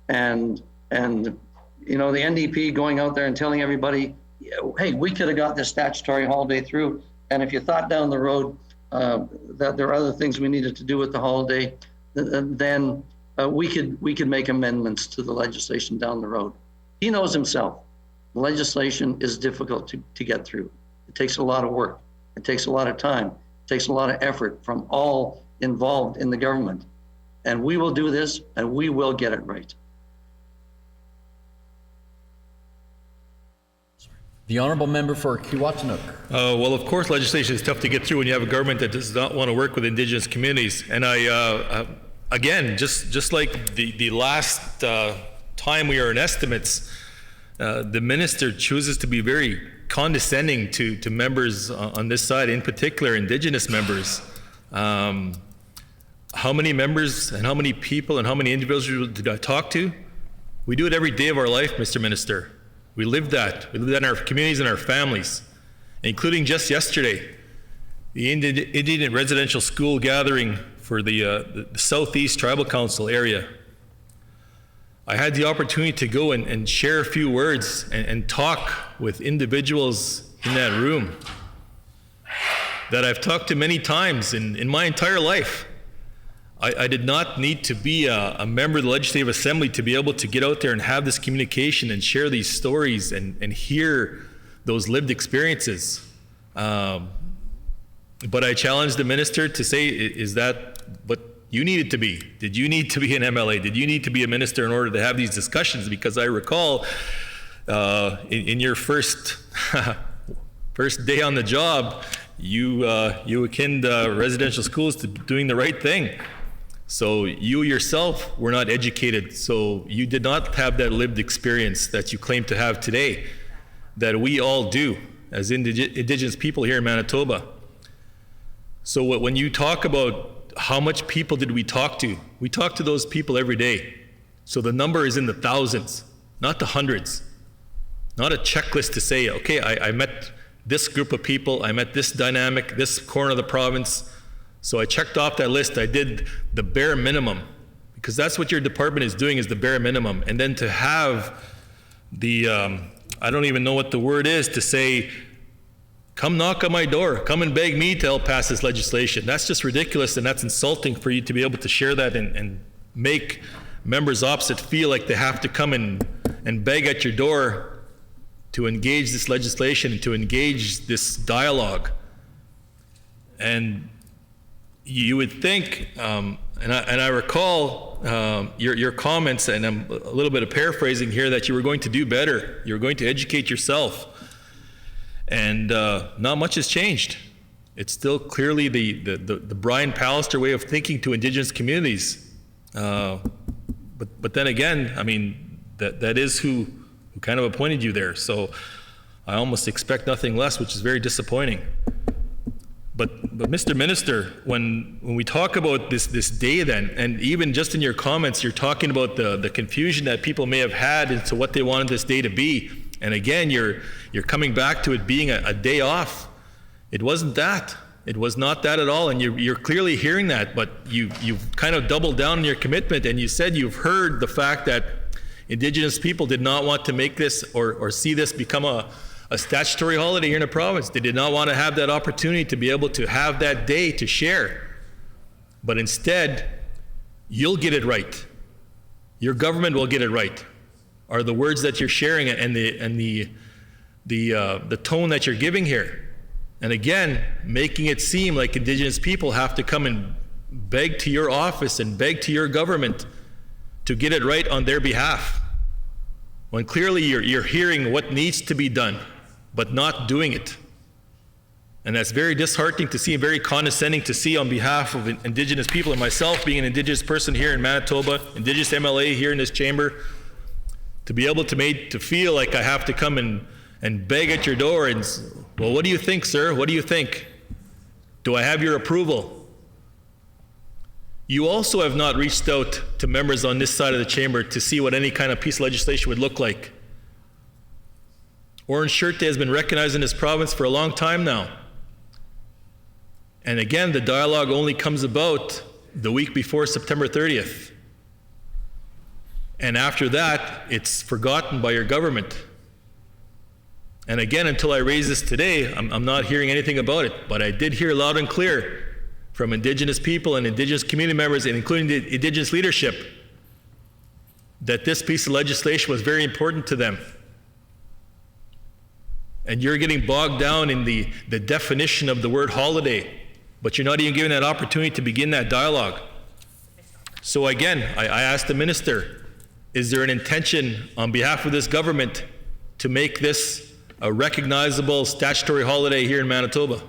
and you know, the NDP going out there and telling everybody, hey, we could have got this statutory holiday through. And if you thought down the road that there are other things we needed to do with the holiday, then we could make amendments to the legislation down the road. He knows himself. Legislation is difficult to get through. It takes a lot of work. It takes a lot of time. It takes a lot of effort from all involved in the government. And we will do this, and we will get it right.
The honourable member for Kiiwetinoong.
Well, of course, legislation is tough to get through when you have a government that does not want to work with Indigenous communities. And again, just like the last time we were in estimates, the minister chooses to be very condescending to members on this side, in particular Indigenous members. How many members and how many people and how many individuals did I talk to? We do it every day of our life, Mr. Minister. We live that. We live that in our communities and our families, including just yesterday, the Indian residential school gathering for the Southeast Tribal Council area. I had the opportunity to go and share a few words and talk with individuals in that room that I've talked to many times in my entire life. I did not need to be a member of the Legislative Assembly to be able to get out there and have this communication and share these stories and hear those lived experiences. But I challenged the minister to say, is that what you needed to be? Did you need to be an MLA? Did you need to be a minister in order to have these discussions? Because I recall in your first day on the job, you akin residential schools to doing the right thing. So you yourself were not educated, so you did not have that lived experience that you claim to have today, that we all do as Indigenous people here in Manitoba. So when you talk about how much people did we talk to those people every day. So the number is in the thousands, not the hundreds. Not a checklist to say, okay, I met this group of people, I met this dynamic, this corner of the province. So I checked off that list. I did the bare minimum, because that's what your department is doing, is the bare minimum. And then to have the, I don't even know what the word is, to say, come knock on my door, come and beg me to help pass this legislation. That's just ridiculous, and that's insulting for you to be able to share that and make members opposite feel like they have to come and beg at your door to engage this legislation and to engage this dialogue. And you would think, and I recall your comments, and I'm a little bit of paraphrasing here, that you were going to do better. You were going to educate yourself. And not much has changed. It's still clearly the Brian Pallister way of thinking to Indigenous communities. But then again, I mean, that is who kind of appointed you there. So I almost expect nothing less, which is very disappointing. But Mr. Minister, when we talk about this day then, and even just in your comments, you're talking about the confusion that people may have had into what they wanted this day to be. And again, you're coming back to it being a day off. It wasn't that. It was not that at all. And you're clearly hearing that, but you've kind of doubled down on your commitment, and you said you've heard the fact that Indigenous people did not want to make this or see this become a statutory holiday here in the province. They did not want to have that opportunity to be able to have that day to share. But instead, you'll get it right. Your government will get it right, are the words that you're sharing and the tone that you're giving here. And again, making it seem like Indigenous people have to come and beg to your office and beg to your government to get it right on their behalf, when clearly you're hearing what needs to be done, but not doing it. And that's very disheartening to see and very condescending to see on behalf of Indigenous people, and myself being an Indigenous person here in Manitoba, Indigenous MLA here in this chamber, to be able to feel like I have to come and beg at your door and, well, what do you think, sir? What do you think? Do I have your approval? You also have not reached out to members on this side of the chamber to see what any kind of piece of legislation would look like, Orange Shirt Day has been recognized in this province for a long time now. And again, the dialogue only comes about the week before September 30th. And after that, it's forgotten by your government. And again, until I raise this today, I'm not hearing anything about it. But I did hear loud and clear from Indigenous people and Indigenous community members, and including the Indigenous leadership, that this piece of legislation was very important to them. And you're getting bogged down in the definition of the word holiday, but you're not even given that opportunity to begin that dialogue. So again, I asked the minister, is there an intention on behalf of this government to make this a recognizable statutory holiday here in Manitoba?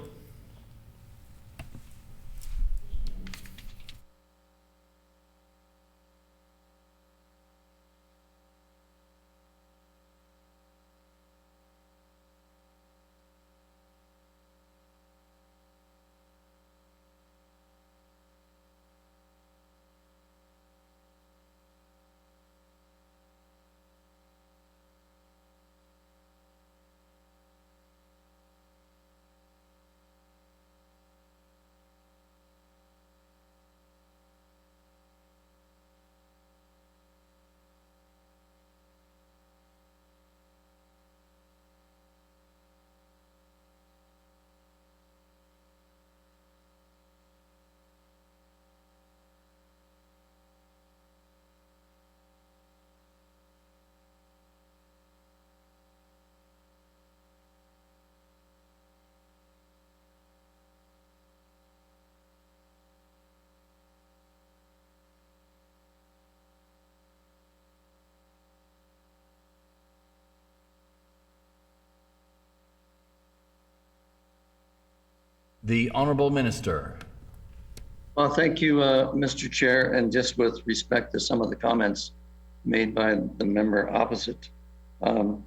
The Honourable Minister.
Well, thank you, Mr. Chair, and just with respect to some of the comments made by the member opposite, I'm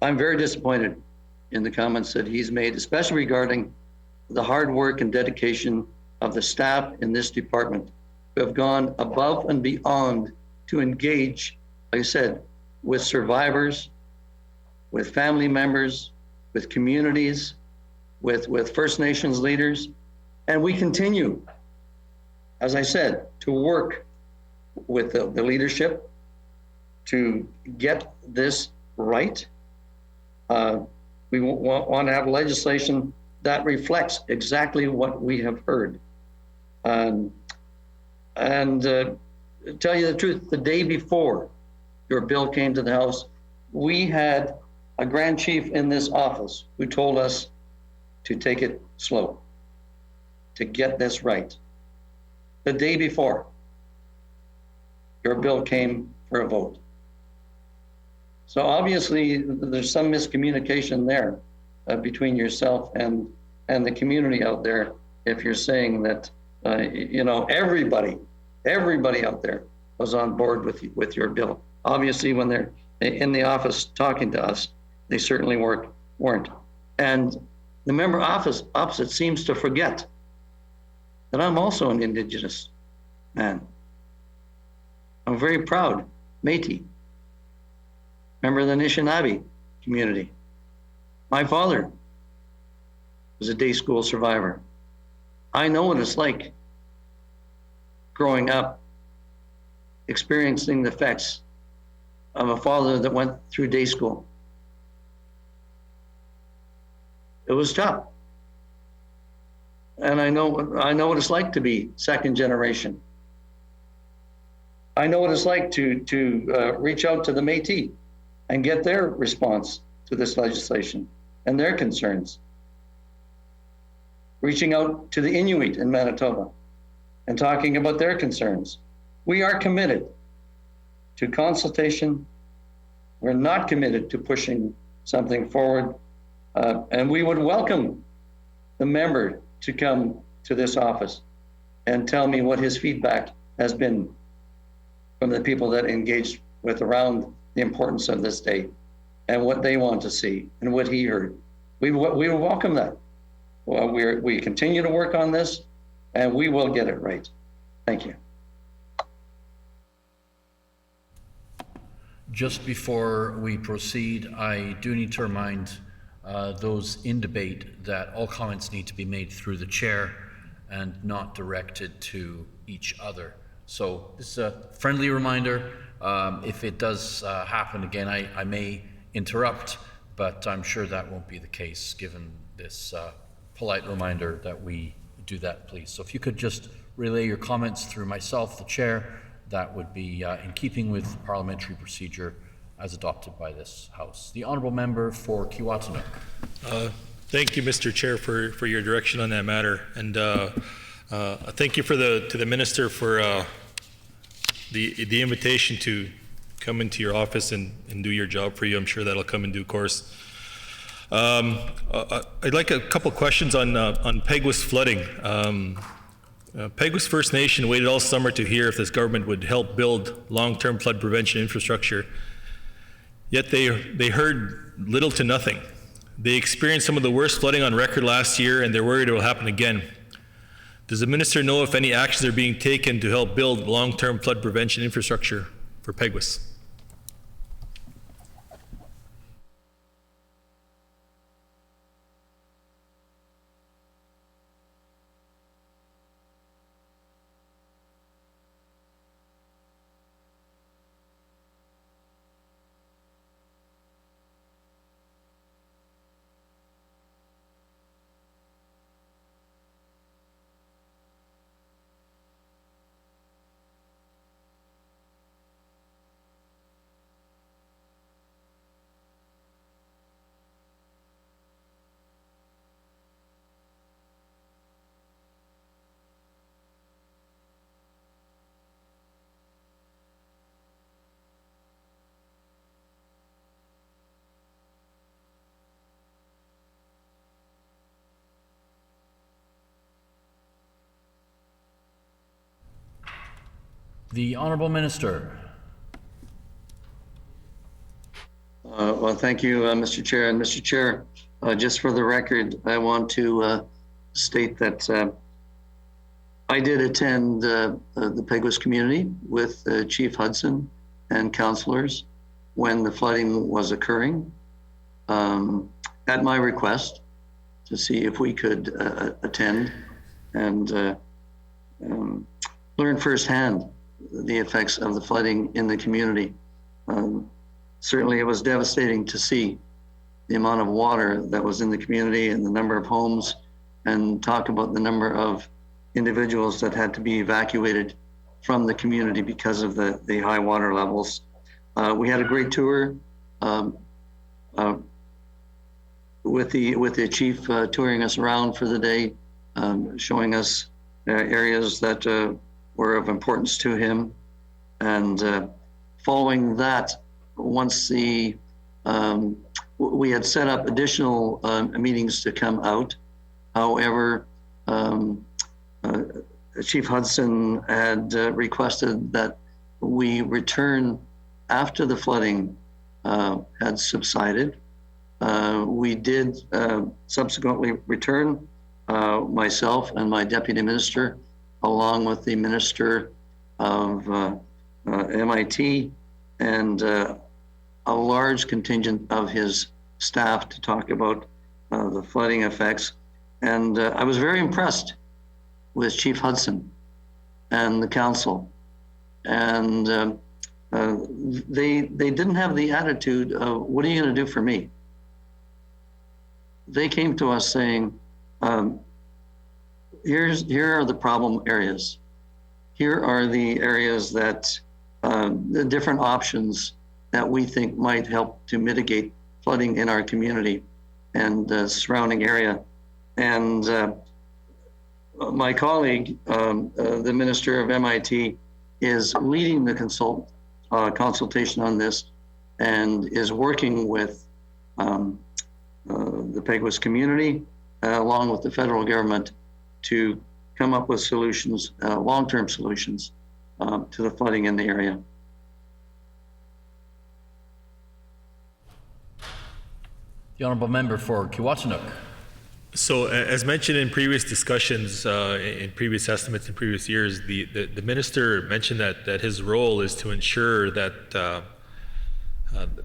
very disappointed in the comments that he's made, especially regarding the hard work and dedication of the staff in this department who have gone above and beyond to engage, like I said, with survivors, with family members, with communities, with First Nations leaders. And we continue, as I said, to work with the leadership to get this right. We want to have legislation that reflects exactly what we have heard. And tell you the truth, the day before your bill came to the House, we had a Grand Chief in this office who told us to take it slow, to get this right. The day before your bill came for a vote. So obviously there's some miscommunication there between yourself and the community out there. If you're saying that, everybody out there was on board with your bill. Obviously when they're in the office talking to us, they certainly weren't. And the member opposite seems to forget that I'm also an Indigenous man. I'm very proud, Métis, member of the Anishinaabe community. My father was a day school survivor. I know what it's like growing up, experiencing the effects of a father that went through day school. It was tough. And I know what it's like to be second generation. I know what it's like to reach out to the Métis and get their response to this legislation and their concerns. Reaching out to the Inuit in Manitoba and talking about their concerns. We are committed to consultation. We're not committed to pushing something forward. And we would welcome the member to come to this office and tell me what his feedback has been from the people that engaged with around the importance of this day and what they want to see and what he heard. We will welcome that. Well, we continue to work on this and we will get it right. Thank you.
Just before we proceed, I do need to remind those in debate that all comments need to be made through the chair and not directed to each other. So this is a friendly reminder. If it does happen again, I may interrupt, but I'm sure that won't be the case given this polite reminder that we do that, please. So if you could just relay your comments through myself, the chair, that would be in keeping with parliamentary procedure as adopted by this House. The Honourable Member for Kiiwetinoong.
Thank you, Mr. Chair, for your direction on that matter. And thank you to the Minister for the invitation to come into your office and do your job for you. I'm sure that'll come in due course. I'd like a couple questions on Peguis flooding. Peguis First Nation waited all summer to hear if this government would help build long-term flood prevention infrastructure, yet they heard little to nothing. They experienced some of the worst flooding on record last year, and they're worried it will happen again. Does the minister know if any actions are being taken to help build long-term flood prevention infrastructure for Peguis?
The Honourable Minister.
Well, thank you, Mr. Chair. And Mr. Chair, just for the record, I want to state that I did attend the Peguis community with Chief Hudson and councillors when the flooding was occurring at my request to see if we could attend and learn firsthand the effects of the flooding in the community. Certainly it was devastating to see the amount of water that was in the community and the number of homes, and talk about the number of individuals that had to be evacuated from the community because of the high water levels. We had a great tour with the chief touring us around for the day, showing us areas that were of importance to him. And following that, once we had set up additional meetings to come out. However, Chief Hudson had requested that we return after the flooding had subsided. We did subsequently return, myself and my deputy minister, along with the minister of MIT and a large contingent of his staff to talk about the flooding effects. And I was very impressed with Chief Hudson and the council. And they didn't have the attitude of, what are you going to do for me? They came to us saying, here are the problem areas. Here are the areas that, the different options that we think might help to mitigate flooding in our community and the surrounding area. And my colleague, the Minister of MIT, is leading the consultation on this and is working with the Peguis community, along with the federal government, to come up with solutions, long-term solutions to the flooding in the area.
The Honourable Member for Kiiwetinoong.
So as mentioned in previous discussions, in previous estimates in previous years, the minister mentioned that his role is to ensure that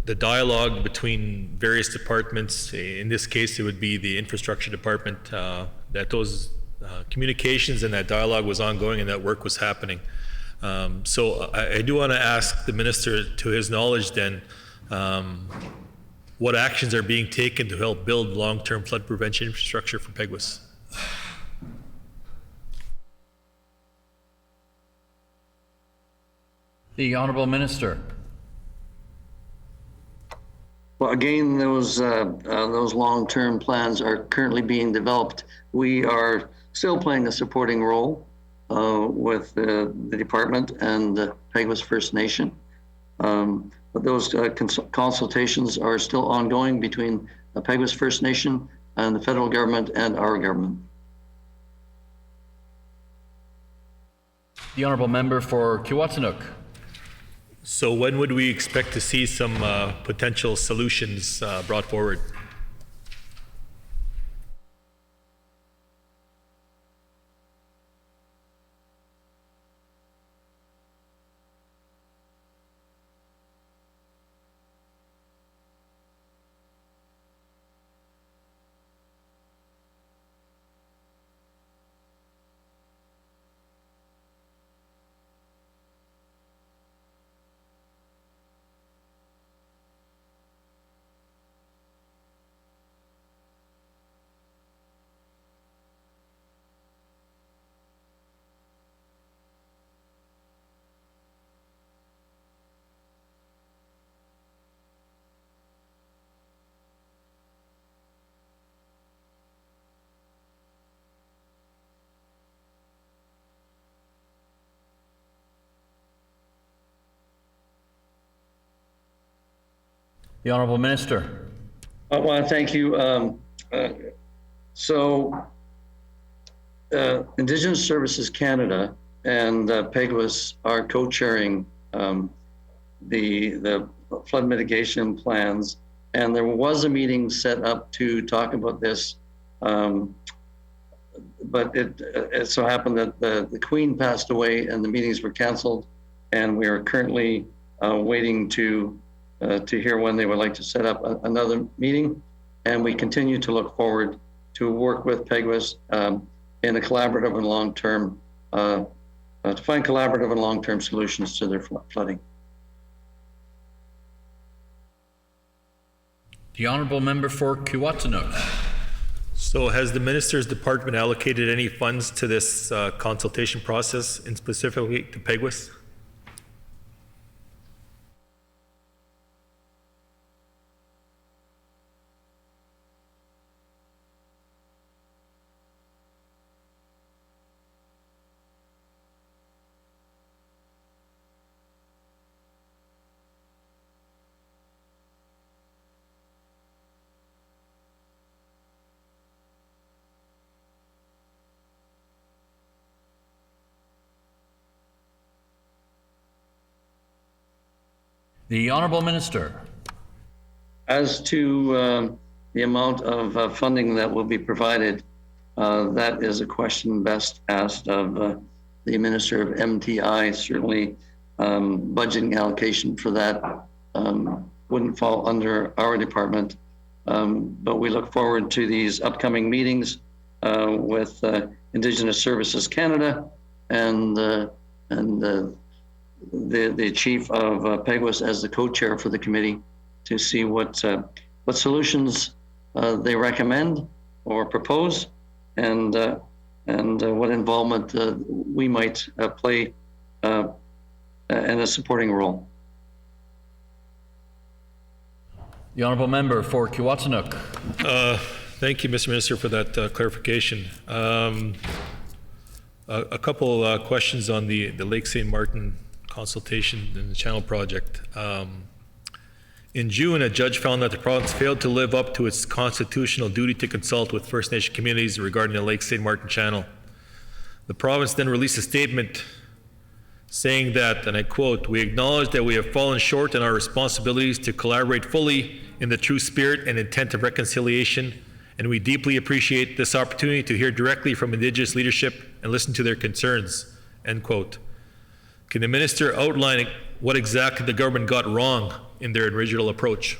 the dialogue between various departments, in this case it would be the infrastructure department, that those communications and that dialogue was ongoing and that work was happening. So I do want to ask the minister, to his knowledge then, what actions are being taken to help build long-term flood prevention infrastructure for Peguis?
The Honourable Minister.
Well, again, those long-term plans are currently being developed. We are still playing a supporting role with the department and Peguis First Nation. But those consultations are still ongoing between the Peguis First Nation and the federal government and our government.
The Honourable Member for Kiiwetinoong.
So when would we expect to see some potential solutions brought forward?
The Honourable Minister.
I want to thank you. Indigenous Services Canada and Peguis are co-chairing the flood mitigation plans, and there was a meeting set up to talk about this, but it so happened that the Queen passed away and the meetings were canceled, and we are currently waiting to hear when they would like to set up another meeting. And we continue to look forward to work with Peguis in a collaborative and long-term, to find collaborative and long-term solutions to their flooding.
The Honourable Member for Kiiwetinoong.
So has the Minister's Department allocated any funds to this consultation process, and specifically to Peguis?
The Honourable Minister.
As to the amount of funding that will be provided, that is a question best asked of the Minister of MTI. Certainly, budgeting allocation for that wouldn't fall under our department, but we look forward to these upcoming meetings with Indigenous Services Canada and the chief of Peguis as the co-chair for the committee to see what solutions they recommend or propose, and what involvement we might play in a supporting role.
The Honourable Member for Kiiwetinoong.
Thank you, Mr. Minister, for that clarification. A couple questions on the Lake St. Martin consultation and the channel project. In June, a judge found that the province failed to live up to its constitutional duty to consult with First Nation communities regarding the Lake St. Martin channel. The province then released a statement saying that, and I quote, "We acknowledge that we have fallen short in our responsibilities to collaborate fully in the true spirit and intent of reconciliation, and we deeply appreciate this opportunity to hear directly from Indigenous leadership and listen to their concerns," end quote. Can the minister outline what exactly the government got wrong in their original approach.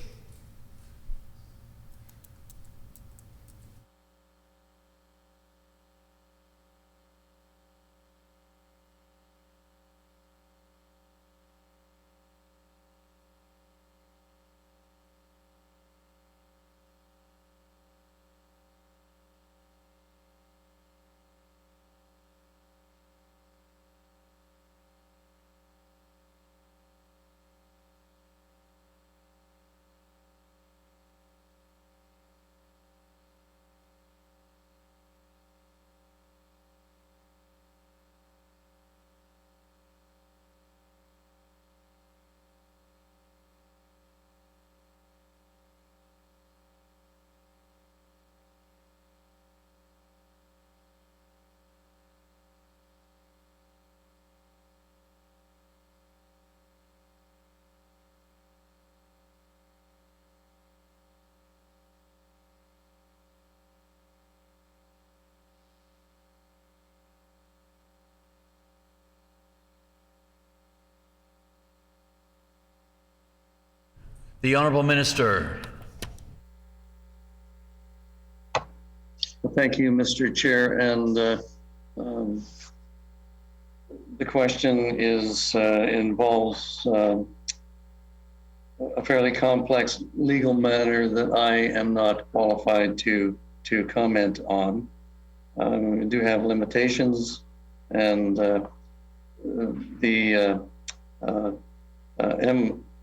The Honourable Minister.
Thank you, Mr. Chair. And the question involves a fairly complex legal matter that I am not qualified to comment on. We do have limitations, and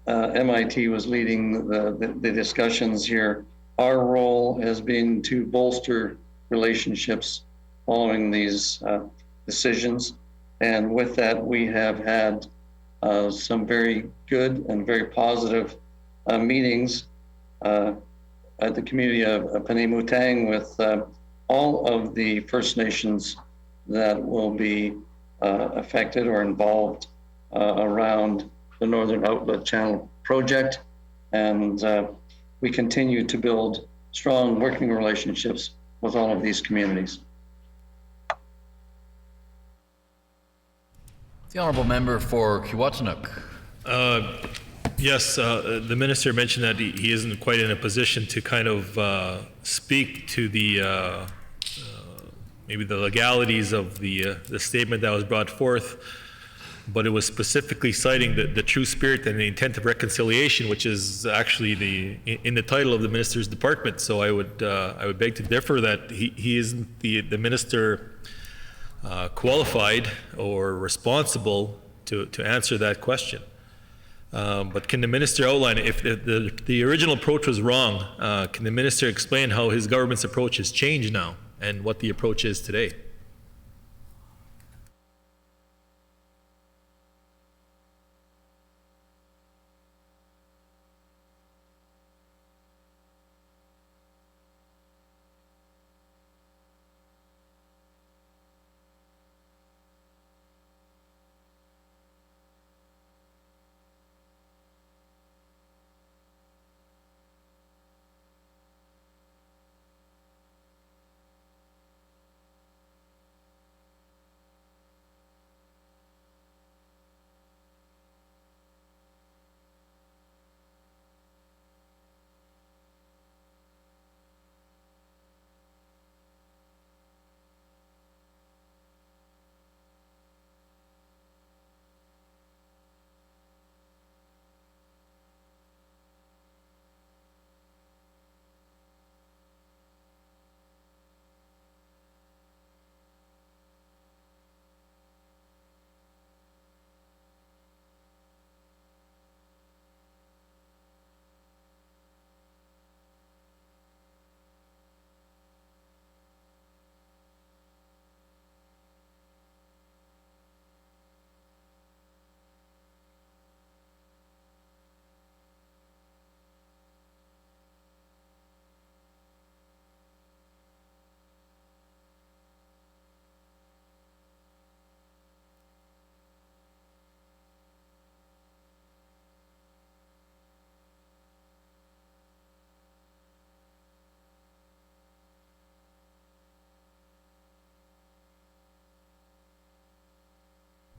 MIT was leading the discussions here. Our role has been to bolster relationships following these decisions. And with that, we have had some very good and very positive meetings at the community of Penimutang with all of the First Nations that will be affected or involved around the Northern Outlet Channel project. And we continue to build strong working relationships with all of these communities.
The Honourable Member for Kiiwetinoong.
Yes, the Minister mentioned that he isn't quite in a position to kind of speak to the maybe the legalities of the statement that was brought forth, but it was specifically citing the true spirit and the intent of reconciliation, which is actually in the title of the Minister's department. So I would beg to differ that he isn't the Minister qualified or responsible to answer that question. But can the Minister outline, if the original approach was wrong, can the Minister explain how his government's approach has changed now and what the approach is today?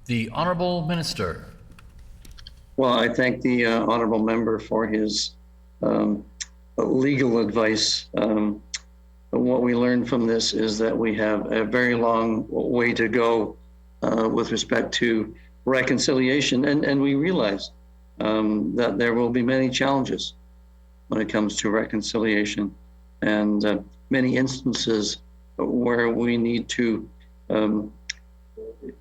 The Honourable Minister.
Well, I thank the honorable member for his legal advice. What we learned from this is that we have a very long way to go with respect to reconciliation, and we realize that there will be many challenges when it comes to reconciliation, and many instances where we need to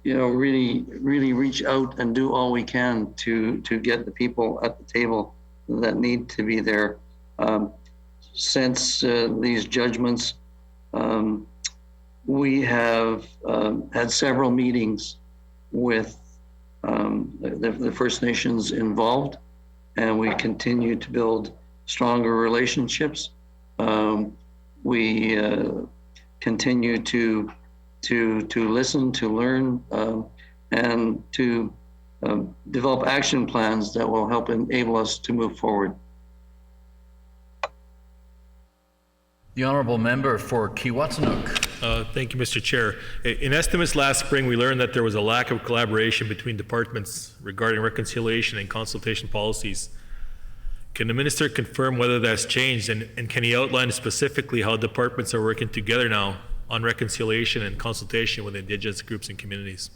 really reach out and do all we can to get the people at the table that need to be there. Since these judgments, we have had several meetings with the First Nations involved, and we continue to build stronger relationships. We continue to listen, to learn, and to develop action plans that will help enable us to move forward.
The honourable member for Kiiwetinoong.
Thank you, Mr. Chair. In estimates last spring, we learned that there was a lack of collaboration between departments regarding reconciliation and consultation policies. Can the minister confirm whether that's changed, and can he outline specifically how departments are working together now on reconciliation and consultation with Indigenous groups and communities?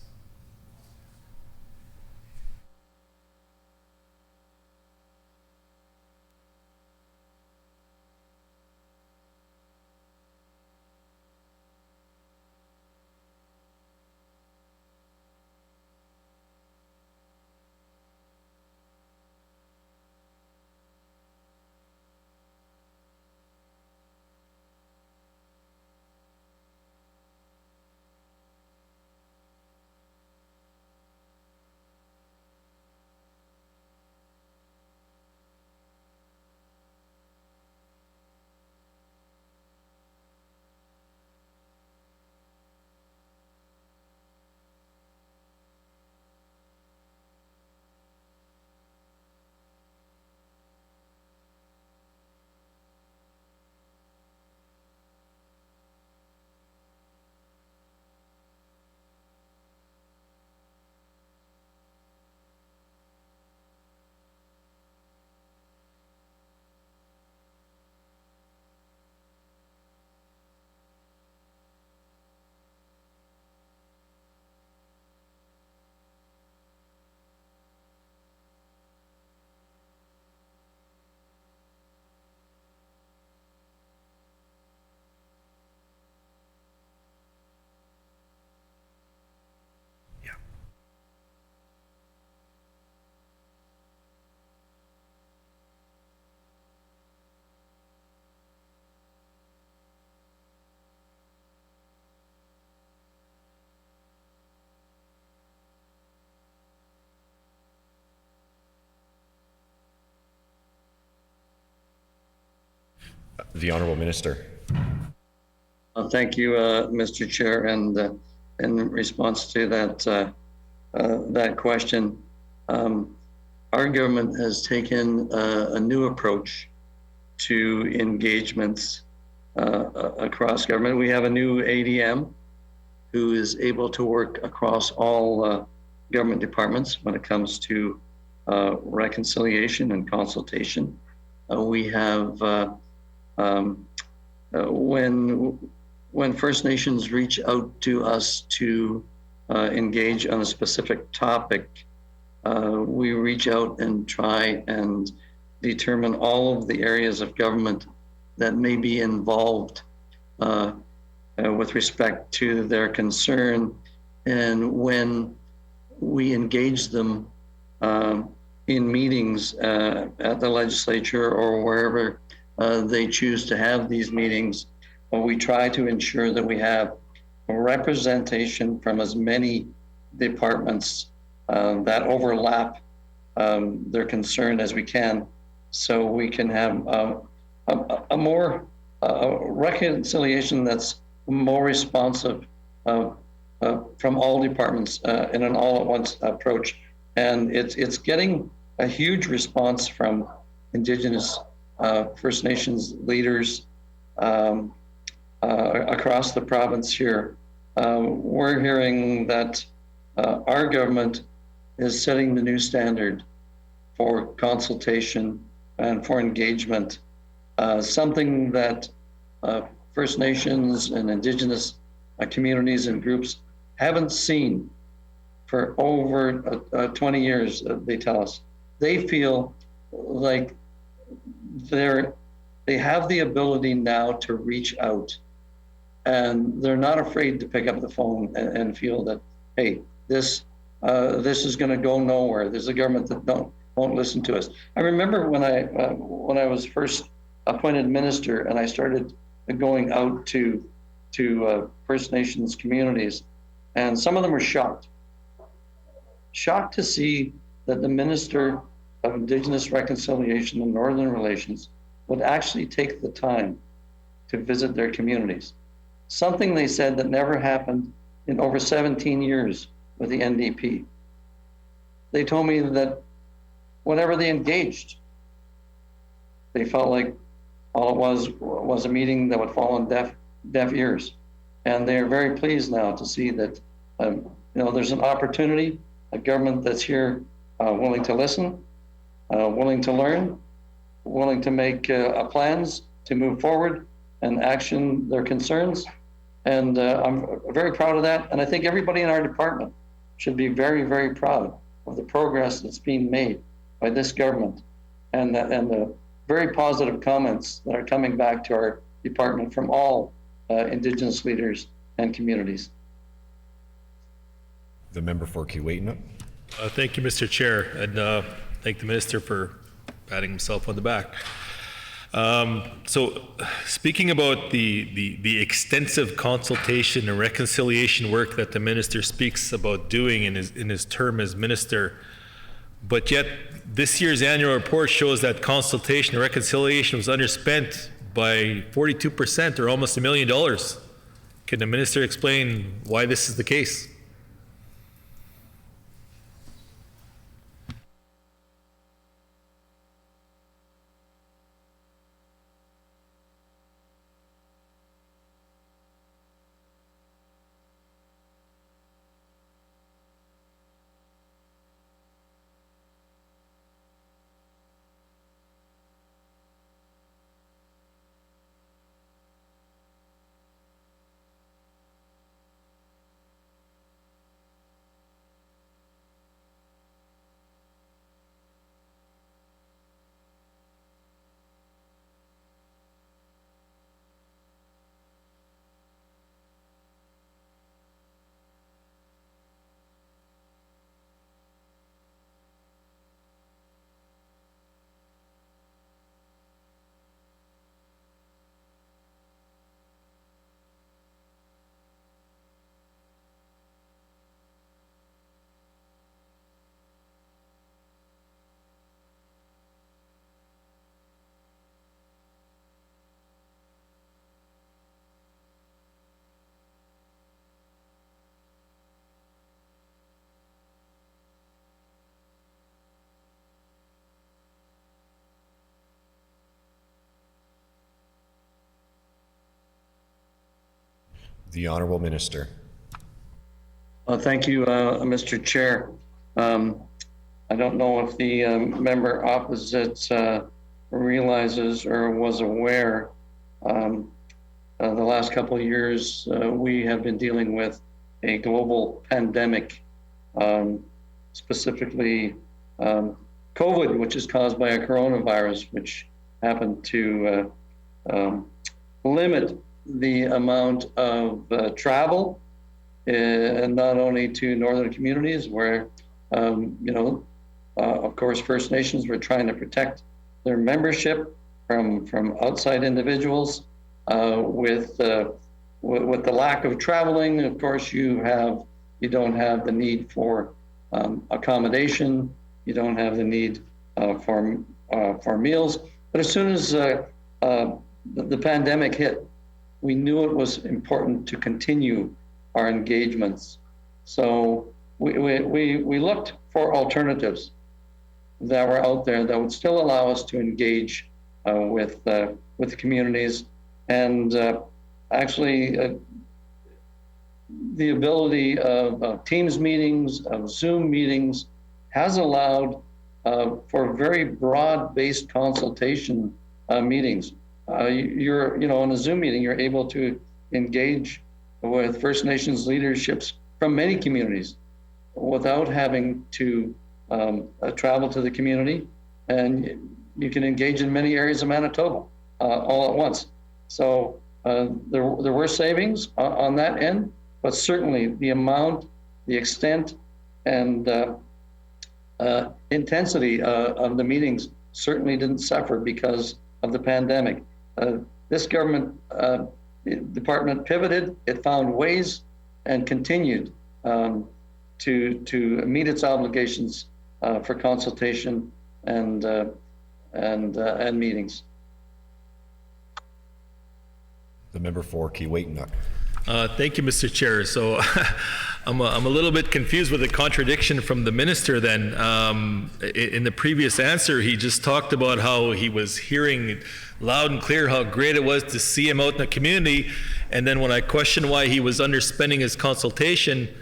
The Honourable Minister.
Thank you, Mr. Chair, and in response to that question, our government has taken a new approach to engagements across government. We have a new ADM who is able to work across all government departments when it comes to reconciliation and consultation. We have when First Nations reach out to us to engage on a specific topic, we reach out and try and determine all of the areas of government that may be involved with respect to their concern. And when we engage them in meetings at the legislature or wherever they choose to have these meetings, we try to ensure that we have representation from as many departments that overlap their concern as we can, so we can have a more reconciliation that's more responsive from all departments in an all-at-once approach. And it's getting a huge response from Indigenous First Nations leaders across the province here. We're hearing that our government is setting the new standard for consultation and for engagement, something that First Nations and Indigenous communities and groups haven't seen for over 20 years, they tell us. They feel like they have the ability now to reach out, and they're not afraid to pick up the phone and feel that, hey, this is going to go nowhere. There's a government that won't listen to us. I remember when I was first appointed minister and I started going out to First Nations communities, and some of them were shocked to see that the Minister of Indigenous Reconciliation and Northern Relations would actually take the time to visit their communities. Something they said that never happened in over 17 years with the NDP. They told me that whenever they engaged, they felt like all it was a meeting that would fall on deaf ears. And they're very pleased now to see that there's an opportunity, a government that's here willing to listen, willing to learn, willing to make plans to move forward and action their concerns. And I'm very proud of that. And I think everybody in our department should be very, very proud of the progress that's being made by this government and the very positive comments that are coming back to our department from all Indigenous leaders and communities.
The member for Keewatin.
Thank you, Mr. Chair, and thank the minister for patting himself on the back. So speaking about the extensive consultation and reconciliation work that the minister speaks about doing in his term as minister, but yet this year's annual report shows that consultation and reconciliation was underspent by 42% or almost $1 million. Can the minister explain why this is the case?
The Honourable Minister.
Thank you, Mr. Chair. I don't know if the member opposite realizes or was aware. The last couple of years, we have been dealing with a global pandemic, specifically COVID, which is caused by a coronavirus, which happened to limit the amount of travel, and not only to northern communities where, of course, First Nations were trying to protect their membership from outside individuals. With the lack of traveling, of course, you don't have the need for accommodation. You don't have the need for meals. But as soon as the pandemic hit, we knew it was important to continue our engagements. So we looked for alternatives that were out there that would still allow us to engage with communities, and actually the ability of Teams meetings, of Zoom meetings, has allowed for very broad-based consultation meetings. You're, in a Zoom meeting, you're able to engage with First Nations leaderships from many communities without having to travel to the community, and you can engage in many areas of Manitoba all at once. So there were savings on that end, but certainly the amount, the extent, and intensity of the meetings certainly didn't suffer because of the pandemic. This government department pivoted, it found ways and continued to meet its obligations for consultation and meetings.
The member for Keewatin.
Thank you, Mr. Chair. So I'm a little bit confused with the contradiction from the minister then. In the previous answer, he just talked about how he was hearing loud and clear how great it was to see him out in the community. And then when I questioned why he was underspending his consultation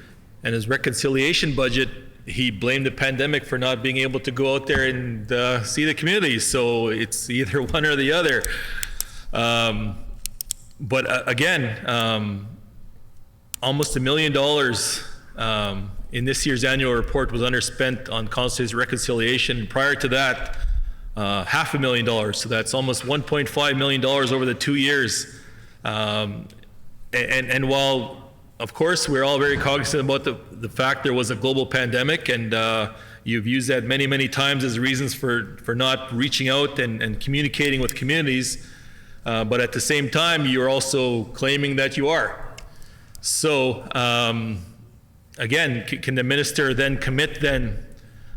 and his reconciliation budget, he blamed the pandemic for not being able to go out there and see the community. So it's either one or the other. But again, almost $1 million in this year's annual report was underspent on consultation reconciliation. Prior to that, $500,000. So that's almost $1.5 million over the 2 years. And while, of course, we're all very cognizant about the fact there was a global pandemic, and you've used that many, many times as reasons for not reaching out and communicating with communities. But at the same time, you're also claiming that you are. So again, can the minister then commit then,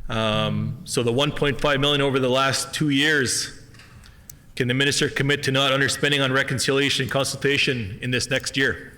so the 1.5 million over the last 2 years, can the minister commit to not underspending on reconciliation and consultation in this next year?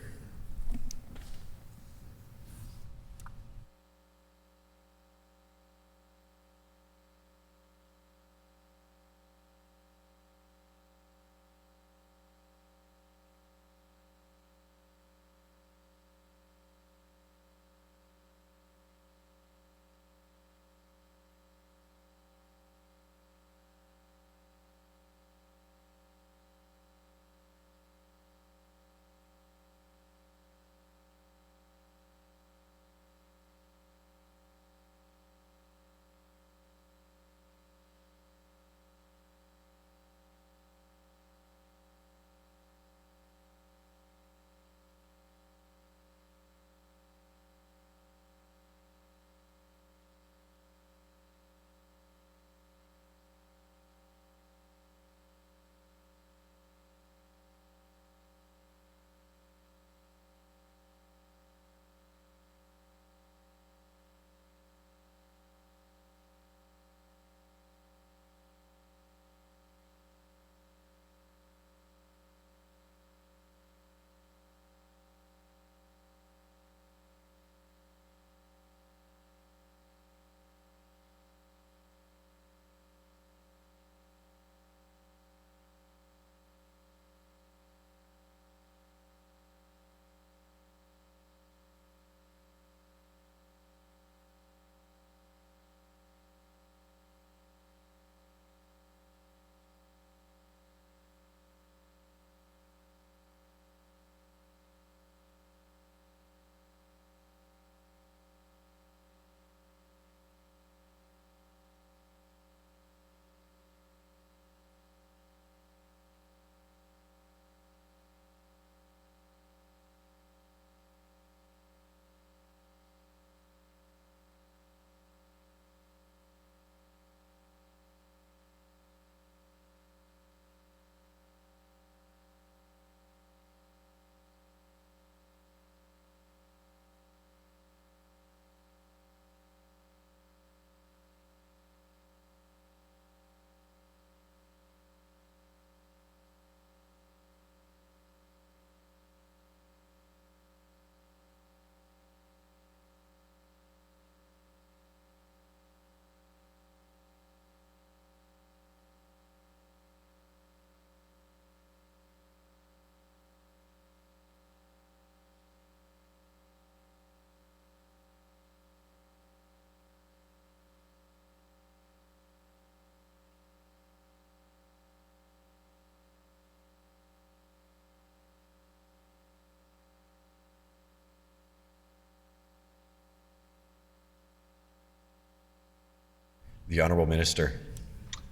The Honourable Minister.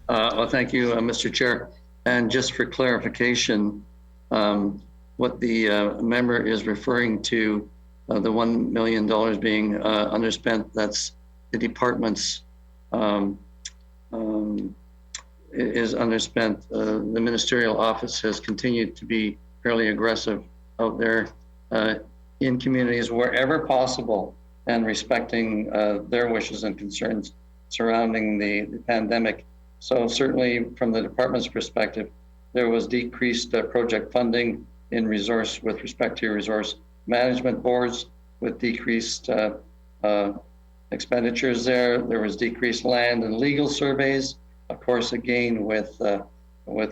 Well, thank you, Mr. Chair. And just for clarification, what the member is referring to, the $1 million being underspent, that's the department's is underspent. The ministerial office has continued to be fairly aggressive out there in communities wherever possible and respecting their wishes and concerns surrounding the pandemic. So certainly from the department's perspective, there was decreased project funding in resource with respect to resource management boards with decreased expenditures there. There was decreased land and legal surveys, of course, again, with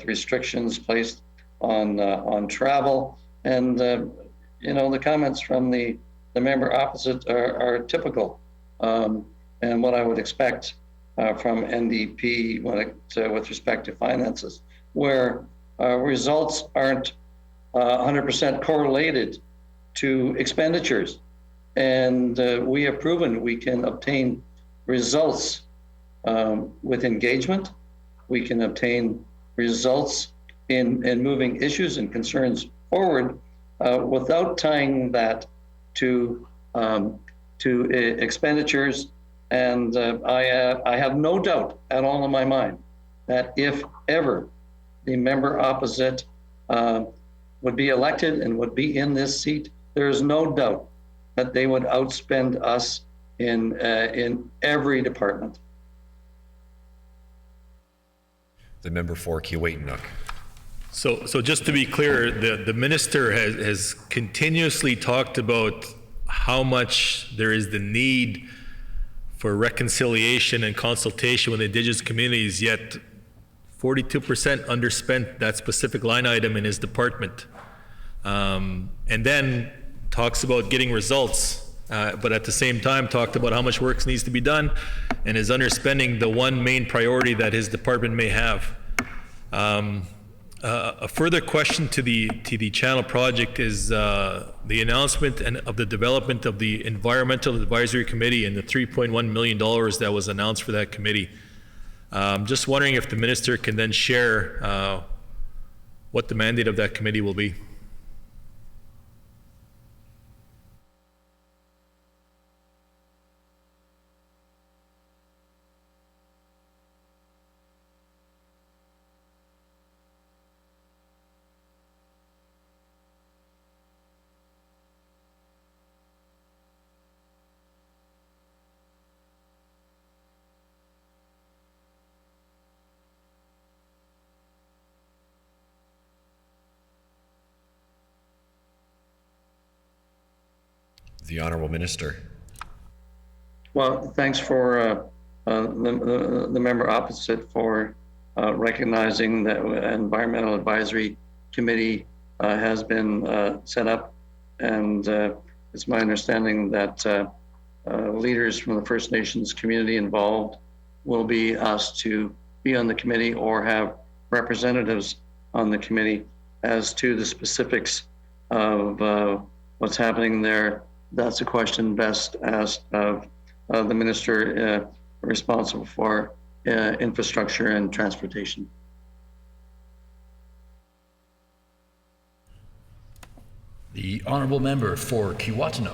restrictions placed on travel. And, you know, the comments from the member opposite are typical and what I would expect from NDP with respect to finances, where results aren't 100% correlated to expenditures. And we have proven we can obtain results with engagement. We can obtain results in moving issues and concerns forward without tying that to expenditures. And I have no doubt at all in my mind that if ever the member opposite would be elected and would be in this seat, there is no doubt that they would outspend us in every department.
The member for Keewatin.
So just to be clear, the minister has continuously talked about how much there is the need for reconciliation and consultation with Indigenous communities, yet 42% underspent that specific line item in his department. And then talks about getting results, but at the same time talked about how much work needs to be done and is underspending the one main priority that his department may have. A further question to the channel project is the announcement of the development of the Environmental Advisory Committee and the $3.1 million that was announced for that committee. Just wondering if the minister can then share what the mandate of that committee will be.
The Honourable Minister.
Well, thanks for the member opposite for recognizing that Environmental Advisory Committee has been set up, and it's my understanding that leaders from the First Nations community involved will be asked to be on the committee or have representatives on the committee. As to the specifics of what's happening there, that's a question best asked of the minister responsible for infrastructure and transportation.
The honourable member for Keewatin.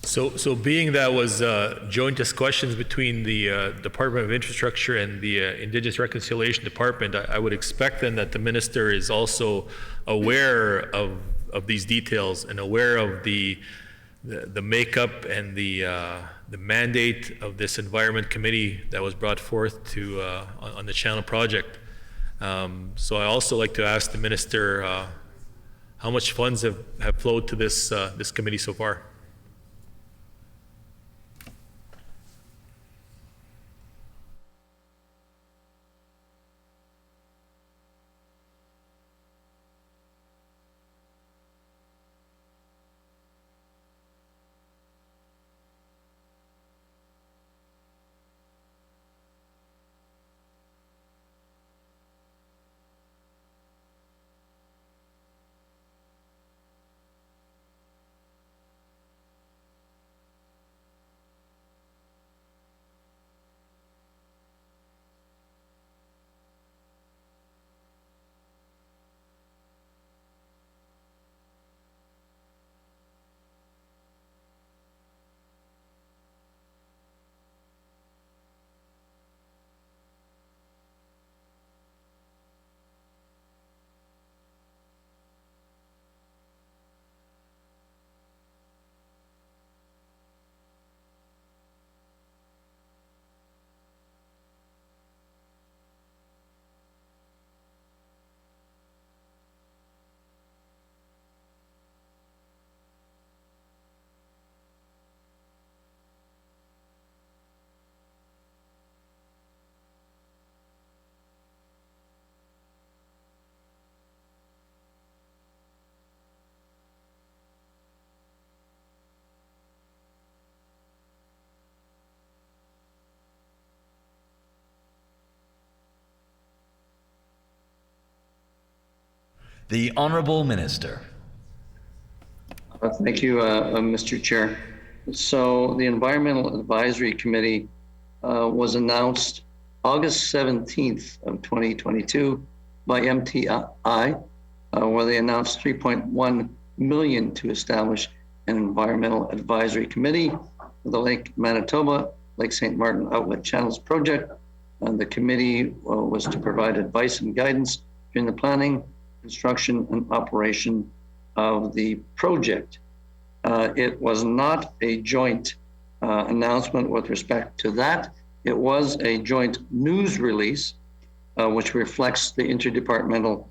So being that was joint discussions between the Department of Infrastructure and the Indigenous Reconciliation Department, I would expect then that the minister is also aware of these details and aware of the makeup and the mandate of this environment committee that was brought forth to on the Channel project. So I also like to ask the minister how much funds have flowed to this committee so far.
The Honourable Minister.
Thank you, Mr. Chair. So the Environmental Advisory Committee was announced August 17th of 2022 by MTI, where they announced $3.1 million to establish an Environmental Advisory Committee for the Lake Manitoba, Lake St. Martin Outlet Channels Project. The committee was to provide advice and guidance during the planning, construction, and operation of the project. It was not a joint announcement with respect to that. It was a joint news release, which reflects the interdepartmental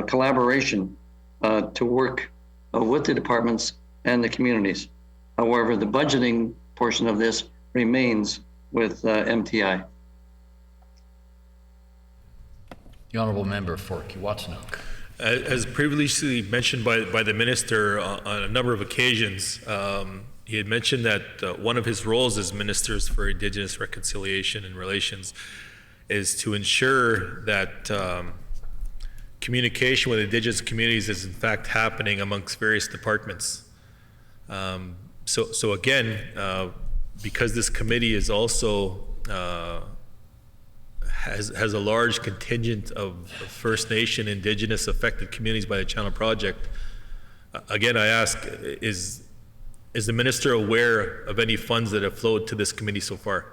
collaboration to work with the departments and the communities. However, the budgeting portion of this remains with MTI.
The Honourable Member for Kiwatanook.
As previously mentioned by the Minister on a number of occasions, he had mentioned that one of his roles as Ministers for Indigenous Reconciliation and Relations is to ensure that communication with Indigenous communities is in fact happening amongst various departments. So again, because this committee is also has a large contingent of First Nation, Indigenous affected communities by the Channel Project, again, I ask, is the Minister aware of any funds that have flowed to this committee so far?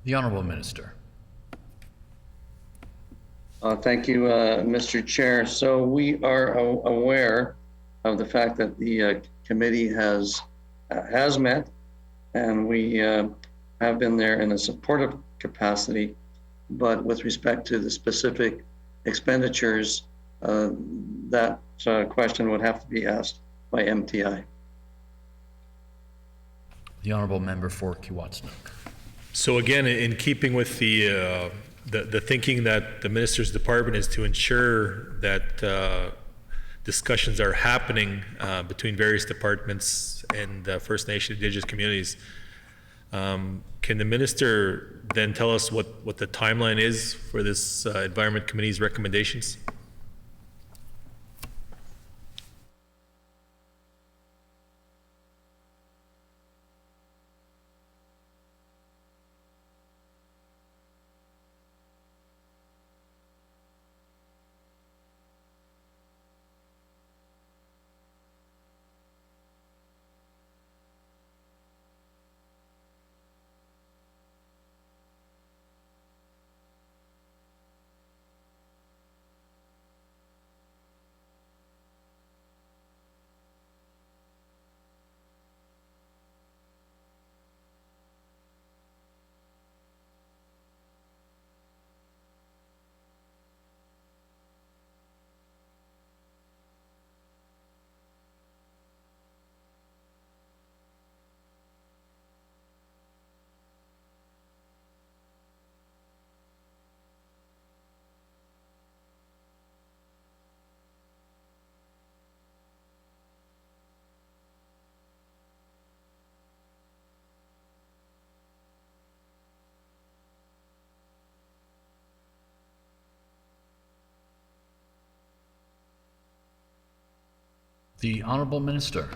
The Honourable Minister.
Thank you, Mr. Chair. So we are aware of the fact that the committee has met, and we have been there in a supportive capacity. But with respect to the specific expenditures, that question would have to be asked by MTI.
The Honourable Member for Kiwatanook.
So again, in keeping with the thinking that the Minister's Department is to ensure that discussions are happening between various departments and First Nation Indigenous communities, can the Minister then tell us what the timeline is for this Environment Committee's recommendations?
The Honourable Minister.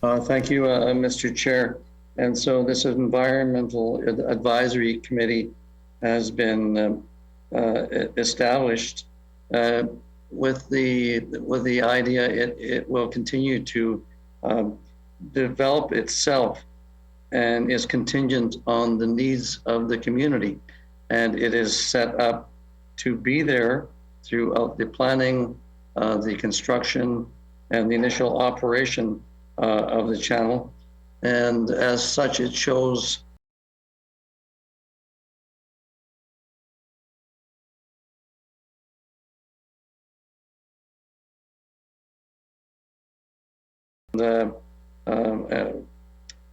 Thank you, Mr. Chair. And so this Environmental Advisory Committee has been established with the idea it will continue to develop itself and is contingent on the needs of the community. and it is set up to be there throughout the planning, the construction, and the initial operation of the channel. And as such, it shows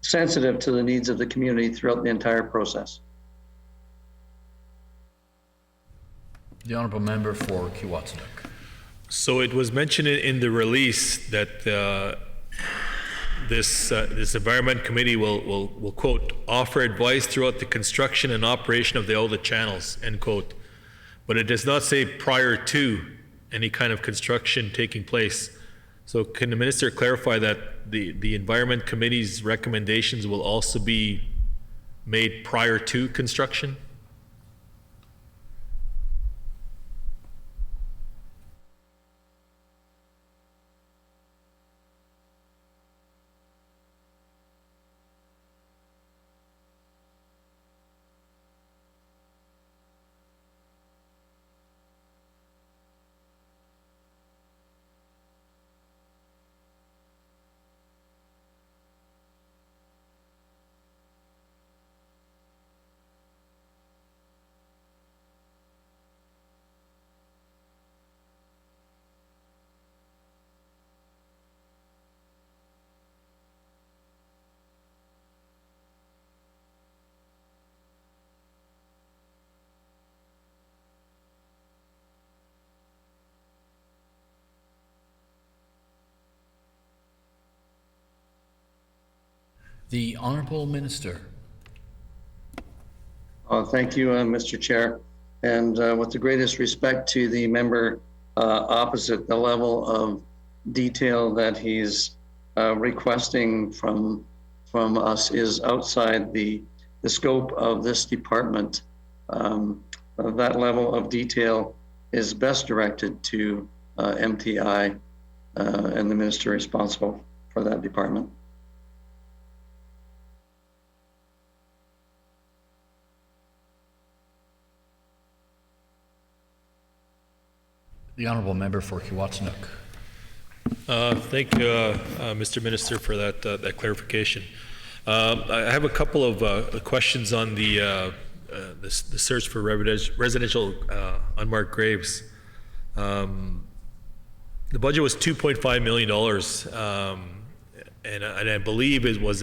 sensitive to the needs of the community throughout the entire process.
The honourable member for Kiwatsinuk.
So it was mentioned in the release that this environment committee will quote, offer advice throughout the construction and operation of all the channels, end quote. But it does not say prior to any kind of construction taking place. So can the minister clarify that the environment committee's recommendations will also be made prior to construction?
The honourable minister.
Thank you, Mr. Chair. And with the greatest respect to the member opposite, the level of detail that he's requesting from us is outside the scope of this department. That level of detail is best directed to MTI and the minister responsible for that department.
The honourable member for Kiwatsinuk.
Thank you, Mr. Minister, for that clarification. I have a couple of questions on the search for residential unmarked graves. The budget was $2.5 million, and I believe it was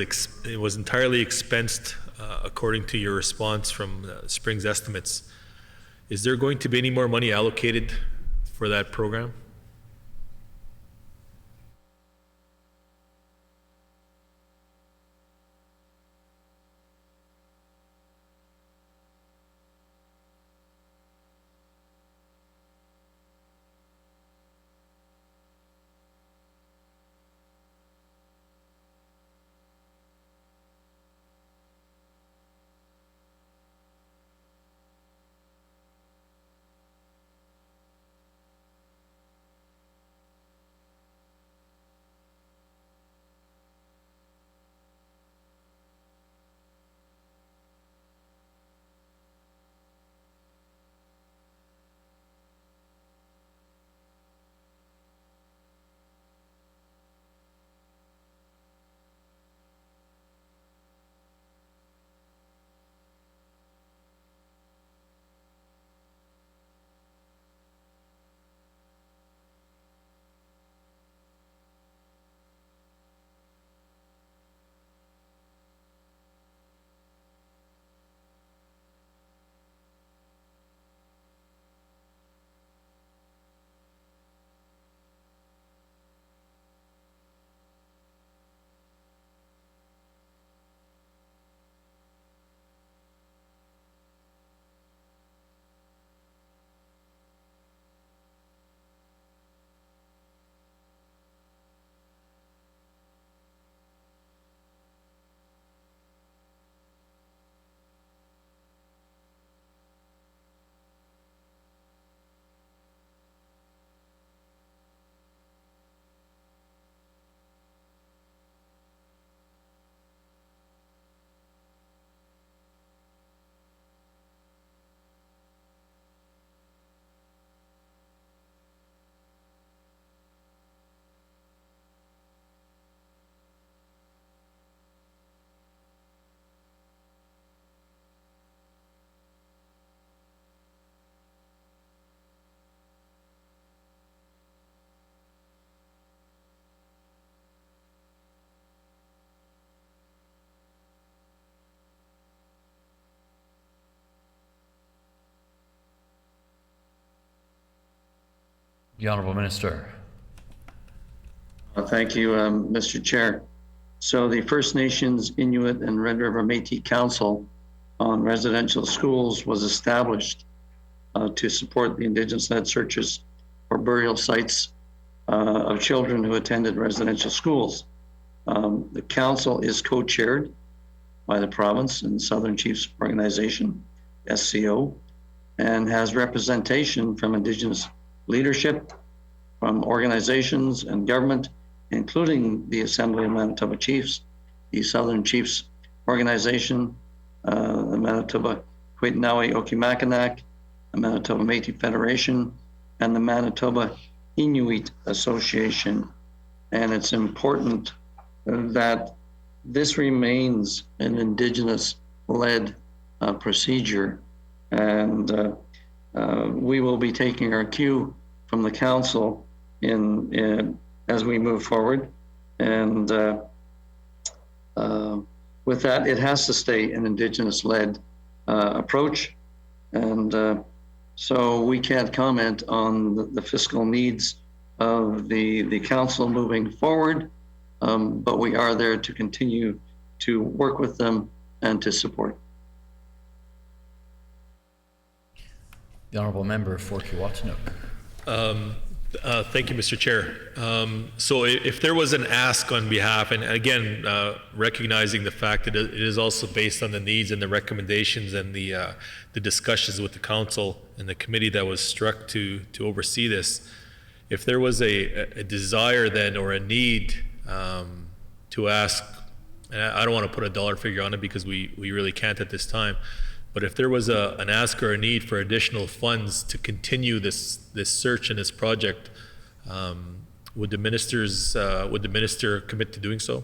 entirely expensed according to your response from Spring's estimates. Is there going to be any more money allocated for that program?
The Honourable Minister.
Thank you, Mr. Chair. So the First Nations, Inuit, and Red River Métis Council on Residential Schools was established to support the Indigenous-led searches for burial sites of children who attended residential schools. The council is co-chaired by the province and Southern Chiefs Organization, SCO, and has representation from Indigenous leadership, from organizations and government, including the Assembly of Manitoba Chiefs, the Southern Chiefs Organization, the Manitoba Kwiatnoway Okimakanak, the Manitoba Métis Federation, and the Manitoba Inuit Association. And it's important that this remains an Indigenous-led procedure. And we will be taking our cue from the council as we move forward. And with that, it has to stay an Indigenous-led approach. And so we can't comment on the fiscal needs of the council moving forward, but we are there to continue to work with them and to support.
The Honourable Member for Kiiwetinoong.
Thank you, Mr. Chair. So if there was an ask on behalf, and again, recognizing the fact that it is also based on the needs and the recommendations and the discussions with the council and the committee that was struck to oversee this, if there was a desire then or a need to ask, and I don't want to put a dollar figure on it because we really can't at this time, but if there was an ask or a need for additional funds to continue this search and this project, would the minister commit to doing so?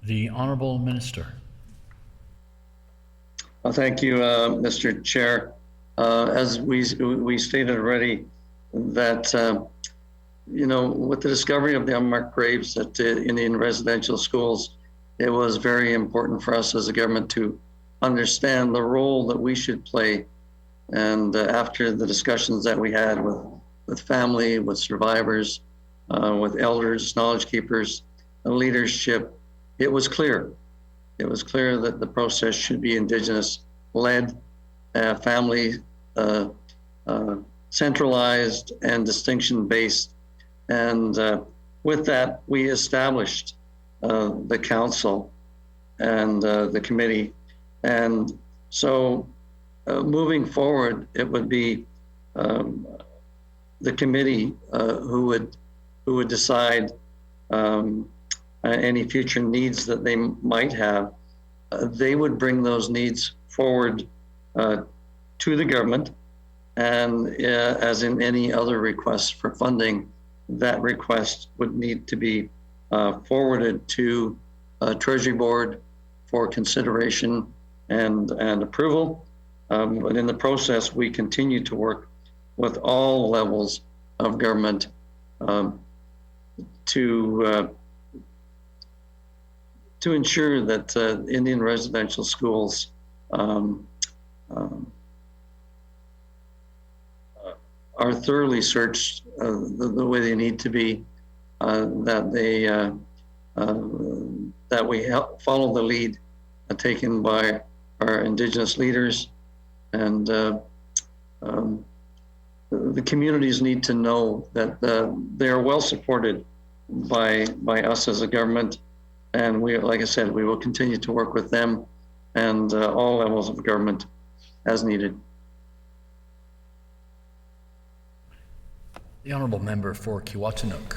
The Honourable Minister.
Well, thank you, Mr. Chair. As we stated already, that with the discovery of the unmarked graves at the Indian residential schools, it was very important for us as a government to understand the role that we should play. And after the discussions that we had with family, with survivors, with elders, knowledge keepers, leadership, it was clear. It was clear that the process should be Indigenous-led, family centralized, and distinction-based. And with that, we established the council and the committee. And so moving forward, it would be the committee who would decide any future needs that they might have. They would bring those needs forward to the government. And as in any other request for funding, that request would need to be forwarded to Treasury Board for consideration and approval. But in the process, we continue to work with all levels of government to ensure that Indian residential schools are thoroughly searched the way they need to be, that we help follow the lead taken by our Indigenous leaders, and the communities need to know that they are well supported by us as a government, and we, like I said, we will continue to work with them and all levels of government as needed.
The honourable member for Kiiwetinoong.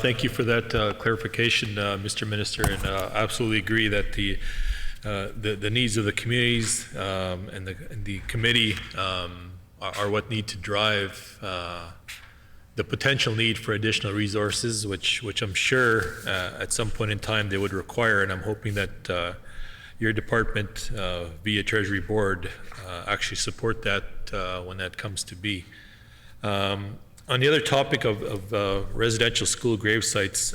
Thank you for that clarification, Mr. Minister, and absolutely agree that the needs of the communities and the committee are what need to drive the potential need for additional resources, which I'm sure at some point in time they would require, and I'm hoping that your department via Treasury Board actually support that when that comes to be. On the other topic of residential school grave sites,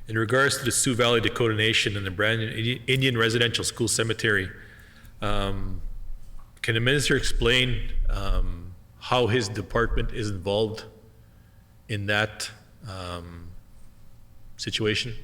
in regards to the Sioux Valley Dakota Nation and the Brandon Indian Residential School Cemetery, can the minister explain how his department is involved in that situation?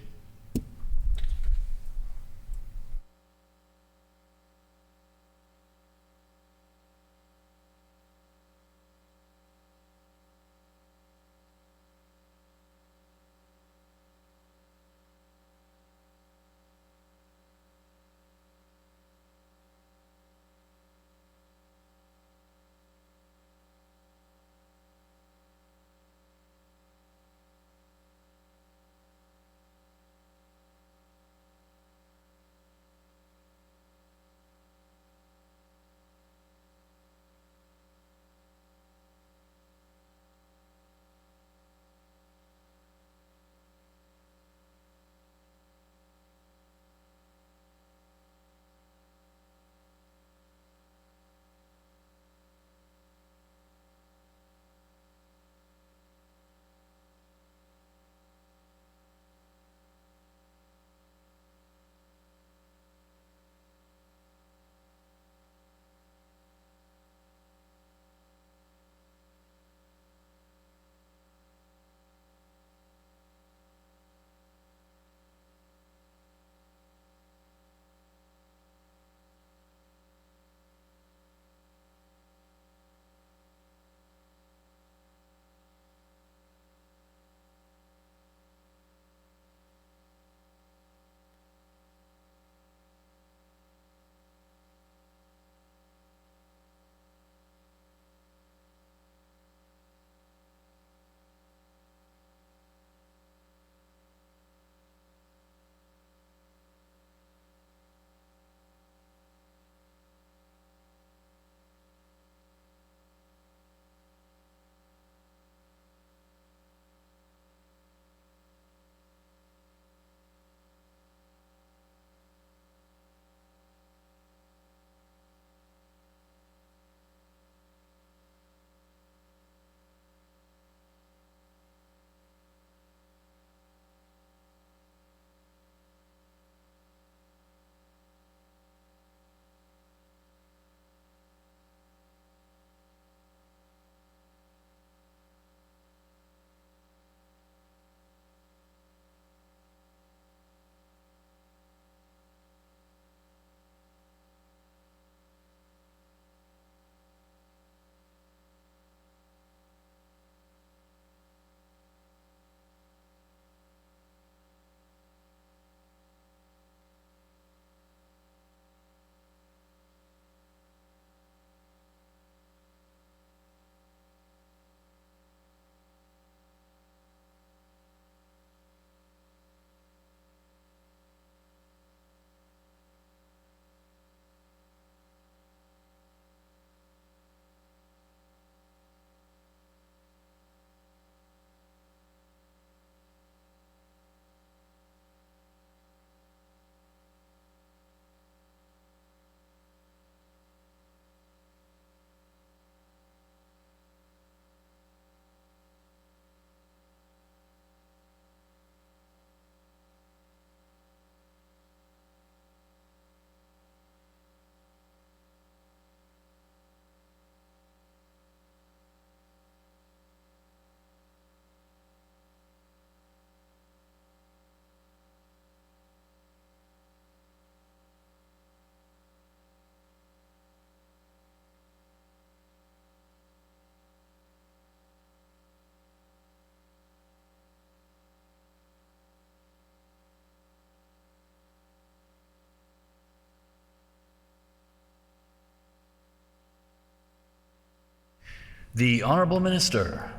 The Honourable Minister.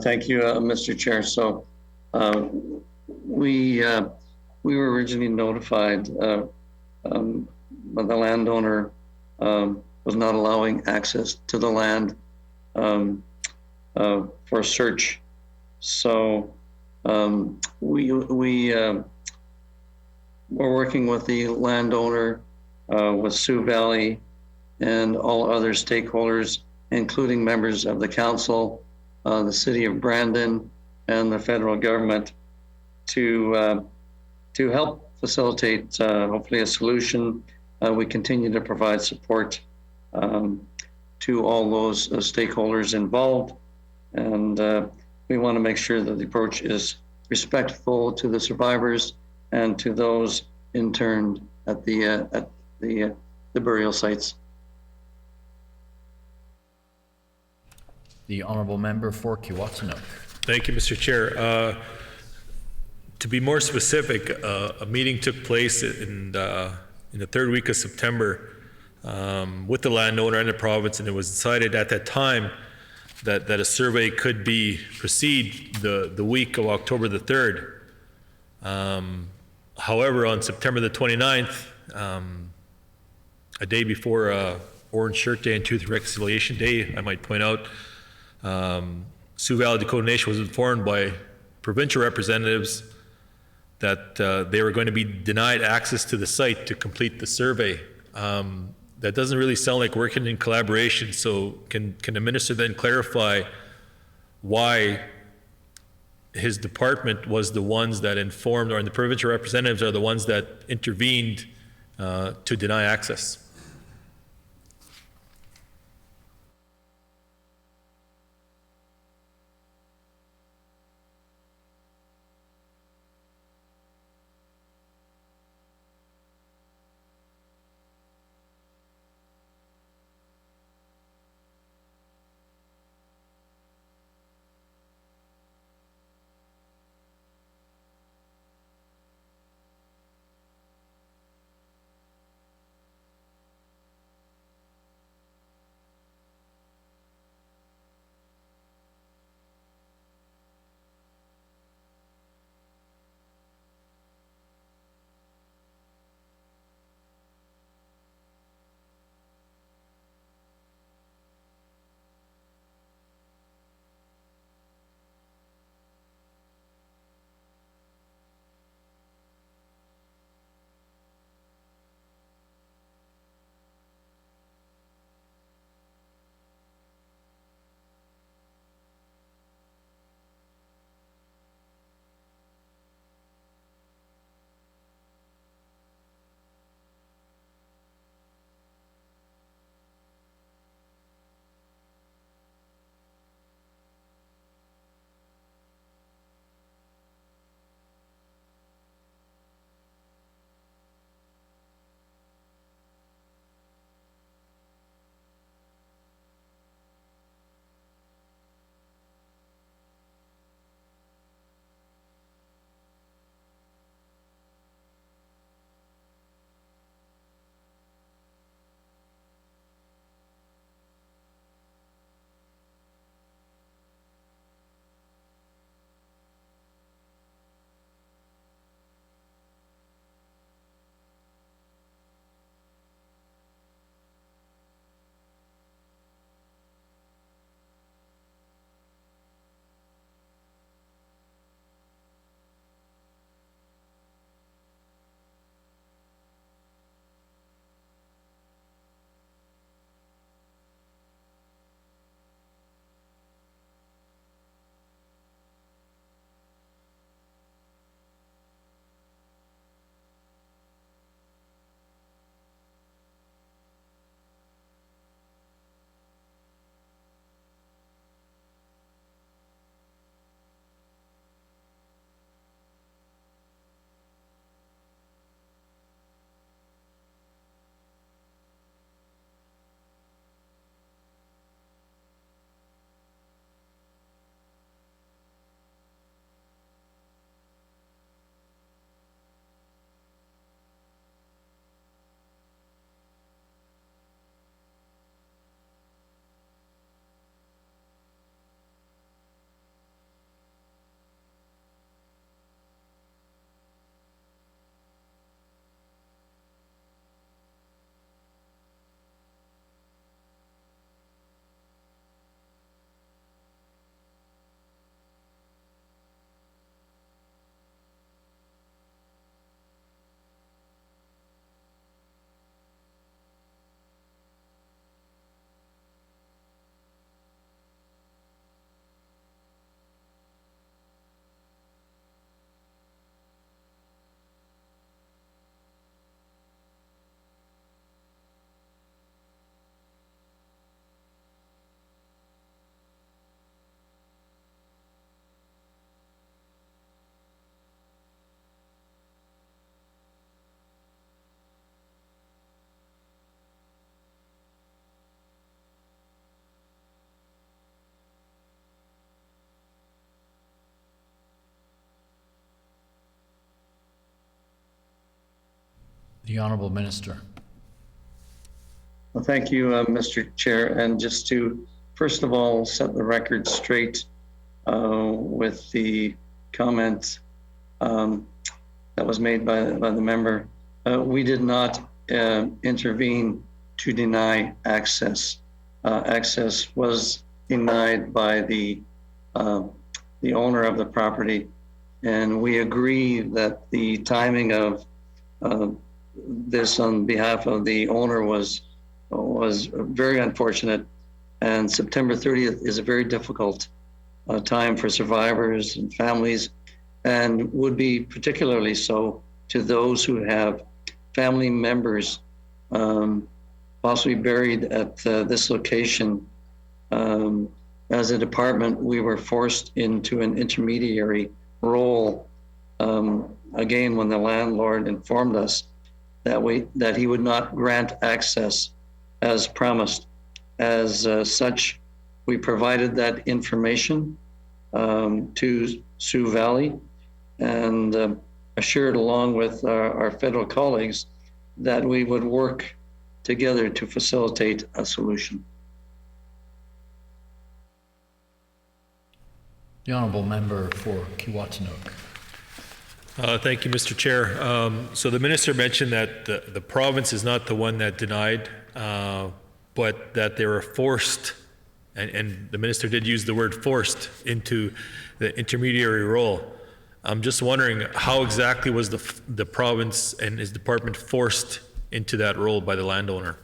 Thank you, Mr. Chair. So we were originally notified but the landowner was not allowing access to the land for search. So we're working with the landowner, with Sioux Valley and all other stakeholders, including members of the council, the city of Brandon, and the federal government to help facilitate hopefully a solution. We continue to provide support to all those stakeholders involved, and we want to make sure that the approach is respectful to the survivors and to those interned at the burial sites.
The Honourable Member for Kiiwetinoong.
Thank you, Mr. Chair. To be more specific, a meeting took place in the third week of September with the landowner and the province, and it was decided at that time that a survey could proceed the week of October the 3rd. However, on September the 29th, a day before Orange Shirt Day and Truth and Reconciliation Day, I might point out, Sioux Valley Dakota Nation was informed by provincial representatives that they were going to be denied access to the site to complete the survey. That doesn't really sound like working in collaboration, so can the minister then clarify why his department was the ones that informed, or the provincial representatives are the ones that intervened to deny access?
The Honourable Minister.
Well, thank you, Mr. Chair. And just to, first of all, set the record straight with the comment that was made by the member. We did not intervene to deny access. Access was denied by the owner of the property, and we agree that the timing of this on behalf of the owner was very unfortunate, and September 30th is a very difficult time for survivors and families, and would be particularly so to those who have family members possibly buried at this location. As a department, we were forced into an intermediary role, again, when the landlord informed us that he would not grant access as promised. As such, we provided that information to Sioux Valley and assured, along with our federal colleagues, that we would work together to facilitate a solution.
The Honourable Member for Kiiwetinoong.
Thank you, Mr. Chair. So the Minister mentioned that the province is not the one that denied, but that they were forced, and the Minister did use the word forced, into the intermediary role. I'm just wondering, how exactly was the province and his department forced into that role by the landowner?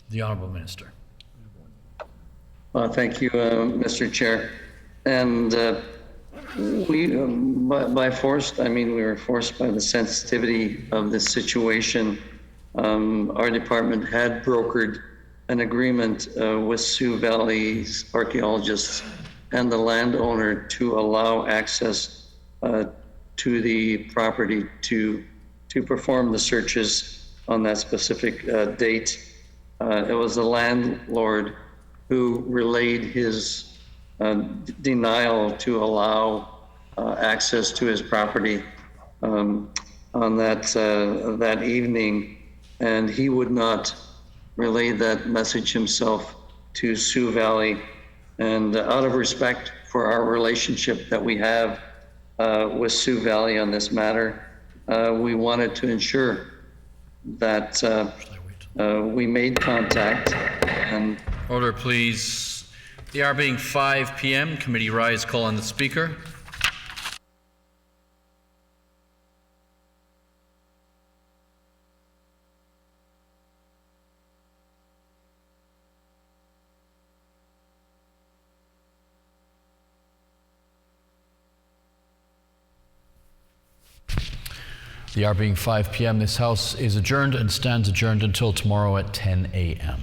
The Honourable Minister.
Thank you, Mr. Chair. And we, by forced, I mean we were forced by the sensitivity of this situation. Our department had brokered an agreement with Sioux Valley's archaeologists and the landowner to allow access to the property to perform the searches on that specific date. It was the landlord who relayed his denial to allow access to his property on that evening, and he would not relay that message himself to Sioux Valley. And out of respect for our relationship that we have with Sioux Valley on this matter, we wanted to ensure that we made contact. And
order, please. The hour being 5 p.m. Committee rise. Call on the Speaker. The hour being 5 p.m., this House is adjourned and stands adjourned until tomorrow at 10 a.m.